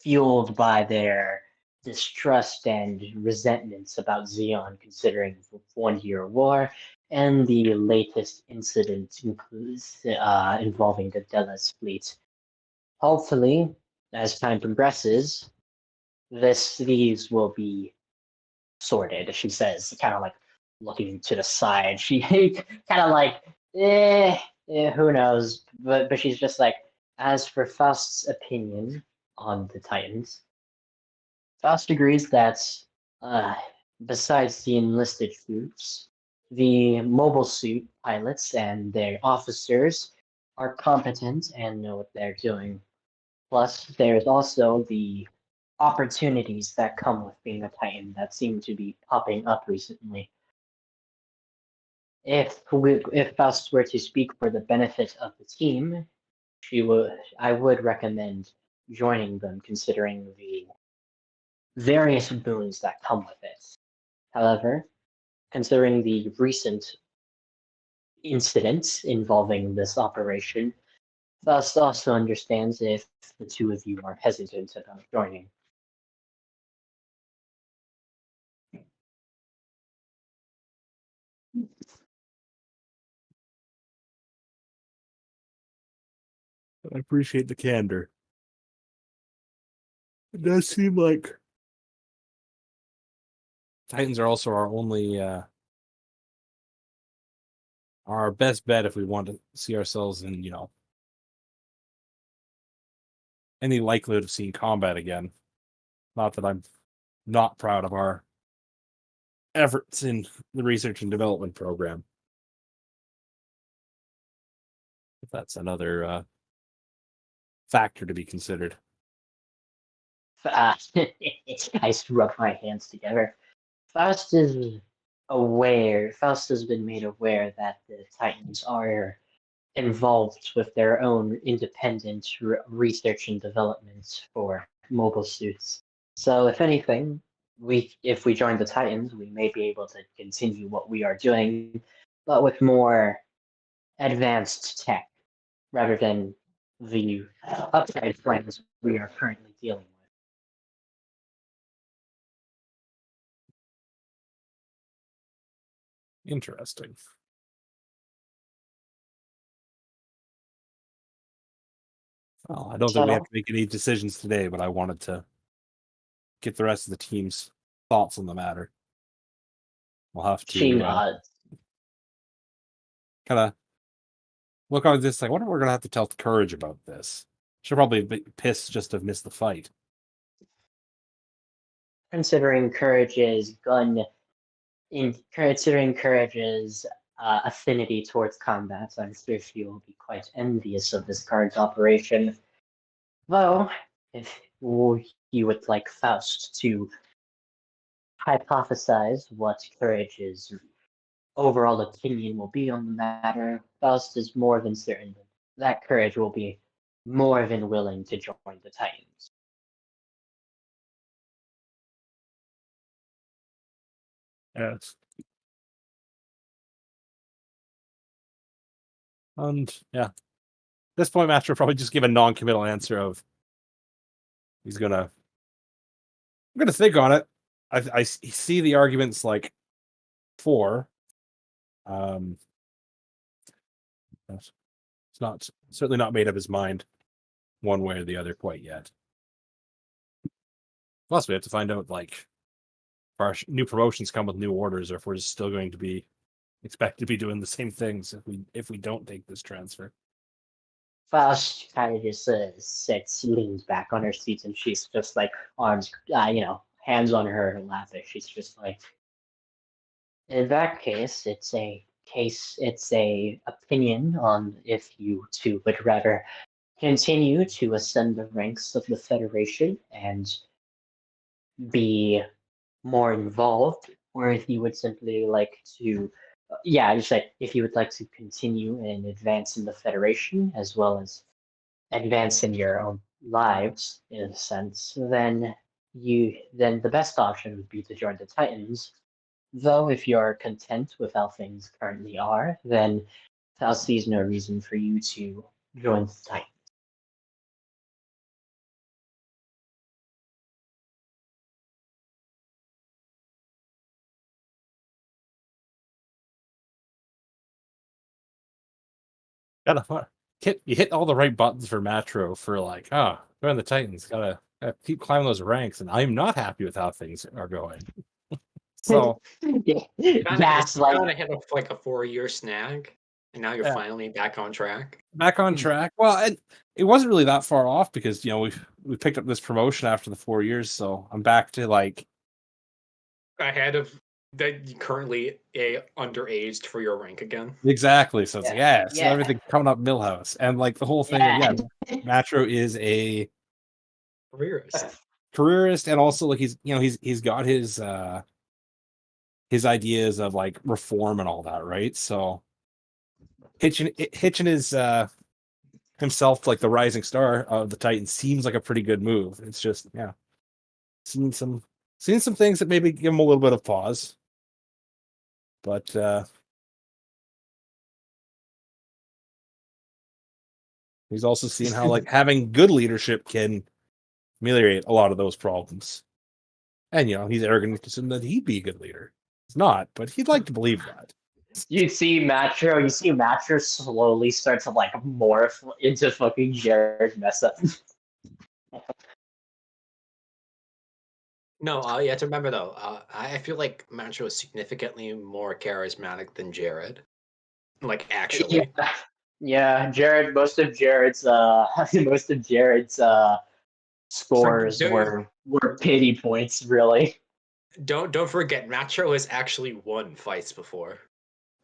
[SPEAKER 2] fueled by their distrust and resentments about Xeon considering the 1 year war, and the latest incident involving the Delos fleet. Hopefully, as time progresses, these will be sorted, she says, kind of like looking to the side. She kind of like, who knows? But she's just like, as for Faust's opinion on the Titans, Faust agrees that besides the enlisted troops, the mobile suit pilots and their officers are competent and know what they're doing. Plus, there's also the opportunities that come with being a Titan that seem to be popping up recently. If Faust were to speak for the benefit of the team, I would recommend joining them, considering the various boons that come with it. However, considering the recent incidents involving this operation, Faust also understands if the two of you are hesitant about joining.
[SPEAKER 3] I appreciate the candor. It does seem like Titans are also our only our best bet if we want to see ourselves in, any likelihood of seeing combat again. Not that I'm not proud of our efforts in the research and development program. That's another factor to be considered.
[SPEAKER 2] I rub my hands together. Faust is aware. Faust has been made aware that the Titans are involved with their own independent research and development for mobile suits. So, if anything, if we join the Titans, we may be able to continue what we are doing, but with more advanced tech rather than the upside plans we are currently dealing with.
[SPEAKER 3] Interesting. Well, I don't think we have to make any decisions today, but I wanted to get the rest of the team's thoughts on the matter. We'll have
[SPEAKER 2] She
[SPEAKER 3] to
[SPEAKER 2] nods.
[SPEAKER 3] kind of look on this. Like, I wonder if we're going to have to tell Courage about this. She'll probably be pissed just to have missed the fight.
[SPEAKER 2] Considering Courage's affinity towards combat, I'm sure she will be quite envious of this card's operation. Though, if you would like Faust to hypothesize what Courage's overall opinion will be on the matter, Faust is more than certain that Courage will be more than willing to join the Titans.
[SPEAKER 3] Yes. And yeah, at this point, Master will probably just give a non-committal answer of I'm gonna think on it. I see the arguments like for. It's not certainly not made up his mind one way or the other quite yet. Plus, we have to find out like if our new promotions come with new orders, or if we're still going to be expected to be doing the same things if we don't take this transfer.
[SPEAKER 2] Faust kind of just leans back on her seat, and she's just like arms, hands on her lap. She's just like, in that case, it's a opinion on if you two would rather continue to ascend the ranks of the Federation and be more involved, or if you would simply like to, just like if you would like to continue and advance in the Federation as well as advance in your own lives, in a sense, then the best option would be to join the Titans. Though if you're content with how things currently are, then Faust sees no reason for you to join the Titans.
[SPEAKER 3] You hit all the right buttons for Matro for like, join the Titans. Gotta keep climbing those ranks, and I'm not happy with how things are going. So
[SPEAKER 2] That's like
[SPEAKER 1] kind of hit off like a 4-year snag, and now you're finally back on track.
[SPEAKER 3] Back on track. Well, it wasn't really that far off because we picked up this promotion after the 4 years, so I'm back to like
[SPEAKER 1] ahead of that. Currently underaged for your rank again.
[SPEAKER 3] Exactly. So it's so everything coming up Millhouse, and like the whole thing. Matro is a careerist, and also like he's got his ideas of like reform and all that, right? So hitching his himself to like the rising star of the Titans seems like a pretty good move. It's just seen some things that maybe give him a little bit of pause, but he's also seen how like having good leadership can ameliorate a lot of those problems. And he's arrogant to assume that he'd be a good leader. He's not, but he'd like to believe that.
[SPEAKER 2] You see Matro slowly start to like morph into fucking Jared Mesa.
[SPEAKER 1] No, you have to remember though. I feel like Macho is significantly more charismatic than Jared. Like actually,
[SPEAKER 2] Yeah, yeah. Jared, most of Jared's
[SPEAKER 1] For,
[SPEAKER 2] scores were pity points, really.
[SPEAKER 1] don't forget, Macho has actually won fights before,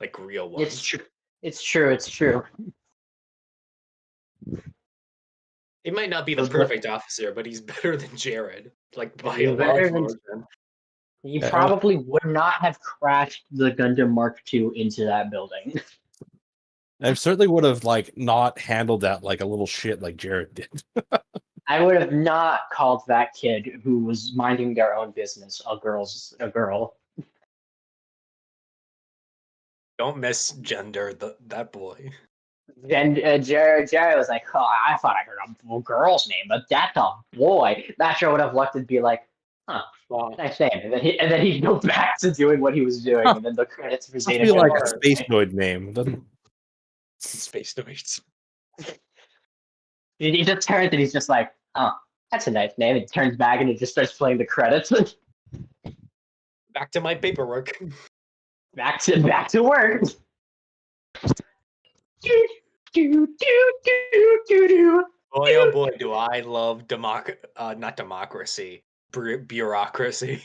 [SPEAKER 1] like real
[SPEAKER 2] It's
[SPEAKER 1] ones.
[SPEAKER 2] true. It's true. It's true.
[SPEAKER 1] He might not be the
[SPEAKER 2] Those bu-
[SPEAKER 1] perfect officer, but he's better than Jared, like by
[SPEAKER 2] He's
[SPEAKER 1] a large
[SPEAKER 2] better than.
[SPEAKER 1] margin.
[SPEAKER 2] He
[SPEAKER 3] Yeah, well,
[SPEAKER 2] probably would not have crashed the Gundam Mark II into that building.
[SPEAKER 3] I certainly would have like not handled that like a little shit like Jared did.
[SPEAKER 2] I would have not called that kid who was minding their own business a girl.
[SPEAKER 1] Don't misgender that boy.
[SPEAKER 2] Then Jared was like, "Oh, I thought I heard a girl's name, but that's a boy." Macho would have looked and be like, "Huh,
[SPEAKER 1] Wow.
[SPEAKER 2] nice name," and then he'd go back to doing what he was doing, and then the credits for
[SPEAKER 3] Must
[SPEAKER 2] Zeta
[SPEAKER 3] be like a
[SPEAKER 2] Gundam.
[SPEAKER 3] space droid name. Doesn't
[SPEAKER 1] Space noids.
[SPEAKER 2] He just turns and he's just like, "Oh, that's a nice name." It turns back and it just starts playing the credits.
[SPEAKER 1] Back to my paperwork.
[SPEAKER 2] back to work. Do, do, do, do, do, do.
[SPEAKER 1] Boy, oh boy, do I love not democracy, bureaucracy.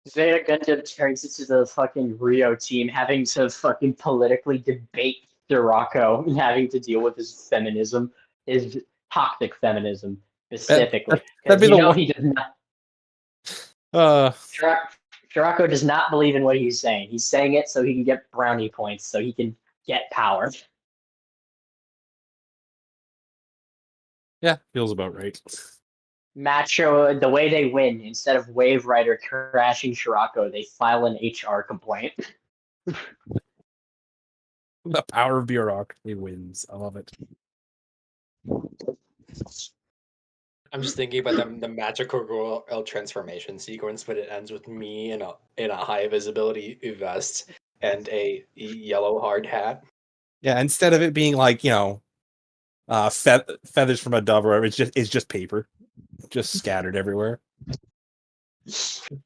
[SPEAKER 2] Zeta Gundam turns into the fucking Rio team having to fucking politically debate Sirocco and having to deal with his feminism, his toxic feminism specifically.
[SPEAKER 3] that'd
[SPEAKER 2] Because
[SPEAKER 3] be
[SPEAKER 2] you
[SPEAKER 3] the
[SPEAKER 2] know
[SPEAKER 3] one.
[SPEAKER 2] he does not.
[SPEAKER 3] Uh,
[SPEAKER 2] Sirocco does not believe in what he's saying. He's saying it so he can get brownie points, so he can get power.
[SPEAKER 3] yeah, feels about right.
[SPEAKER 2] Macho, the way they win, instead of Wave Rider crashing Sirocco, they file an HR complaint.
[SPEAKER 3] The power of bureaucracy wins. I love it.
[SPEAKER 1] I'm just thinking about the magical girl transformation sequence, but it ends with me in a high visibility vest and a yellow hard hat.
[SPEAKER 3] Yeah, instead of it being like feathers from a dove or whatever, it's just paper, just scattered everywhere.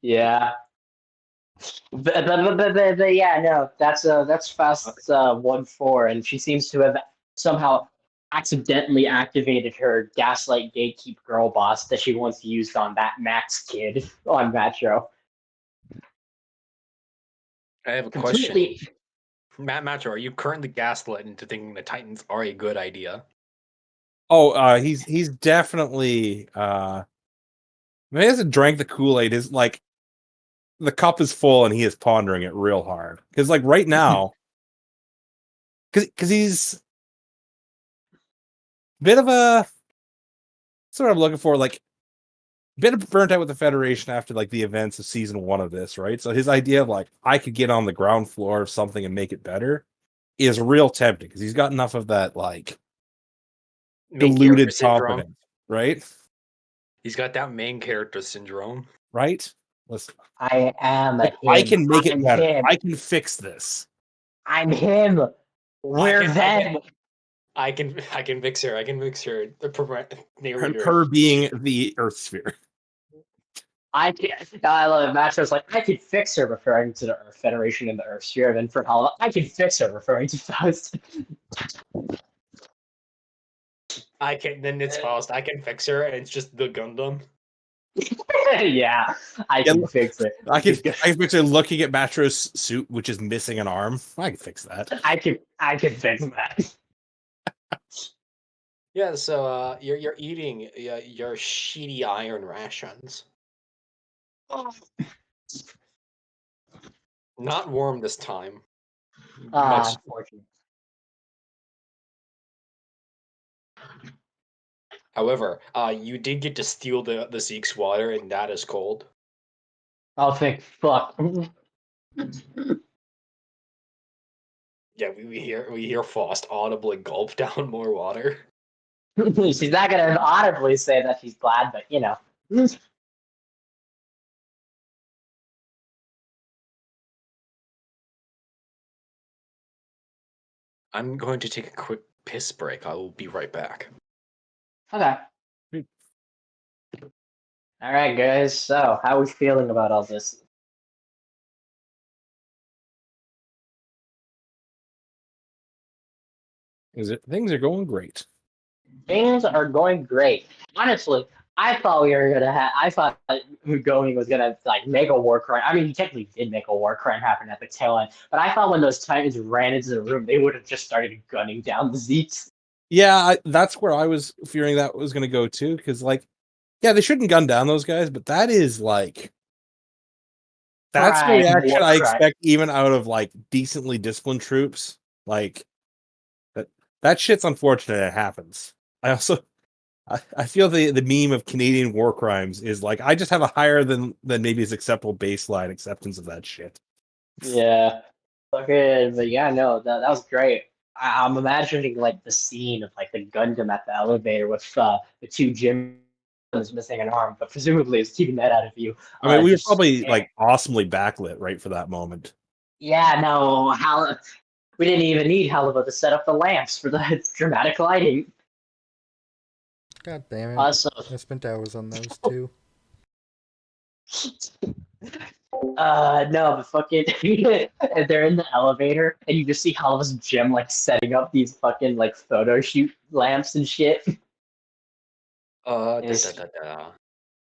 [SPEAKER 2] Yeah. But yeah, no, that's Fast 1-4, and she seems to have somehow accidentally activated her gaslight gatekeep girl boss that she once used on that Max kid on Macho.
[SPEAKER 1] I have a question.
[SPEAKER 2] Completely.
[SPEAKER 1] Macho, are you currently gaslit into thinking the Titans are a good idea?
[SPEAKER 3] Oh, he's definitely he hasn't drank the Kool-Aid. Is like the cup is full and he is pondering it real hard. Because like right now, because he's a bit of a sort of looking for like a bit of burnt out with the Federation after like the events of season 1 of this, right? So his idea of like I could get on the ground floor of something and make it better is real tempting because he's got enough of that like
[SPEAKER 1] Main character
[SPEAKER 3] deluded
[SPEAKER 1] syndrome.
[SPEAKER 3] confidence, right?
[SPEAKER 1] He's got that main character syndrome.
[SPEAKER 3] Right? Listen,
[SPEAKER 2] I am
[SPEAKER 3] like,
[SPEAKER 2] him.
[SPEAKER 3] I can make it
[SPEAKER 2] I'm
[SPEAKER 3] better.
[SPEAKER 2] him.
[SPEAKER 3] I can fix this.
[SPEAKER 2] I'm him. We're them.
[SPEAKER 1] I can fix her. I can fix her. The narrator.
[SPEAKER 3] Her being the Earth Sphere.
[SPEAKER 2] I love it. Macho's like, I could fix her, referring to the Earth Federation and the Earth Sphere. And for Hollow, I can fix her, referring to Faust.
[SPEAKER 1] I can. Then it's Faust. I can fix her, and it's just the Gundam.
[SPEAKER 2] Yeah, I can fix it.
[SPEAKER 3] I can fix her looking at Matro's suit, which is missing an arm. I can fix that.
[SPEAKER 2] I can fix that.
[SPEAKER 1] Yeah. So you're eating your shitty iron rations. Not warm this time. Much.
[SPEAKER 2] Unfortunate.
[SPEAKER 1] However, you did get to steal the Zeke's water, and that is cold.
[SPEAKER 2] I'll think. Fuck.
[SPEAKER 1] Yeah, we hear Faust audibly gulp down more water.
[SPEAKER 2] She's not gonna audibly say that she's glad, but you know.
[SPEAKER 1] I'm going to take a quick piss break. I will be right back.
[SPEAKER 2] Okay. All right, guys. So, how are we feeling about all this?
[SPEAKER 3] Things are going great.
[SPEAKER 2] Things are going great. Honestly, I thought we were gonna have. I thought going was gonna like make a war crime. I mean, he technically did make a war crime happen at the tail end, but I thought when those Titans ran into the room, they would have just started gunning down the Zeeks.
[SPEAKER 3] Yeah, that's where I was fearing that was going to go too, because like, yeah, they shouldn't gun down those guys, but that is like, that's the
[SPEAKER 2] Prime
[SPEAKER 3] reaction
[SPEAKER 2] war
[SPEAKER 3] I
[SPEAKER 2] crime.
[SPEAKER 3] expect even out of like decently disciplined troops. Like that shit's unfortunate. It happens. I also I feel the meme of Canadian war crimes is like I just have a higher than maybe is acceptable baseline acceptance of that shit.
[SPEAKER 2] Yeah. Okay, but yeah, no, that was great. I'm imagining like the scene of like the Gundam at the elevator with the two gyms missing an arm, but presumably it's keeping that out of view.
[SPEAKER 3] I mean, we were
[SPEAKER 2] Just
[SPEAKER 3] probably like awesomely backlit right for that moment.
[SPEAKER 2] yeah, no, how we didn't even need Helva to set up the lamps for the dramatic lighting.
[SPEAKER 4] God damn it.
[SPEAKER 2] Also,
[SPEAKER 4] I spent hours on those too.
[SPEAKER 2] no, but fucking, they're in the elevator, and you just see Helva's gym like setting up these fucking like photo shoot lamps and shit.
[SPEAKER 1] Da,
[SPEAKER 2] Yes.
[SPEAKER 1] da, da, da.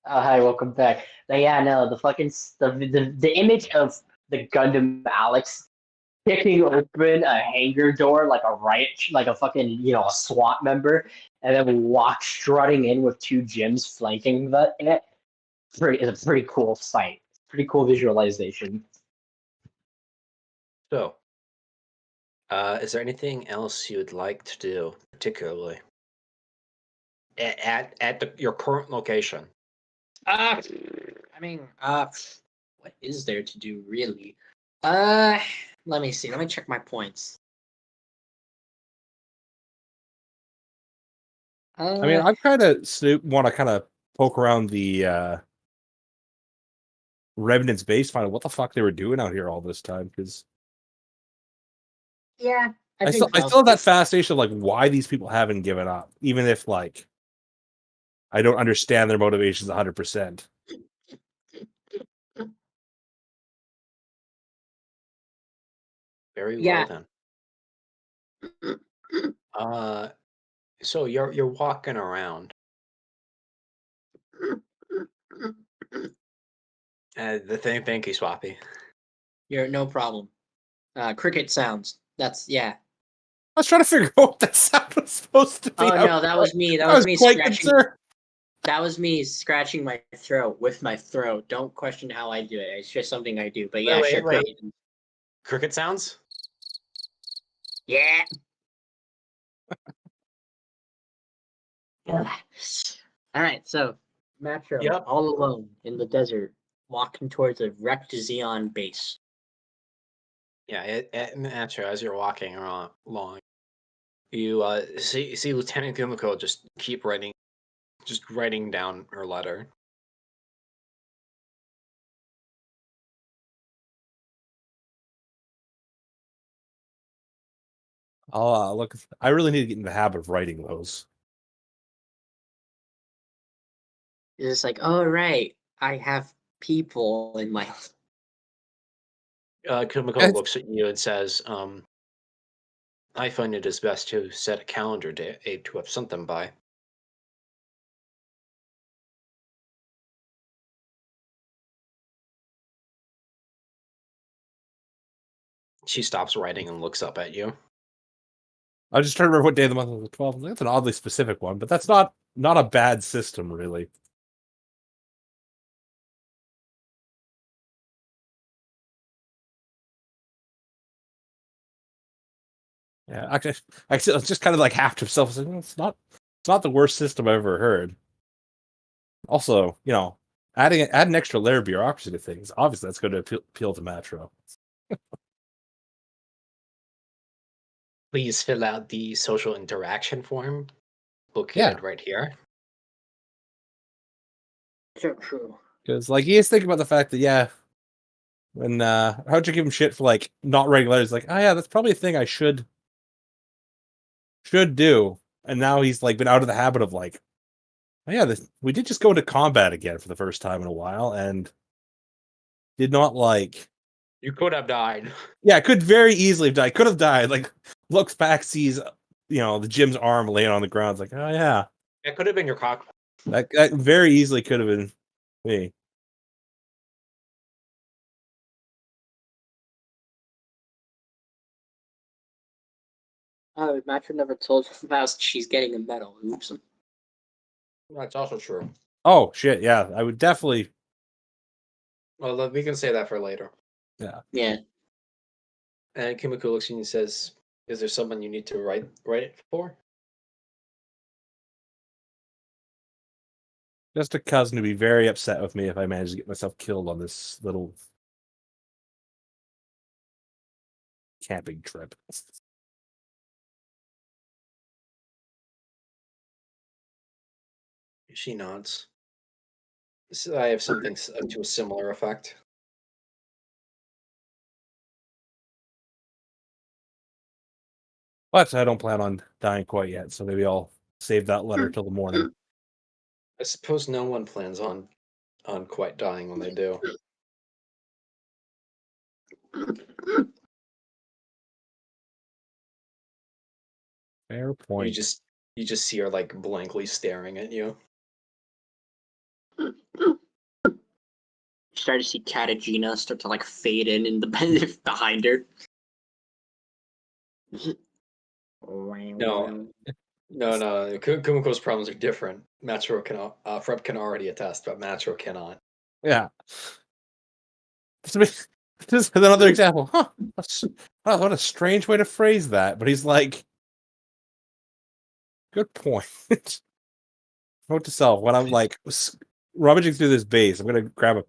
[SPEAKER 2] Oh, hi, welcome back. But yeah, no, the fucking the image of the Gundam Alex kicking open a hangar door like a riot, like a fucking a SWAT member, and then walk strutting in with two gyms flanking it. It's a pretty cool sight. Pretty cool visualization.
[SPEAKER 1] So, is there anything else you would like to do, particularly at your current location?
[SPEAKER 5] I mean, what is there to do really? Let me see. Let me check my points.
[SPEAKER 3] I mean, I'm kind of want to kind of poke around the Revenant's base, find out what the fuck they were doing out here all this time, because
[SPEAKER 5] yeah,
[SPEAKER 3] I still have that fascination of like why these people haven't given up, even if like I don't understand their motivations 100%.
[SPEAKER 1] Very
[SPEAKER 5] Yeah.
[SPEAKER 1] well then. So you're walking around. Thank you, Swappy.
[SPEAKER 5] You're no problem. Cricket sounds. That's yeah.
[SPEAKER 3] I was trying to figure out what that sound was supposed to be.
[SPEAKER 5] Oh no, that was me. That
[SPEAKER 3] I was
[SPEAKER 5] was me
[SPEAKER 3] quite
[SPEAKER 5] scratching.
[SPEAKER 3] concerned.
[SPEAKER 5] That was me scratching my throat with my throat. Don't question how I do it. It's just something I do. But yeah,
[SPEAKER 1] Wait,
[SPEAKER 5] sure.
[SPEAKER 1] wait. Cricket sounds?
[SPEAKER 5] Yeah. All right, so Metro,
[SPEAKER 1] Yep.
[SPEAKER 5] all alone in the desert, walking towards a wrecked Xeon base.
[SPEAKER 1] Yeah, naturally, as you're walking along, you see Lieutenant Kumiko just writing down her letter.
[SPEAKER 3] Oh, look! I really need to get in the habit of writing those.
[SPEAKER 5] It's just like, oh right, I have people in my.
[SPEAKER 1] Kumiko looks at you and says, I find it is best to set a calendar date to have something by. She stops writing and looks up at you.
[SPEAKER 3] I just trying to remember what day of the month was the 12th. That's an oddly specific one, but that's not a bad system, really. Yeah, actually, it's just kind of like half to himself. It's not the worst system I've ever heard. Also, add an extra layer of bureaucracy to things. Obviously, that's going to appeal to Metro.
[SPEAKER 1] Please fill out the social interaction form located right here.
[SPEAKER 5] So true.
[SPEAKER 3] Because, like, he is thinking about the fact that, when how'd you give him shit for like not writing letters? Like, oh yeah, that's probably a thing I should do. And now he's like been out of the habit of like Oh, yeah, we did just go into combat again for the first time in a while, and did not like.
[SPEAKER 1] You could have died.
[SPEAKER 3] Yeah, I could very easily have died. Could have died. Like, looks back, sees, the Jim's arm laying on the ground. It's like, oh yeah,
[SPEAKER 1] It could have been your cock.
[SPEAKER 3] that very easily could have been me.
[SPEAKER 5] Oh, Matra never told Mouse she's getting a medal. Oops.
[SPEAKER 1] That's also true.
[SPEAKER 3] Oh shit, yeah, I would definitely.
[SPEAKER 1] Well, we can say that for later.
[SPEAKER 5] Yeah.
[SPEAKER 1] And Kimiko looks at you and says, "Is there someone you need to write it for?"
[SPEAKER 3] Just a cousin to be very upset with me if I manage to get myself killed on this little camping trip.
[SPEAKER 1] She nods. So I have something to a similar effect.
[SPEAKER 3] But I don't plan on dying quite yet, so maybe I'll save that letter till the morning.
[SPEAKER 1] I suppose no one plans on quite dying when they do.
[SPEAKER 3] Fair
[SPEAKER 1] You
[SPEAKER 3] point.
[SPEAKER 1] just see her like blankly staring at you.
[SPEAKER 5] Start to see Katagina start to like fade in the behind her.
[SPEAKER 1] No. No. Kumiko's problems are different. Matsuo Freb can already attest, but Matsuo cannot.
[SPEAKER 3] Yeah. This is another example. Huh. What a strange way to phrase that. But he's like, good point. Note to self, when I'm like rummaging through this base, I'm gonna grab a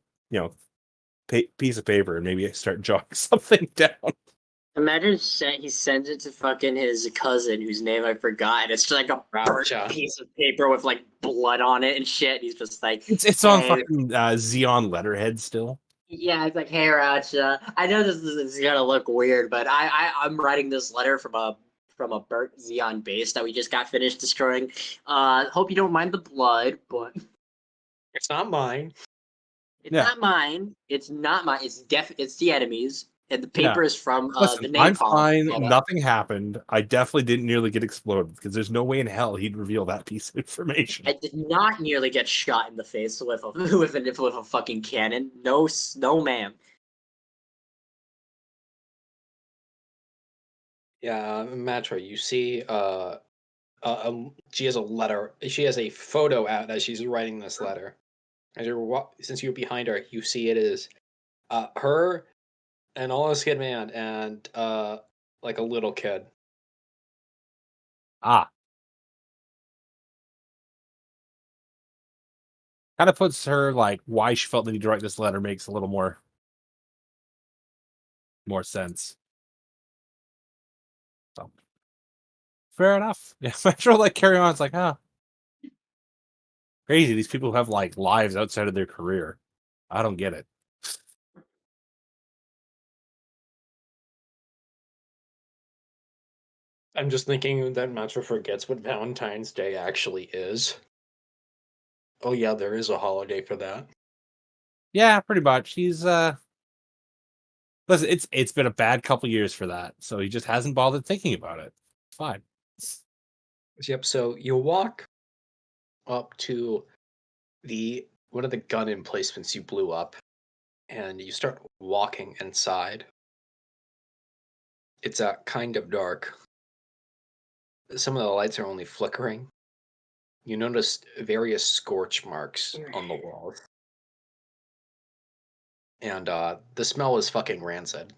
[SPEAKER 3] piece of paper and maybe start jotting something down.
[SPEAKER 5] Imagine he sends it to fucking his cousin whose name I forgot. It's just like a burnt
[SPEAKER 1] Racha.
[SPEAKER 5] piece of paper with like blood on it and shit. He's just like,
[SPEAKER 3] It's on
[SPEAKER 5] Hey.
[SPEAKER 3] fucking Xeon letterhead still.
[SPEAKER 5] yeah, it's like, hey Racha, I know this is gonna look weird, but I'm writing this letter from a burnt Xeon base that we just got finished destroying. Hope you don't mind the blood, but
[SPEAKER 1] It's not mine.
[SPEAKER 5] it's
[SPEAKER 3] Yeah.
[SPEAKER 5] not mine. It's not mine. It's the enemy's. And the
[SPEAKER 3] Yeah.
[SPEAKER 5] paper is from
[SPEAKER 3] Listen,
[SPEAKER 5] the
[SPEAKER 3] I'm
[SPEAKER 5] napalm.
[SPEAKER 3] fine.
[SPEAKER 5] And,
[SPEAKER 3] Nothing happened. I definitely didn't nearly get exploded because there's no way in hell he'd reveal that piece of information.
[SPEAKER 5] I did not nearly get shot in the face with a with a fucking cannon. No, ma'am.
[SPEAKER 1] Yeah, Matra, you see she has a letter. She has a photo out as she's writing this letter. As since you're behind her, you see it is her, an all-skin man, and like a little kid.
[SPEAKER 3] Ah. Kind of puts her like why she felt the need to write this letter makes a little more sense. So fair enough. Yeah, Metro like carry on. It's like, crazy. These people have like lives outside of their career. I don't get it.
[SPEAKER 1] I'm just thinking that Matra forgets what Valentine's Day actually is. Oh yeah, there is a holiday for that.
[SPEAKER 3] Yeah, pretty much. He's listen, it's been a bad couple years for that, so he just hasn't bothered thinking about it. It's fine.
[SPEAKER 1] Yep. So you walk up to one of the gun emplacements you blew up, and you start walking inside. It's kind of dark. Some of the lights are only flickering. You notice various scorch marks on the walls. And the smell is fucking rancid.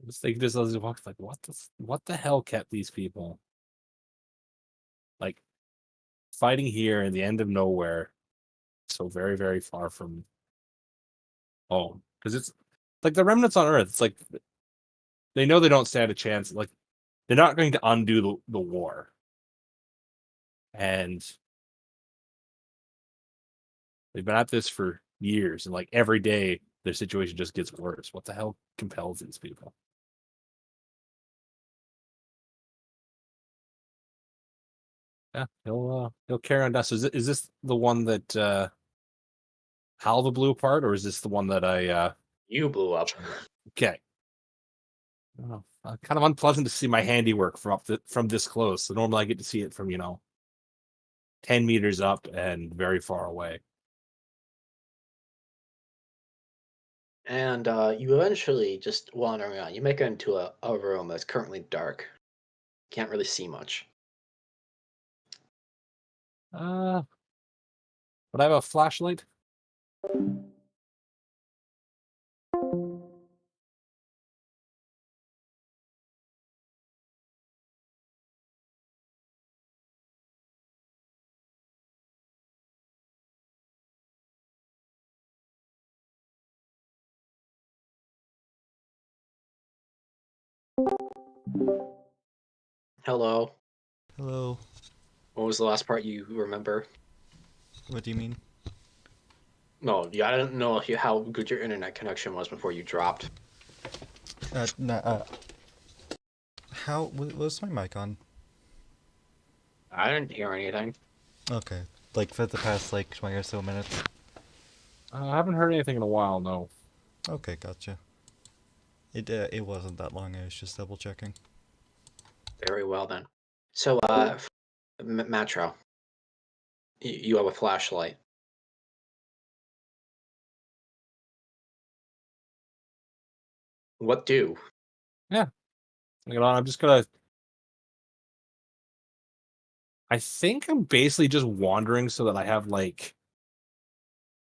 [SPEAKER 3] I just think this as he walks like, what the hell kept these people like fighting here in the end of nowhere, so very, very far from home? Because it's like the remnants on Earth. It's like they know they don't stand a chance. Like they're not going to undo the war, and they've been at this for years, and like every day their situation just gets worse. What the hell compels these people. Yeah, he'll carry on dust. Is this the one that Halva blew apart, or is this the one that I
[SPEAKER 1] You blew up.
[SPEAKER 3] okay? Oh, kind of unpleasant to see my handiwork from this close. So normally I get to see it from 10 meters up and very far away.
[SPEAKER 1] And you eventually just wander around. You make it into a room that's currently dark. Can't really see much.
[SPEAKER 3] Would I have a flashlight?
[SPEAKER 1] Hello.
[SPEAKER 4] Hello.
[SPEAKER 1] What was the last part you remember?
[SPEAKER 4] What do you mean?
[SPEAKER 1] No, yeah, I don't know how good your internet connection was before you dropped.
[SPEAKER 4] Was my mic on?
[SPEAKER 1] I didn't hear anything.
[SPEAKER 4] Okay. Like for the past 20 or so minutes.
[SPEAKER 3] I haven't heard anything in a while. No.
[SPEAKER 4] Okay, gotcha. It wasn't that long. I was just double checking.
[SPEAKER 1] Very well then. So, Matro, you have a flashlight. What do?
[SPEAKER 3] Yeah. I'm just gonna. I think I'm basically just wandering so that I have because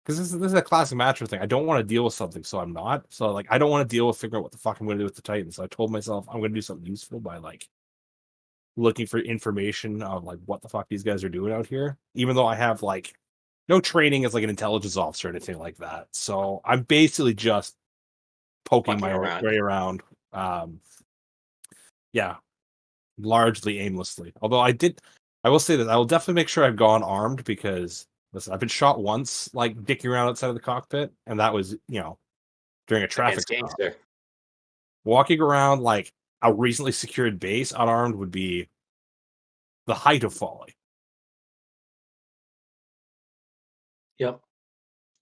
[SPEAKER 3] this is a classic matcher thing. I don't want to deal with something, so I'm not. So I don't want to deal with figuring out what the fuck I'm going to do with the Titan. So I told myself I'm going to do something useful by looking for information of what the fuck these guys are doing out here. Even though I have no training as an intelligence officer or anything like that. So I'm basically just poking my way around. Yeah, largely aimlessly. Although I will say that I will definitely make sure I've gone armed because listen, I've been shot once, dicking around outside of the cockpit, and that was, during a traffic stop.
[SPEAKER 1] Gangster.
[SPEAKER 3] Walking around a recently secured base unarmed would be the height of folly.
[SPEAKER 1] Yep.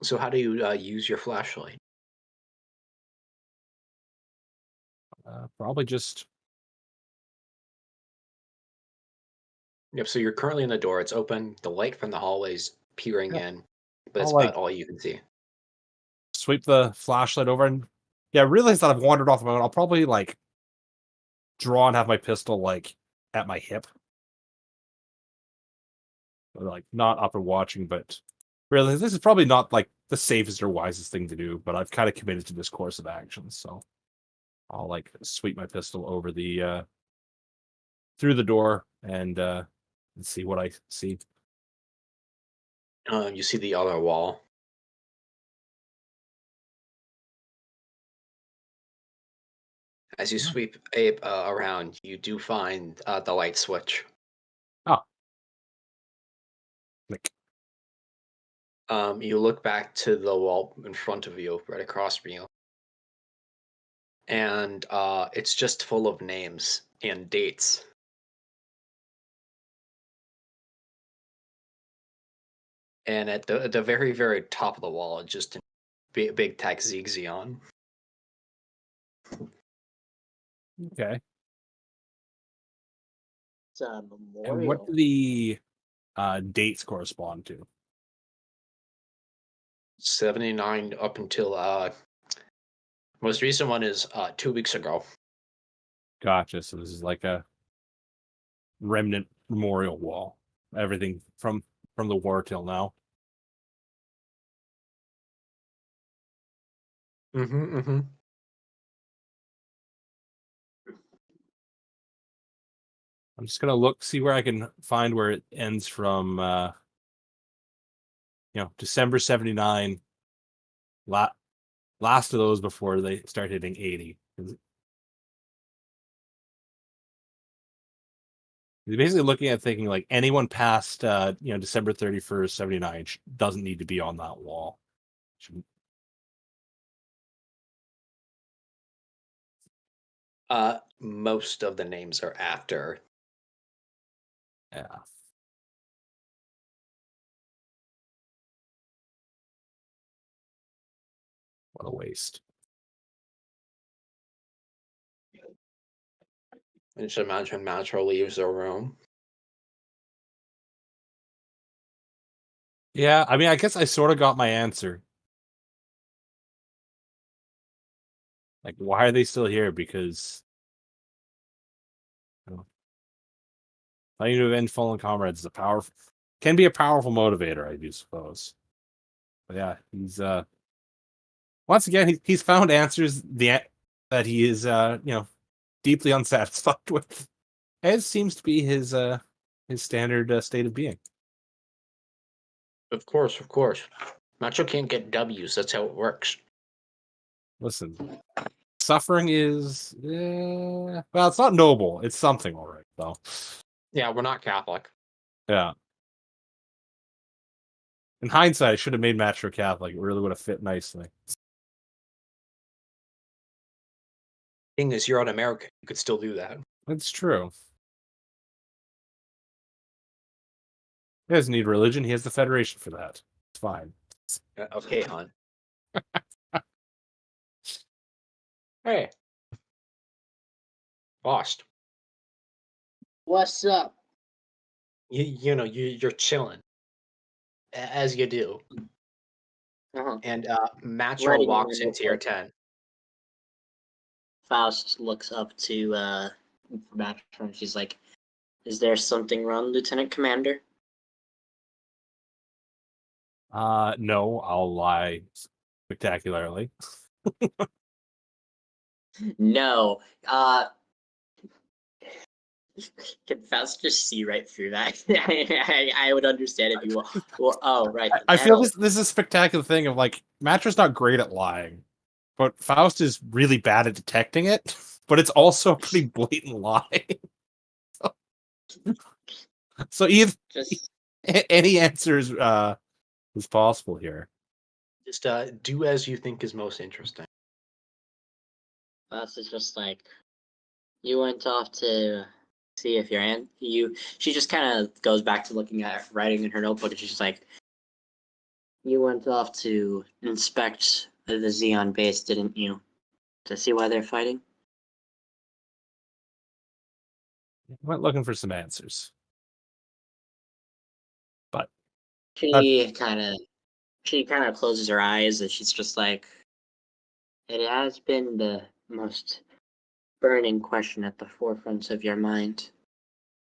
[SPEAKER 1] So how do you use your flashlight?
[SPEAKER 3] Probably just.
[SPEAKER 1] Yep. So you're currently in the door. It's open. The light from the hallway's peering in, but that's
[SPEAKER 3] I'll,
[SPEAKER 1] about all you can see.
[SPEAKER 3] Sweep the flashlight over and realize that I've wandered off my own. I'll probably draw and have my pistol at my hip. Or, not up and watching, but really this is probably not the safest or wisest thing to do, but I've kind of committed to this course of action, so I'll sweep my pistol over the through the door and see what I see.
[SPEAKER 1] You see the other wall. As you sweep around, you do find the light switch.
[SPEAKER 3] Oh. Click.
[SPEAKER 1] You look back to the wall in front of you, right across from you, and it's just full of names and dates. And at the very, very top of the wall, it's just a big text Xeon.
[SPEAKER 3] Okay.
[SPEAKER 5] It's a
[SPEAKER 3] And
[SPEAKER 5] memorial.
[SPEAKER 3] what do the dates correspond to?
[SPEAKER 1] 79 up until most recent one is 2 weeks ago.
[SPEAKER 3] Gotcha. So this is a remnant memorial wall. Everything from the war till now.
[SPEAKER 1] Mm-hmm.
[SPEAKER 3] I'm just gonna see where I can find where it ends from. December 79. Last of those before they start hitting 80. You're basically looking at thinking anyone past December 31st, 79 doesn't need to be on that wall.
[SPEAKER 1] Most of the names are after.
[SPEAKER 3] Yeah. What a waste.
[SPEAKER 1] And just imagine Matro leaves the room.
[SPEAKER 3] Yeah, I mean, I guess I sort of got my answer. Like, why are they still here? Because fighting to avenge fallen comrades is can be a powerful motivator, I do suppose. But yeah, he's once again he's found answers that he is deeply unsatisfied with. As seems to be his standard state of being.
[SPEAKER 1] Of course, of course. Matro can't get W's. That's how it works.
[SPEAKER 3] Listen, suffering is well, it's not noble. It's something, all right, though.
[SPEAKER 1] Yeah, we're not Catholic.
[SPEAKER 3] Yeah. In hindsight, I should have made Matro Catholic. It really would have fit nicely.
[SPEAKER 1] Thing is, you're on America. You could still do that.
[SPEAKER 3] That's true. He doesn't need religion. He has the Federation for that. It's fine.
[SPEAKER 1] Okay, hon. Hey. Lost.
[SPEAKER 5] What's up?
[SPEAKER 1] You're chilling. As you do.
[SPEAKER 5] Uh-huh.
[SPEAKER 1] And Matro
[SPEAKER 5] Writing in
[SPEAKER 1] walks
[SPEAKER 5] my
[SPEAKER 1] into your
[SPEAKER 5] notebook.
[SPEAKER 1] tent.
[SPEAKER 5] Faust looks up to Matro and she's like, "Is there something wrong, Lieutenant Commander?"
[SPEAKER 3] No, I'll lie spectacularly.
[SPEAKER 5] No. Can Faust just see right through that? I would understand if you well oh right.
[SPEAKER 3] I feel
[SPEAKER 5] Now-
[SPEAKER 3] this is a spectacular thing of like Matro's not great at lying, but Faust is really bad at detecting it. But it's also a pretty blatant lie. So either
[SPEAKER 5] just
[SPEAKER 3] any answers is possible here.
[SPEAKER 1] Just do as you think is most interesting.
[SPEAKER 5] Faust is just like, you went off to see if your aunt you. She just kind of goes back to looking at writing in her notebook, and she's just like, "You went off to inspect the Xeon base, didn't you? To see why they're fighting?"
[SPEAKER 3] Went looking for some answers. But
[SPEAKER 5] She kind of closes her eyes, and she's just like, "It has been the most burning question at the forefront of your mind,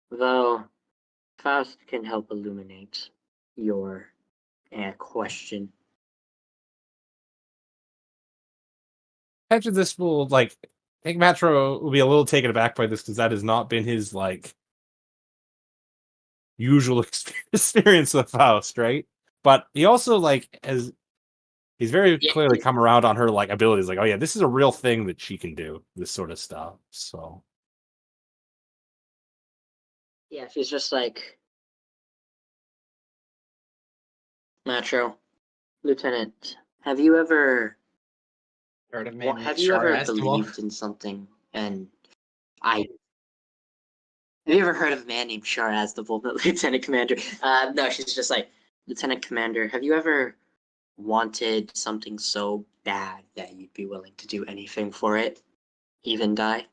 [SPEAKER 5] though Faust can help illuminate your question."
[SPEAKER 3] after this will I think Matro will be a little taken aback by this because that has not been his usual experience with Faust, right? But he also has he's very
[SPEAKER 5] Yeah,
[SPEAKER 3] clearly come around on her abilities. Like, oh yeah, this is a real thing that she can do. This sort of stuff. So
[SPEAKER 5] yeah, she's just like, "Matro, Lieutenant, have you ever
[SPEAKER 1] Heard of man named
[SPEAKER 5] have you ever
[SPEAKER 1] Charles Asimov?
[SPEAKER 5] believed in something?" And I have you ever heard of a man named Char Aznavour, Lieutenant Commander? No, she's just like, "Lieutenant Commander, have you ever wanted something so bad that you'd be willing to do anything for it, even die?"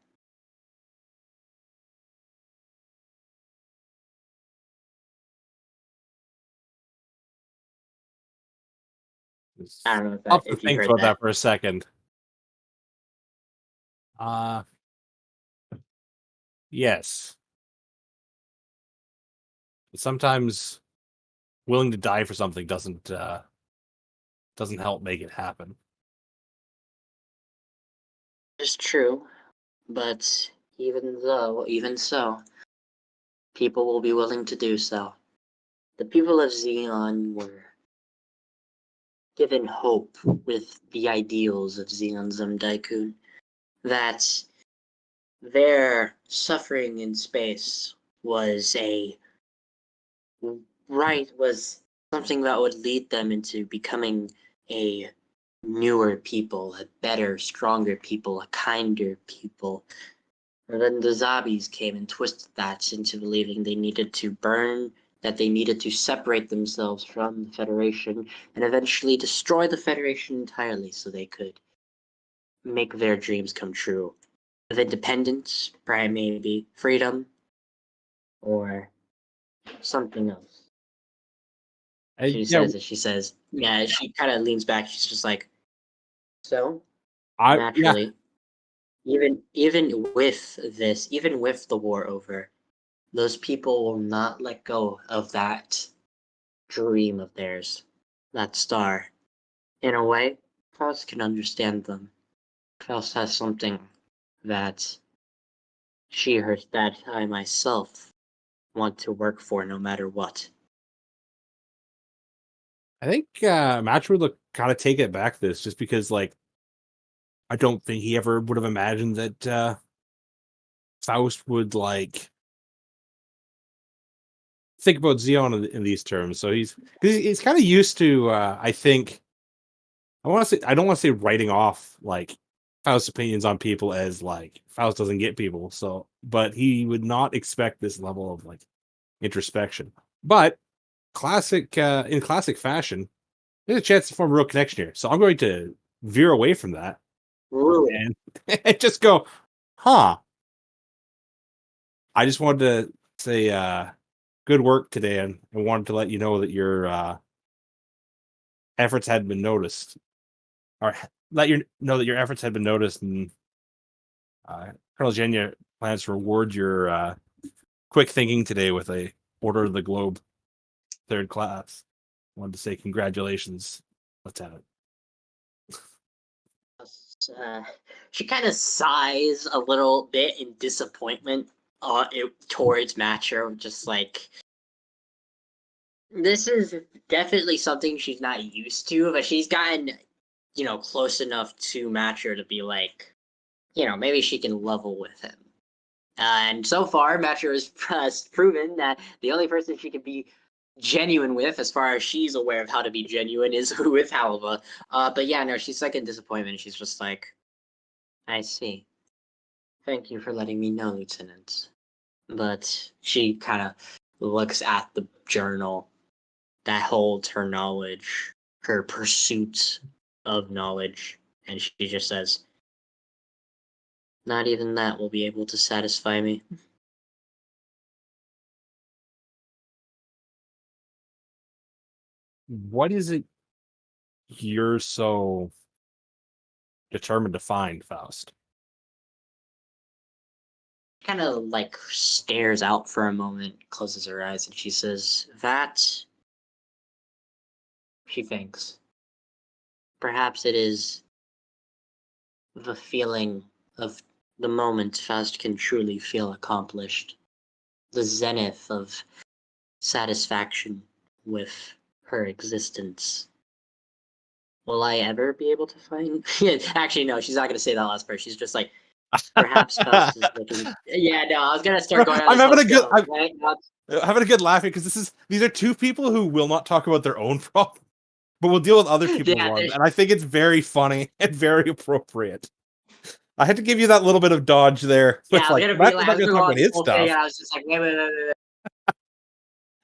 [SPEAKER 5] I don't know
[SPEAKER 3] I'll have to
[SPEAKER 5] if you
[SPEAKER 3] think
[SPEAKER 5] heard
[SPEAKER 3] about
[SPEAKER 5] that.
[SPEAKER 3] that for a second. Yes. But sometimes willing to die for something doesn't help make it happen.
[SPEAKER 5] It's true, but even so, people will be willing to do so. The people of Xeon were given hope with the ideals of Xeon Daikun, that their suffering in space was was something that would lead them into becoming a newer people, a better, stronger people, a kinder people. And then the zombies came and twisted that into believing they needed to burn, that they needed to separate themselves from the Federation, and eventually destroy the Federation entirely so they could make their dreams come true. Of independence, perhaps maybe freedom, or something else. She says, yeah, she kind of leans back. She's just like, so naturally, even with this, even with the war over, those people will not let go of that dream of theirs, that star. In a way, Faust can understand them. Faust has something that that I myself want to work for no matter what.
[SPEAKER 3] I think Match would kind of take it back this just because, like, I don't think he ever would have imagined that Faust would like think about Xeon in these terms. So he's kind of used to. I think I don't want to say writing off like Faust's opinions on people as like Faust doesn't get people. So, but he would not expect this level of like introspection. But in classic fashion, there's a chance to form a real connection here. So I'm going to veer away from that and, and just go, huh. I just wanted to say good work today and wanted to let you know that your efforts had been noticed. Or let you know that your efforts had been noticed, and Colonel Genya plans to reward your quick thinking today with a Order of the Globe 3rd class. Wanted to say congratulations, Lieutenant.
[SPEAKER 5] She kind of sighs a little bit in disappointment towards Matcher, just like, this is definitely something she's not used to, but she's gotten, close enough to Matcher to be like, maybe she can level with him. And so far, Matcher has proven that the only person she can be genuine with, as far as she's aware of how to be genuine, is with Halva. But yeah, no, she's like in disappointment. She's just like, I see. Thank you for letting me know, Lieutenant. But she kind of looks at the journal that holds her knowledge, her pursuit of knowledge, and she just says, not even that will be able to satisfy me.
[SPEAKER 3] What is it you're so determined to find, Faust?
[SPEAKER 5] Kind of like stares out for a moment, closes her eyes, and she says, that, she thinks, perhaps it is the feeling of the moment Faust can truly feel accomplished, the zenith of satisfaction with her existence. Will I ever be able to find? Actually, no, she's not going to say that last part. She's just like, perhaps Faust is looking. Yeah, no, I was going to start going.
[SPEAKER 3] I'm having a good. I'm having a good laughing because these are two people who will not talk about their own problem, but will deal with other people's ones, and I think it's very funny and very appropriate. I had to give you that little bit of dodge there.
[SPEAKER 5] Yeah, I was
[SPEAKER 3] like,
[SPEAKER 5] gonna be like,
[SPEAKER 3] talk about his stuff.
[SPEAKER 5] Thing, and I was just like, wait.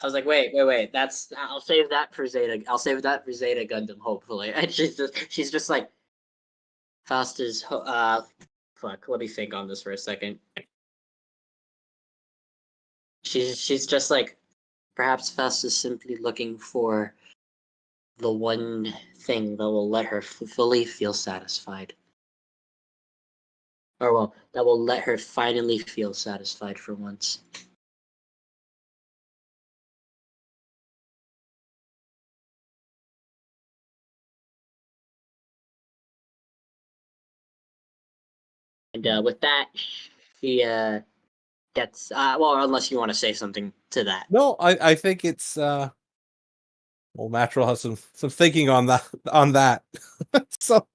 [SPEAKER 5] I was like, wait. I'll save that for Zeta. I'll save that for Zeta Gundam, hopefully. And she's just like, Faust is fuck. Let me think on this for a second. She's just like, perhaps Faust is simply looking for the one thing that will let her fully feel satisfied. Or well, that will let her finally feel satisfied for once. And with that, she gets well, unless you want to say something to that.
[SPEAKER 3] No, I think it's well, Natural has some thinking on that. So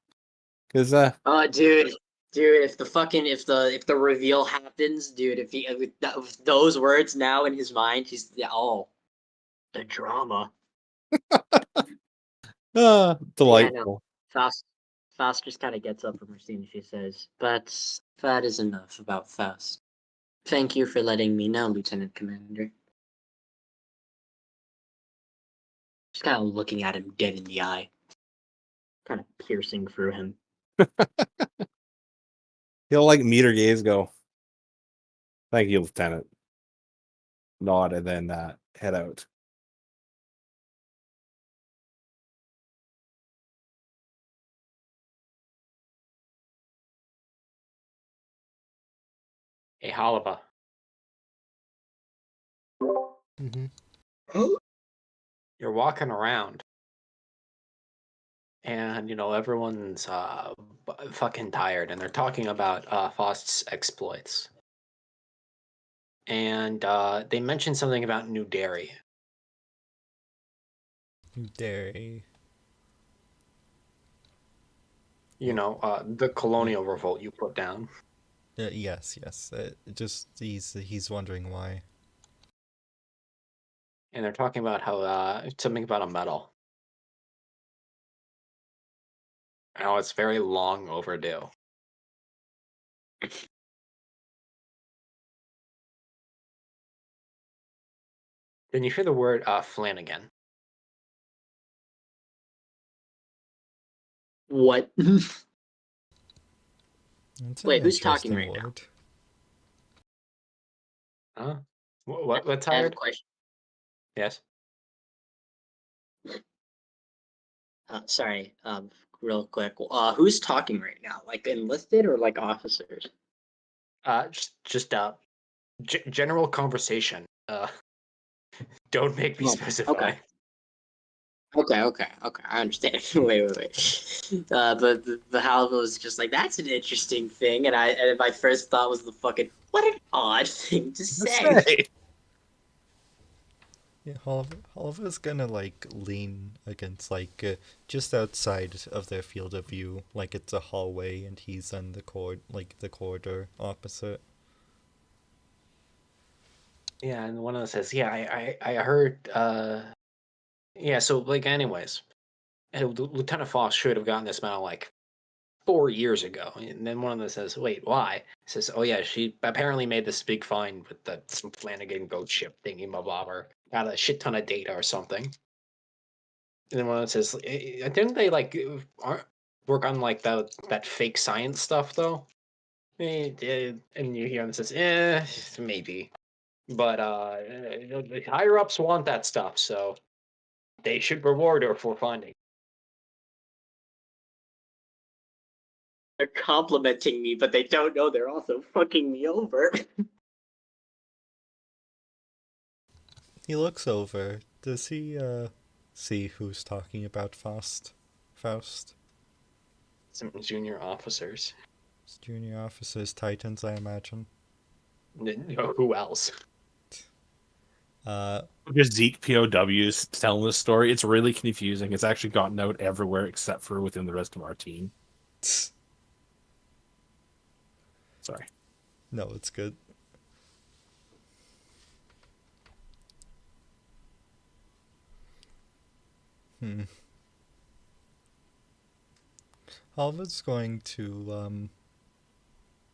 [SPEAKER 3] because
[SPEAKER 5] oh dude, if the reveal happens, dude, if those words now in his mind, he's the drama.
[SPEAKER 3] delightful.
[SPEAKER 5] Yeah, no. Faust just kind of gets up from her seat and she says, "But that is enough about Faust. Thank you for letting me know, Lieutenant Commander." Just kind of looking at him dead in the eye, kind of piercing through him.
[SPEAKER 3] He'll like meter gaze go, "Thank you, Lieutenant." Nod and then head out.
[SPEAKER 1] Hey, Holiba.
[SPEAKER 4] Mm-hmm.
[SPEAKER 1] You're walking around, and everyone's fucking tired, and they're talking about Faust's exploits. And they mentioned something about New Derry.
[SPEAKER 4] Dairy.
[SPEAKER 1] The colonial revolt you put down.
[SPEAKER 4] Yes. Just he's wondering why.
[SPEAKER 1] And they're talking about how something about a medal. How it's very long overdue. Then you hear the word Flanagan.
[SPEAKER 5] What?
[SPEAKER 4] That's an
[SPEAKER 5] Wait, who's talking
[SPEAKER 4] interesting
[SPEAKER 5] right now?
[SPEAKER 4] word.
[SPEAKER 1] Huh? What's
[SPEAKER 5] I have a
[SPEAKER 1] hired?
[SPEAKER 5] question.
[SPEAKER 1] Yes.
[SPEAKER 5] Sorry, real quick. Who's talking right now? Like enlisted or like officers?
[SPEAKER 1] Just general conversation. Don't make me
[SPEAKER 5] Oh,
[SPEAKER 1] specify.
[SPEAKER 5] okay. I understand. wait. But the Halva was just like, that's an interesting thing, and my first thought was the fucking what an odd thing to say.
[SPEAKER 4] Yeah, Oliver's gonna like lean against just outside of their field of view, like it's a hallway, and he's on the the corridor opposite.
[SPEAKER 1] Yeah, and one of them says, "Yeah, I heard." Yeah, so like, anyways, Lieutenant Foss should have gotten this medal like 4 years ago. And then one of them says, "Wait, why?" He says, "Oh yeah, she apparently made this big find with some Flanagan boat ship thingy, blah blah, or got a shit ton of data or something." And then one of them says, "Didn't they like work on like that fake science stuff though?" And you hear them says, maybe." But the higher ups want that stuff, so they should reward her for finding.
[SPEAKER 5] They're complimenting me, but they don't know they're also fucking me over.
[SPEAKER 4] He looks over. Does he see who's talking about Faust?
[SPEAKER 1] Some junior officers.
[SPEAKER 4] It's junior officers, Titans, I imagine.
[SPEAKER 1] Who else?
[SPEAKER 3] Just Zeke POWs telling this story. It's really confusing. It's actually gotten out everywhere except for within the rest of our team. Sorry.
[SPEAKER 4] No, it's good. Alva's going to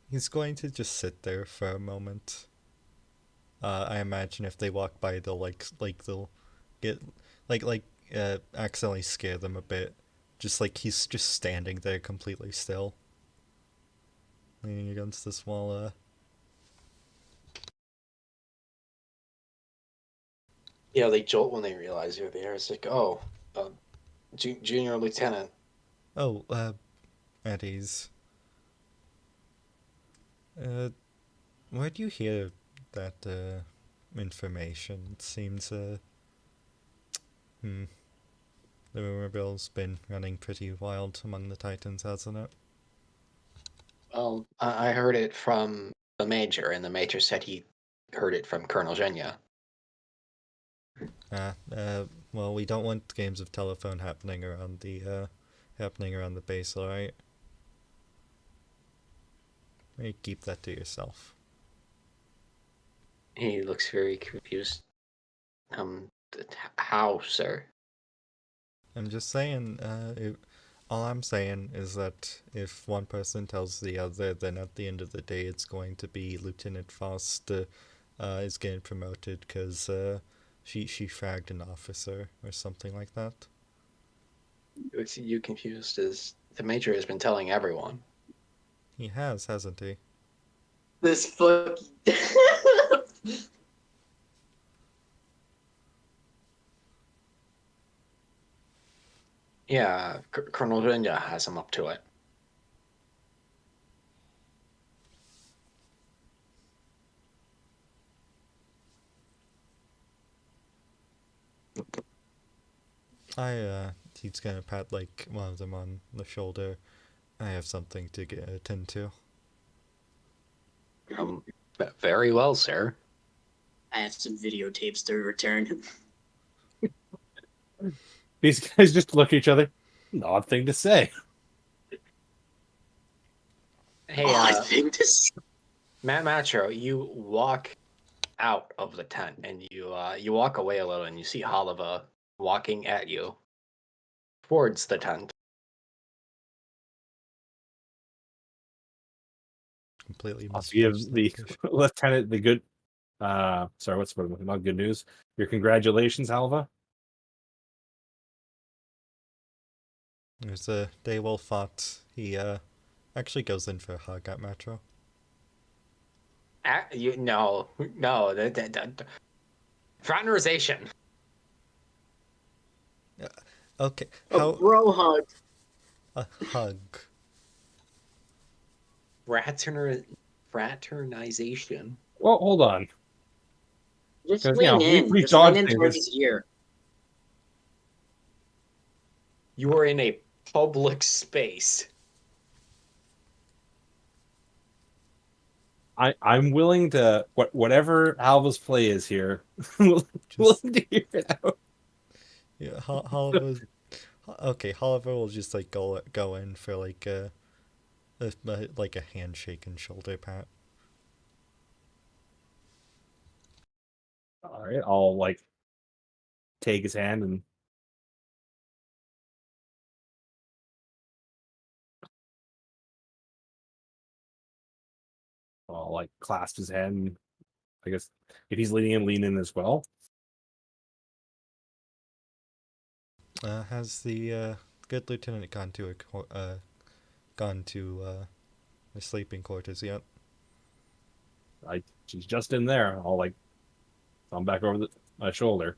[SPEAKER 4] he's going to just sit there for a moment. I imagine if they walk by, they'll they'll get accidentally scare them a bit. Just like he's just standing there completely still, leaning against this wall.
[SPEAKER 1] Yeah, they jolt when they realize you're there. It's like, oh, junior lieutenant.
[SPEAKER 4] Oh, at ease. Where'd you hear that information? It seems the rumor mill's been running pretty wild among the Titans, hasn't it?
[SPEAKER 1] Well, I heard it from the major, and the major said he heard it from Colonel Zhenya.
[SPEAKER 4] Well, we don't want games of telephone happening around the base, alright? Maybe keep that to yourself.
[SPEAKER 1] He looks very confused. How, sir?
[SPEAKER 4] I'm just saying, All I'm saying is that if one person tells the other, then at the end of the day, it's going to be Lieutenant Faust is getting promoted because she fragged an officer or something like that.
[SPEAKER 1] You confused as the Major has been telling everyone.
[SPEAKER 4] He has, hasn't he?
[SPEAKER 5] This fucking.
[SPEAKER 1] Yeah, Colonel Dunya has him up to it.
[SPEAKER 4] He's gonna pat like one of them on the shoulder. I have something to attend to.
[SPEAKER 1] Um, Very well, sir.
[SPEAKER 5] I have some videotapes to return.
[SPEAKER 3] These guys just look at each other. An odd thing to say.
[SPEAKER 1] Hey,
[SPEAKER 5] I think this.
[SPEAKER 1] Matt Macho, you walk out of the tent and you walk away a little and you see Oliva walking at you towards the tent.
[SPEAKER 4] Completely
[SPEAKER 3] I'll give
[SPEAKER 4] misplaced
[SPEAKER 3] the
[SPEAKER 4] location.
[SPEAKER 3] lieutenant the good. Sorry, what's the word? Not good news. Your congratulations, Alva.
[SPEAKER 4] There's a day well fought. He actually goes in for a hug at Metro.
[SPEAKER 1] No, fraternization.
[SPEAKER 4] Okay,
[SPEAKER 5] A
[SPEAKER 4] how
[SPEAKER 5] bro hug.
[SPEAKER 4] a hug?
[SPEAKER 1] Fraternization.
[SPEAKER 3] Well, hold on.
[SPEAKER 5] Just
[SPEAKER 3] 'Cause,
[SPEAKER 5] lean
[SPEAKER 3] we
[SPEAKER 5] in. Just lean
[SPEAKER 3] dodged
[SPEAKER 5] in
[SPEAKER 3] things.
[SPEAKER 5] towards his ear.
[SPEAKER 1] You are in a public space.
[SPEAKER 3] I'm willing to whatever Alva's play is here. Willing to hear it out.
[SPEAKER 4] Yeah, Oliver. Okay, Oliver will just like go in for like like a handshake and shoulder pat.
[SPEAKER 3] All right, I'll like take his hand and I'll like clasp his hand. And I guess if he's leaning in, lean in as well.
[SPEAKER 4] Has the good lieutenant gone to the sleeping quarters yet?
[SPEAKER 3] She's just in there. I'll like thumb back over my shoulder.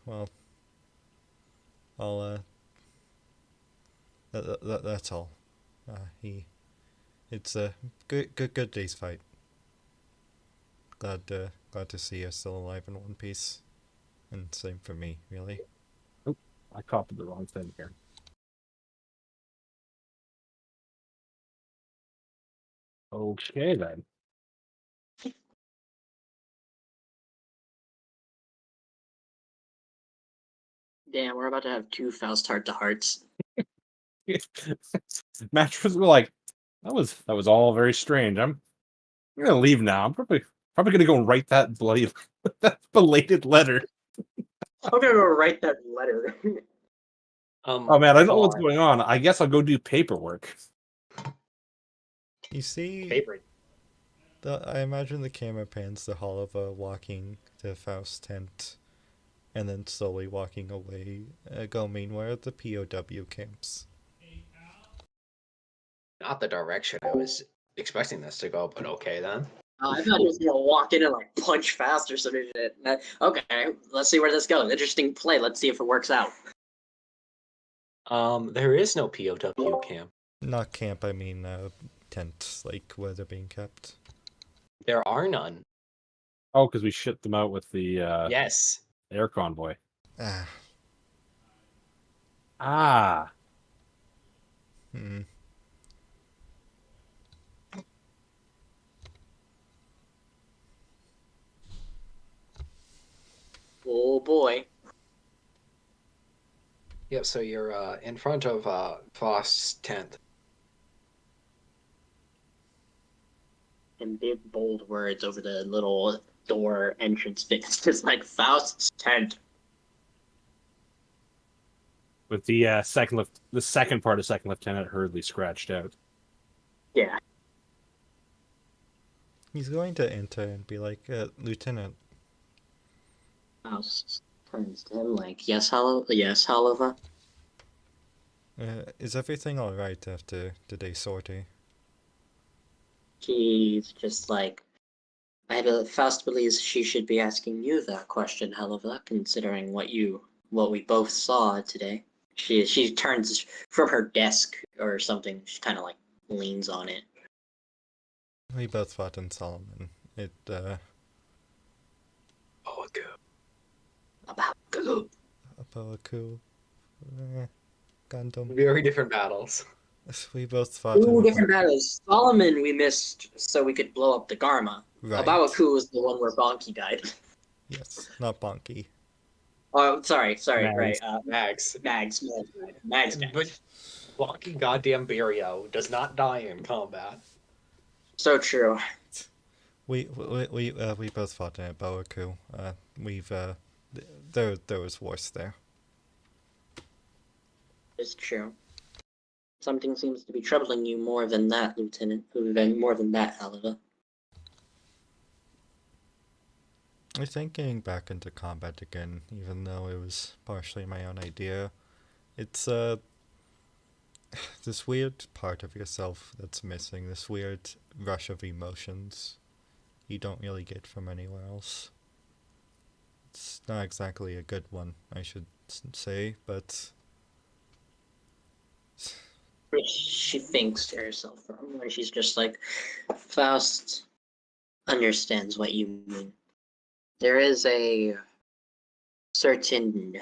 [SPEAKER 4] Well, I'll that's all. It's a good day's fight. Glad to see you're still alive in one piece, and same for me, really.
[SPEAKER 3] Oh, I copied the wrong thing here. Okay then.
[SPEAKER 5] Damn, we're about to have two Faust heart to hearts.
[SPEAKER 3] Mattress were like, that was all very strange. I'm gonna leave now. I'm probably gonna go and write that bloody that belated letter.
[SPEAKER 5] I'm gonna go write that letter.
[SPEAKER 3] Oh man, I don't know what's
[SPEAKER 1] Far.
[SPEAKER 3] going on. I guess I'll go do paperwork.
[SPEAKER 4] You see,
[SPEAKER 1] Favorite.
[SPEAKER 4] I imagine the camera pans to Oliver walking to Faust's tent, and then slowly walking away. Going, where are the POW camps?
[SPEAKER 1] Not the direction I was expecting this to go, but okay then.
[SPEAKER 5] I thought he was gonna walk in and like punch Faust or some shit. Okay, let's see where this goes. Interesting play. Let's see if it works out.
[SPEAKER 1] There is no POW camp.
[SPEAKER 4] Not camp, I mean tent, like where they're being kept.
[SPEAKER 1] There are none.
[SPEAKER 3] Oh, because we shipped them out with the
[SPEAKER 1] Yes.
[SPEAKER 3] air convoy.
[SPEAKER 4] Ah.
[SPEAKER 3] Ah.
[SPEAKER 4] Hmm.
[SPEAKER 5] Oh boy.
[SPEAKER 1] Yep, so you're in front of Faust's tent.
[SPEAKER 5] in big bold words over the little door entrance thing. It's just like Faust's tent.
[SPEAKER 3] With the second part of Second Lieutenant Hurley scratched out.
[SPEAKER 5] Yeah.
[SPEAKER 4] He's going to enter and be like, Lieutenant,
[SPEAKER 5] Faust turns to him like, yes, Oliver.
[SPEAKER 4] is everything alright after today's sortie?
[SPEAKER 5] He's just like, Faust believes she should be asking you that question, Helva, considering what we both saw today. She turns from her desk or something. She kind of like leans on it.
[SPEAKER 4] We both fought in Solomon.
[SPEAKER 1] Oh, good.
[SPEAKER 5] About Goo.
[SPEAKER 4] Apoaku, Gundam.
[SPEAKER 1] Very different battles.
[SPEAKER 4] We both fought
[SPEAKER 5] Two
[SPEAKER 4] in
[SPEAKER 5] different battles. Solomon we missed so we could blow up the Garma.
[SPEAKER 4] Right.
[SPEAKER 5] Abawaku was the one where Bonky died.
[SPEAKER 4] Yes, not Bonky.
[SPEAKER 5] Oh, sorry,
[SPEAKER 3] Mags.
[SPEAKER 5] right.
[SPEAKER 1] Mags.
[SPEAKER 5] Mags. died.
[SPEAKER 1] But Blocky goddamn Barrio does not die in combat.
[SPEAKER 5] So true.
[SPEAKER 4] We both fought in Apoaku. There was worse there.
[SPEAKER 5] It's true. Something seems to be troubling you more than that, Lieutenant. More than that, Helva.
[SPEAKER 4] I think getting back into combat again, even though it was partially my own idea, it's this weird part of yourself that's missing, this weird rush of emotions you don't really get from anywhere else. It's not exactly a good one, I should say, but
[SPEAKER 5] She thinks to herself for a moment. She's just like, Faust understands what you mean. There is a certain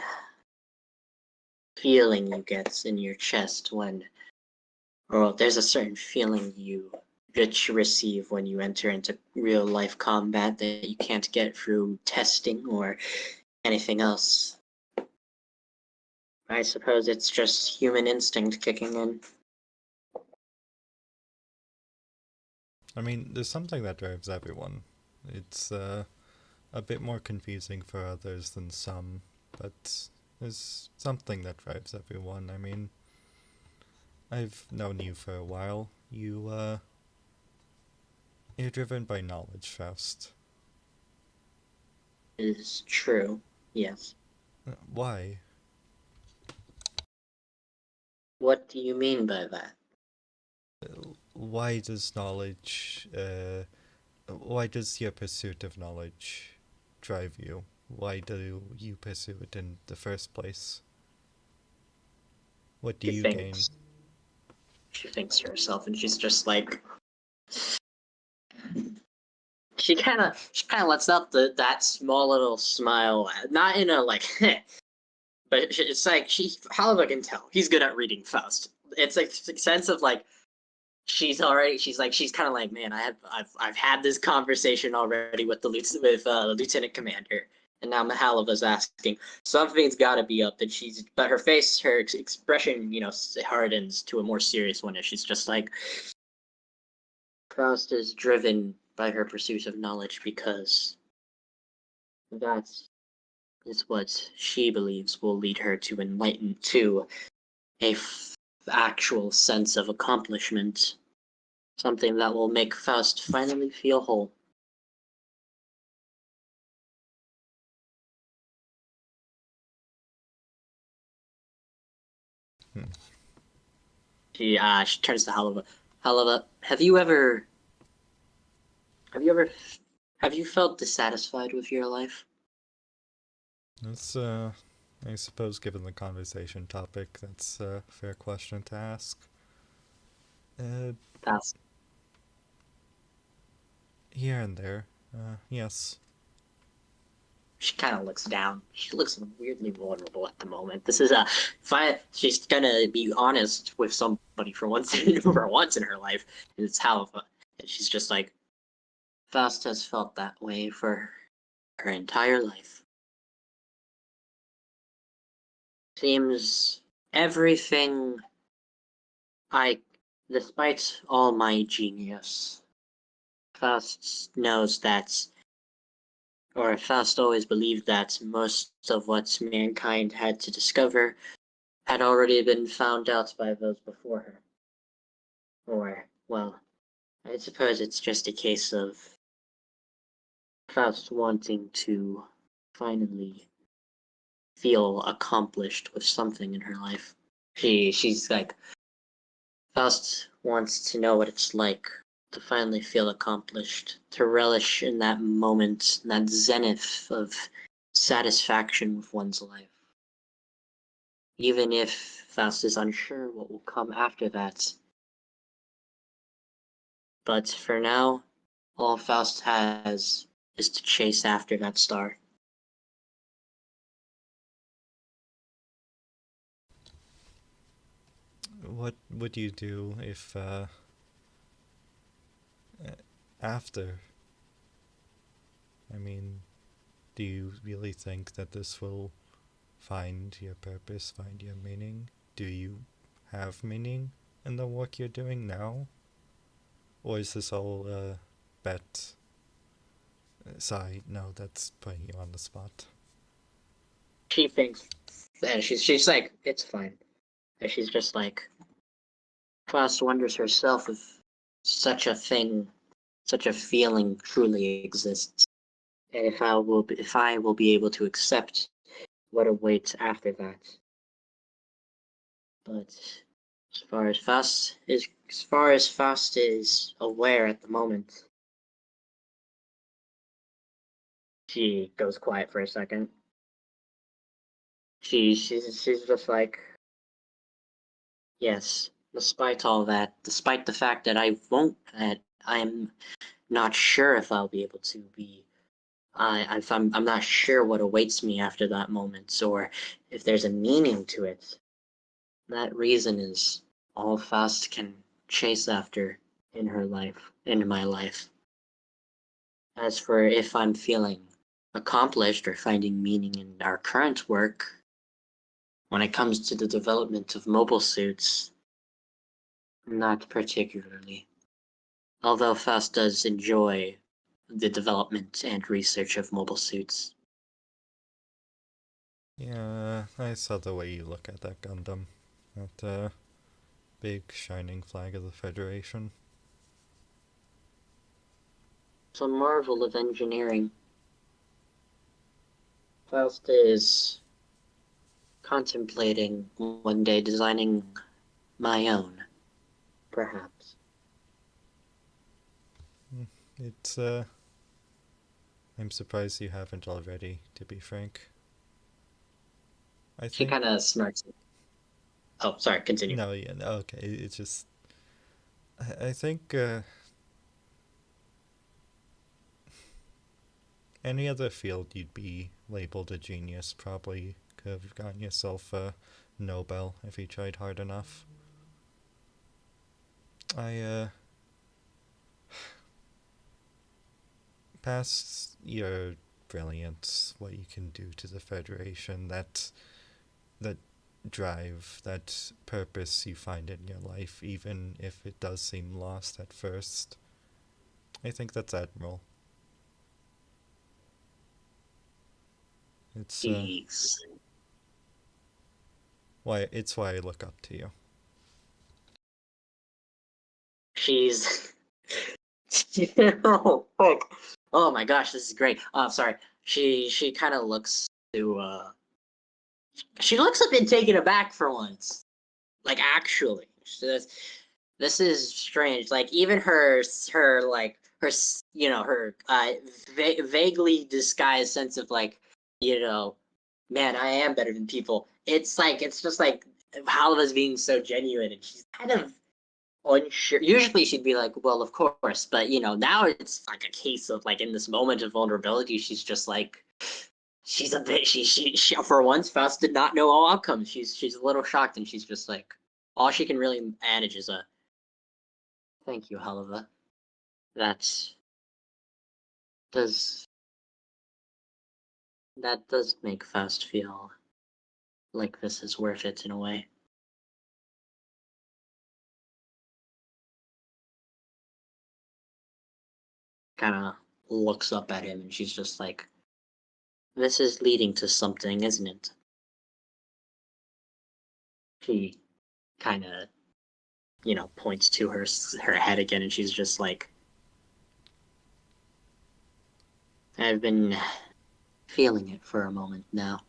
[SPEAKER 5] feeling you get in your chest there's a certain feeling that you receive when you enter into real life combat that you can't get through testing or anything else. I suppose it's just human instinct kicking in.
[SPEAKER 4] I mean, there's something that drives everyone. It's a bit more confusing for others than some, but there's something that drives everyone. I mean, I've known you for a while. You're driven by knowledge, Faust.
[SPEAKER 5] It is true, yes.
[SPEAKER 4] Why?
[SPEAKER 5] What do you mean by that?
[SPEAKER 4] Why does why does your pursuit of knowledge drive you? Why do you pursue it in the first place? What do you gain?
[SPEAKER 5] She thinks to herself, and she's just like, she kind of lets out that small little smile, not in a like, but it's like Halva can tell he's good at reading Faust. It's like a sense of like, she's kind of like, man, I've had this conversation already with the lieutenant commander, and now Mahalova's asking. Something's got to be up. But her expression, hardens to a more serious one, as she's just like, Faust is driven by her pursuit of knowledge because that is what she believes will lead her to enlighten to a actual sense of accomplishment. Something that will make Faust finally feel whole. She turns to Halva. Halva, have you felt dissatisfied with your life?
[SPEAKER 4] That's I suppose given the conversation topic, that's a fair question to ask.
[SPEAKER 5] That's
[SPEAKER 4] Here and there, yes.
[SPEAKER 5] She kind of looks down. She looks weirdly vulnerable at the moment. This is she's gonna be honest with somebody for once in her life. And it's Halva. And she's just like, Faust has felt that way for her entire life. Seems everything despite all my genius, Faust knows that, or Faust always believed that most of what mankind had to discover had already been found out by those before her. Or, well, I suppose it's just a case of Faust wanting to finally feel accomplished with something in her life. She's like, Faust wants to know what it's like to finally feel accomplished, to relish in that moment, that zenith of satisfaction with one's life. Even if Faust is unsure what will come after that. But for now, all Faust has is to chase after that star.
[SPEAKER 4] What would you do if, after? I mean, do you really think that this will find your purpose, find your meaning? Do you have meaning in the work you're doing now? Or is this all a bet? Sorry, no, that's putting you on the spot.
[SPEAKER 5] She thinks, and she's like, it's fine. And she's just like, Faust wonders herself if such a thing, such a feeling truly exists, and if I will be able to accept what awaits after that. But as far as Faust is aware at the moment, she goes quiet for a second. She's just like, yes, despite all that, despite the fact that I'm not sure if I'll be able to be. I'm not sure what awaits me after that moment, or if there's a meaning to it. That reason is all Faust can chase after in her life, in my life. As for if I'm feeling accomplished or finding meaning in our current work, when it comes to the development of mobile suits, not particularly. Although Faust does enjoy the development and research of mobile suits.
[SPEAKER 4] Yeah, I saw the way you look at that Gundam. That, big shining flag of the Federation.
[SPEAKER 5] It's a marvel of engineering. Faust is contemplating one day designing my own, perhaps.
[SPEAKER 4] It's, I'm surprised you haven't already, to be frank. I
[SPEAKER 5] She
[SPEAKER 4] think...
[SPEAKER 5] kind of smirks. Oh, sorry, continue.
[SPEAKER 4] No, yeah, no, okay, it's just... I think, any other field you'd be labeled a genius probably could have gotten yourself a Nobel if you tried hard enough. Past your brilliance, what you can do to the Federation, that drive, that purpose you find in your life, even if it does seem lost at first, I think that's admirable. It's why I look up to you.
[SPEAKER 5] She's oh, fuck. Oh my gosh, this is great. Sorry. She kind of looks to she looks a bit taken aback for once. Like actually. This is strange. Like even her like her vaguely disguised sense of like, man, I am better than people. It's just like Hala's being so genuine, and she's kind of unsure. Usually she'd be like, well, of course, but now it's like a case of like in this moment of vulnerability, she's just like, she's a bit, she for once, Faust did not know all outcomes. She's a little shocked, and she's just like, all she can really manage is a, thank you, Helva. That's does that does make Faust feel like this is worth it in a way. kind of looks up at him and she's just like, "This is leading to something, isn't it?" She kind of, points to her head again, and she's just like, "I've been feeling it for a moment now."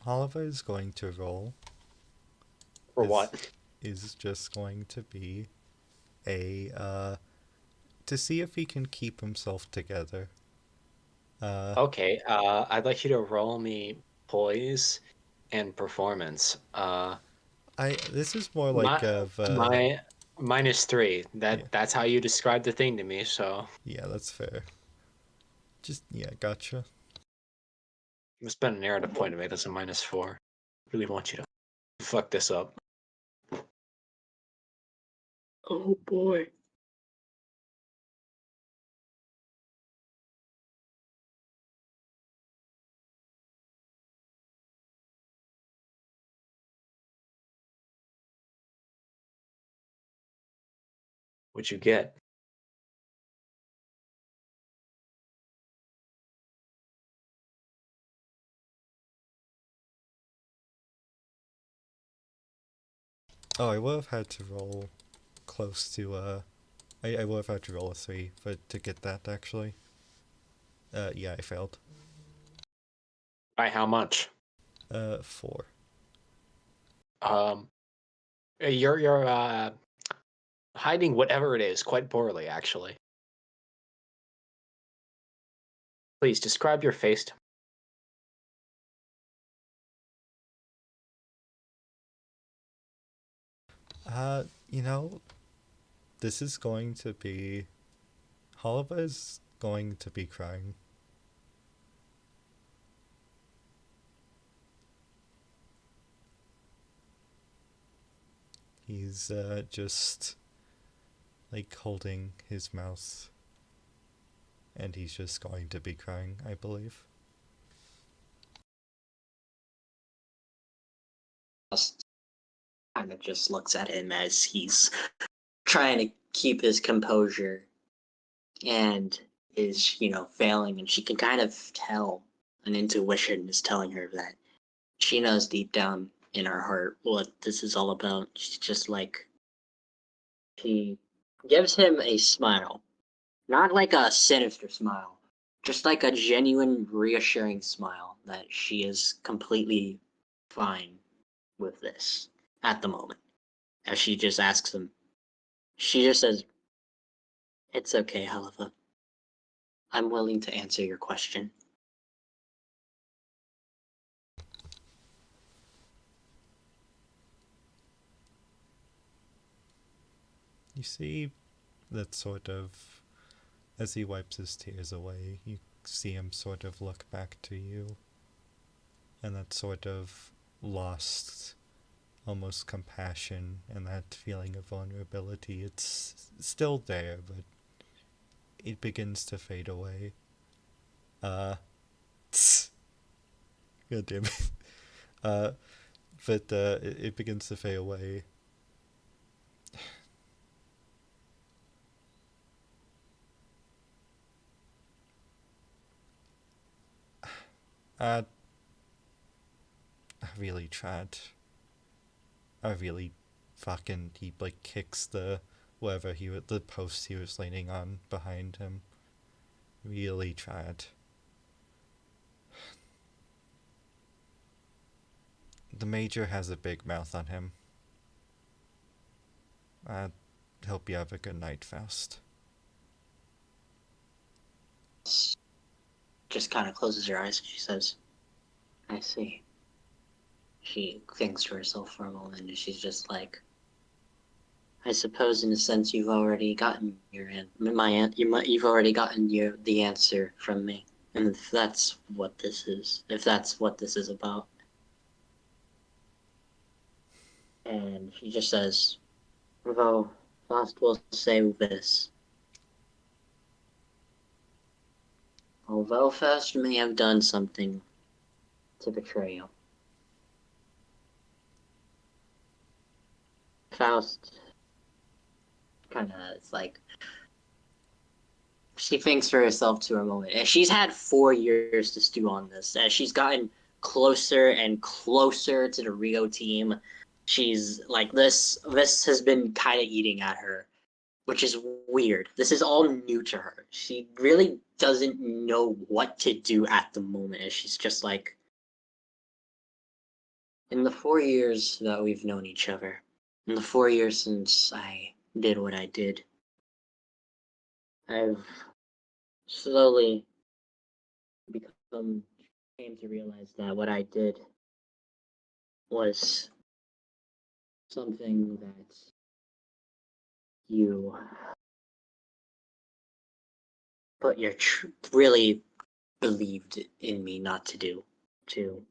[SPEAKER 4] Oliver is going to roll.
[SPEAKER 1] For
[SPEAKER 4] Is-
[SPEAKER 1] what?
[SPEAKER 4] Is just going to be a to see if he can keep himself together.
[SPEAKER 1] Okay, I'd like you to roll me poise and performance.
[SPEAKER 4] This is more like
[SPEAKER 1] My
[SPEAKER 4] of
[SPEAKER 1] my -3.
[SPEAKER 4] Yeah.
[SPEAKER 1] That's how you described the thing to me. So
[SPEAKER 4] yeah, that's fair. Just yeah, gotcha.
[SPEAKER 1] I'm spend a narrative point to make this a -4. Really want you to fuck this up.
[SPEAKER 5] Oh boy.
[SPEAKER 1] What'd you get?
[SPEAKER 4] Oh, I would have had to roll close to I would have had to roll a 3 to get that actually. Yeah, I failed.
[SPEAKER 1] By how much?
[SPEAKER 4] 4.
[SPEAKER 1] You're hiding whatever it is quite poorly, actually. Please describe your face.
[SPEAKER 4] You know, this is going to be Oliver is going to be crying. He's just like holding his mouth, and he's just going to be crying, I believe.
[SPEAKER 5] Just kind of just looks at him as he's trying to keep his composure and is, failing, and she can kind of tell an intuition is telling her that she knows deep down in her heart what this is all about. She's just like, she gives him a smile, not like a sinister smile, just like a genuine, reassuring smile that she is completely fine with this at the moment. As she just asks him, she just says, "It's okay, Halifa. I'm willing to answer your question."
[SPEAKER 4] You see that sort of, as he wipes his tears away, you see him sort of look back to you, and that sort of lost, almost compassion and that feeling of vulnerability, it's still there, but it begins to fade away. God damn it. But it begins to fade away. I really tried. I really fucking, he like kicks the the post he was leaning on behind him. Really tried. The Major has a big mouth on him. I hope you have a good night, Faust.
[SPEAKER 5] Just kind of closes her eyes and she says, "I see." She thinks to herself for a moment and she's just like, "I suppose in a sense you've already gotten you've already gotten the answer from me. And if that's what this is about." And she just says, "Though Faust will say this. Although Faust may have done something to betray you, Faust kind of, it's like, she thinks for herself to a moment. And she's had 4 years to stew on this. As she's gotten closer and closer to the Rio team, she's like, this has been kind of eating at her, which is weird. This is all new to her. She really doesn't know what to do at the moment. And she's just like, in the 4 years that we've known each other, in the 4 years since I did what I did, I've slowly came to realize that what I did was something that you really believed in me not to do, to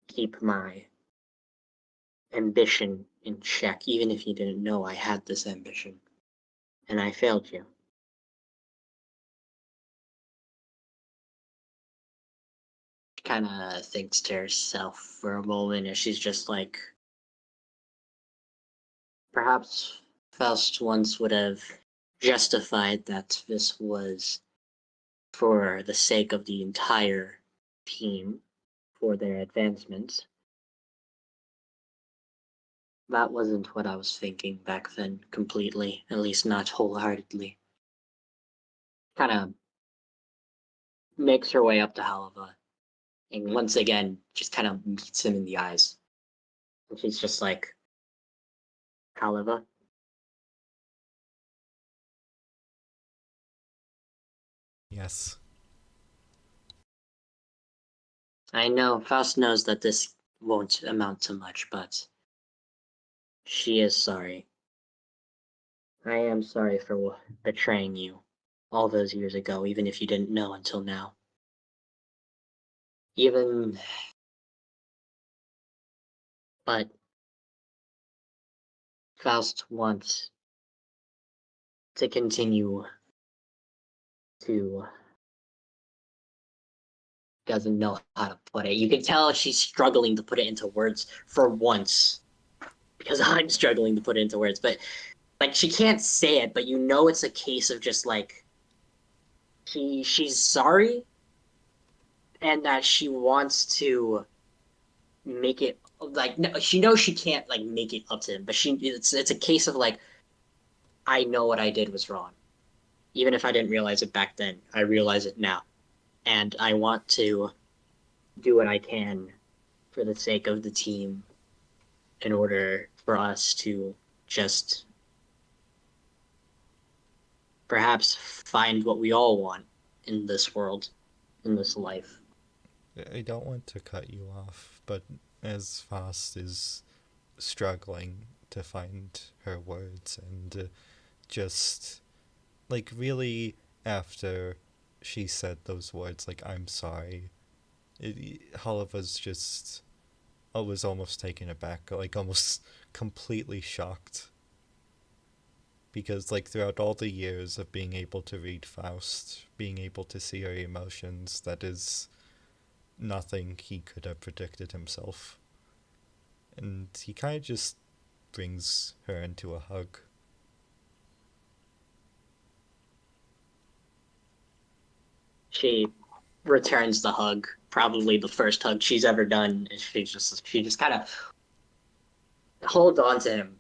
[SPEAKER 5] keep my ambition in check, even if you didn't know I had this ambition, and I failed you. She kind of thinks to herself for a moment, and she's just like, perhaps Faust once would have justified that this was for the sake of the entire team, for their advancement. That wasn't what I was thinking back then, completely, at least not wholeheartedly. Kind of makes her way up to Halava, and once again, just kind of meets him in the eyes. And she's just like, Halava?
[SPEAKER 4] Yes.
[SPEAKER 5] I know, Faust knows that this won't amount to much, but she is sorry. I am sorry for betraying you all those years ago, even if you didn't know until now. But Faust wants to continue to, doesn't know how to put it. You can tell she's struggling to put it into words for once, because I'm struggling to put it into words, but like she can't say it, but you know it's a case of just like she's sorry and that she wants to make it, like, no, she knows she can't like make it up to him, but it's a case of like, I know what I did was wrong. Even if I didn't realize it back then, I realize it now. And I want to do what I can for the sake of the team in order for us to just perhaps find what we all want in this world, in this life.
[SPEAKER 4] I don't want to cut you off, but as Faust is struggling to find her words and just, like, really, after she said those words, like, I'm sorry, Holiva's just, I was almost taken aback, like, almost completely shocked. Because, like, throughout all the years of being able to read Faust, being able to see her emotions, that is nothing he could have predicted himself. And he kind of just brings her into a hug.
[SPEAKER 5] She returns the hug, probably the first hug she's ever done. And she just kind of holds on to him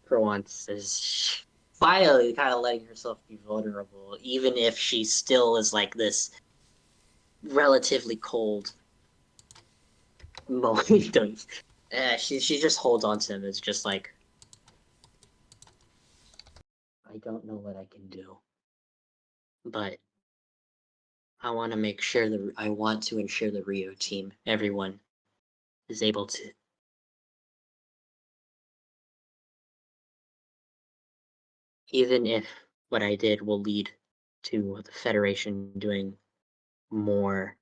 [SPEAKER 5] for once, is finally kind of letting herself be vulnerable, even if she still is like this relatively cold moment. She just holds on to him. It's just like, I don't know what I can do, but I want to make sure that I want to ensure the Rio team, everyone, is able to. Even if what I did will lead to the Federation doing more.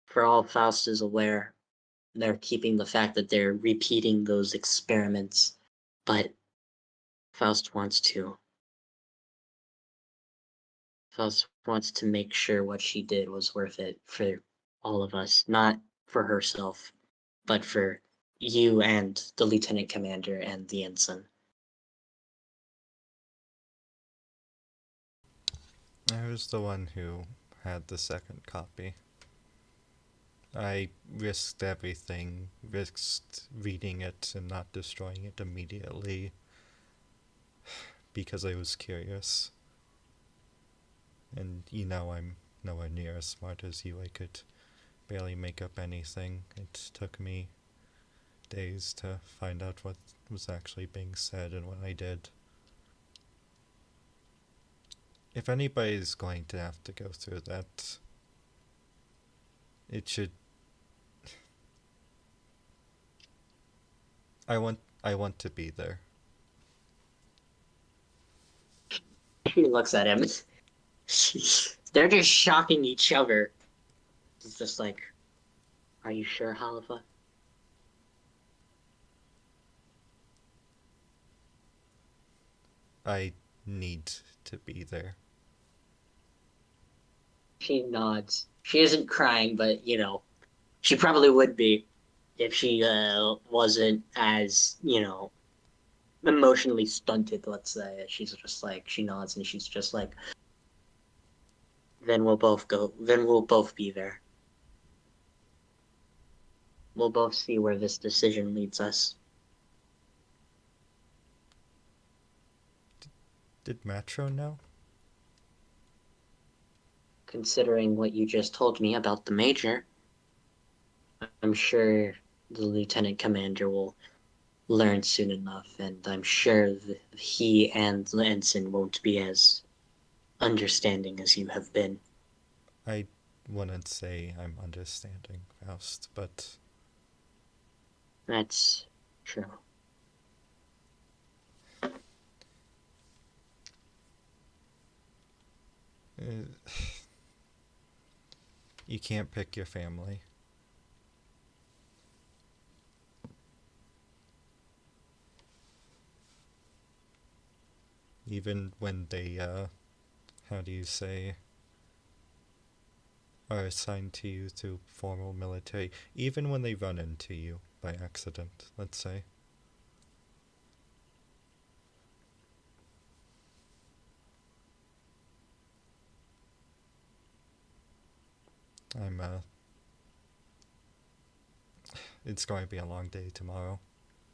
[SPEAKER 5] For all Faust is aware, they're keeping the fact that they're repeating those experiments, but Faust wants to Faust wants to make sure what she did was worth it for all of us, not for herself, but for you and the lieutenant commander and the ensign.
[SPEAKER 4] I was the one who had the second copy. I risked everything, risked reading it and not destroying it immediately because I was curious. And I'm nowhere near as smart as you. I could barely make up anything. It took me days to find out what was actually being said and what I did. If anybody's going to have to go through that, it should... I want to be there.
[SPEAKER 5] He looks at him. They're just shocking each other. He's just like, "Are you sure, Halifa?"
[SPEAKER 4] I need to be there.
[SPEAKER 5] She nods. She isn't crying, but she probably would be if she wasn't as emotionally stunted. Let's say she's just like she nods and she's just like, "Then we'll both go. Then we'll both be there. We'll both see where this decision leads us."
[SPEAKER 4] Did Matro know?
[SPEAKER 5] Considering what you just told me about the Major, I'm sure the Lieutenant Commander will learn soon enough, and I'm sure he and the Ensign won't be as understanding as you have been.
[SPEAKER 4] I wouldn't say I'm understanding, Faust, but...
[SPEAKER 5] That's true.
[SPEAKER 4] You can't pick your family. Even when they, how do you say, are assigned to you through formal military, even when they run into you by accident, let's say. It's going to be a long day tomorrow.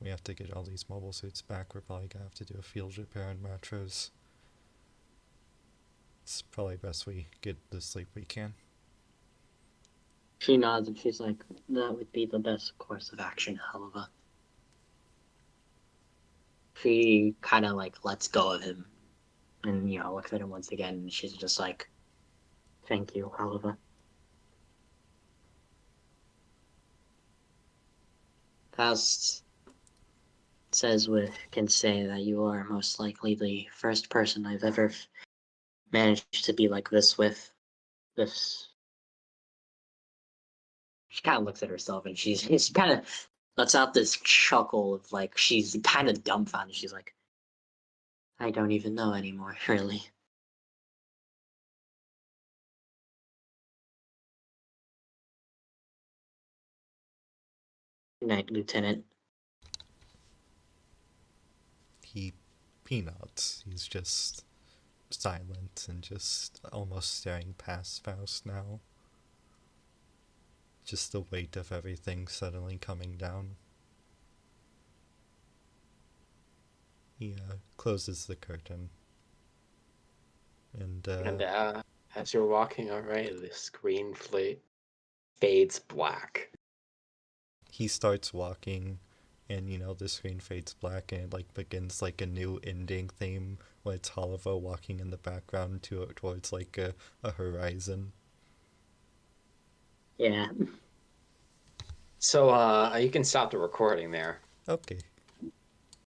[SPEAKER 4] We have to get all these mobile suits back. We're probably going to have to do a field repair in Matros. It's probably best we get the sleep we can.
[SPEAKER 5] She nods and she's like, "That would be the best course of action, Helva." She kind of like lets go of him and, looks at him once again, and she's just like, "Thank you, Helva." Faust can say that you are most likely the first person I've ever managed to be like this with. This. She kind of looks at herself and she kind of lets out this chuckle of like she's kind of dumbfounded. She's like, "I don't even know anymore, really." Good night, Lieutenant.
[SPEAKER 4] He nods. He's just silent and just almost staring past Faust now. Just the weight of everything suddenly coming down. He closes the curtain. And
[SPEAKER 1] as you're walking away, the screen fades black.
[SPEAKER 4] he starts walking, and the screen fades black, and it begins a new ending theme where it's Holivo walking in the background towards a horizon.
[SPEAKER 1] Yeah. So you can stop the recording there.
[SPEAKER 4] Okay.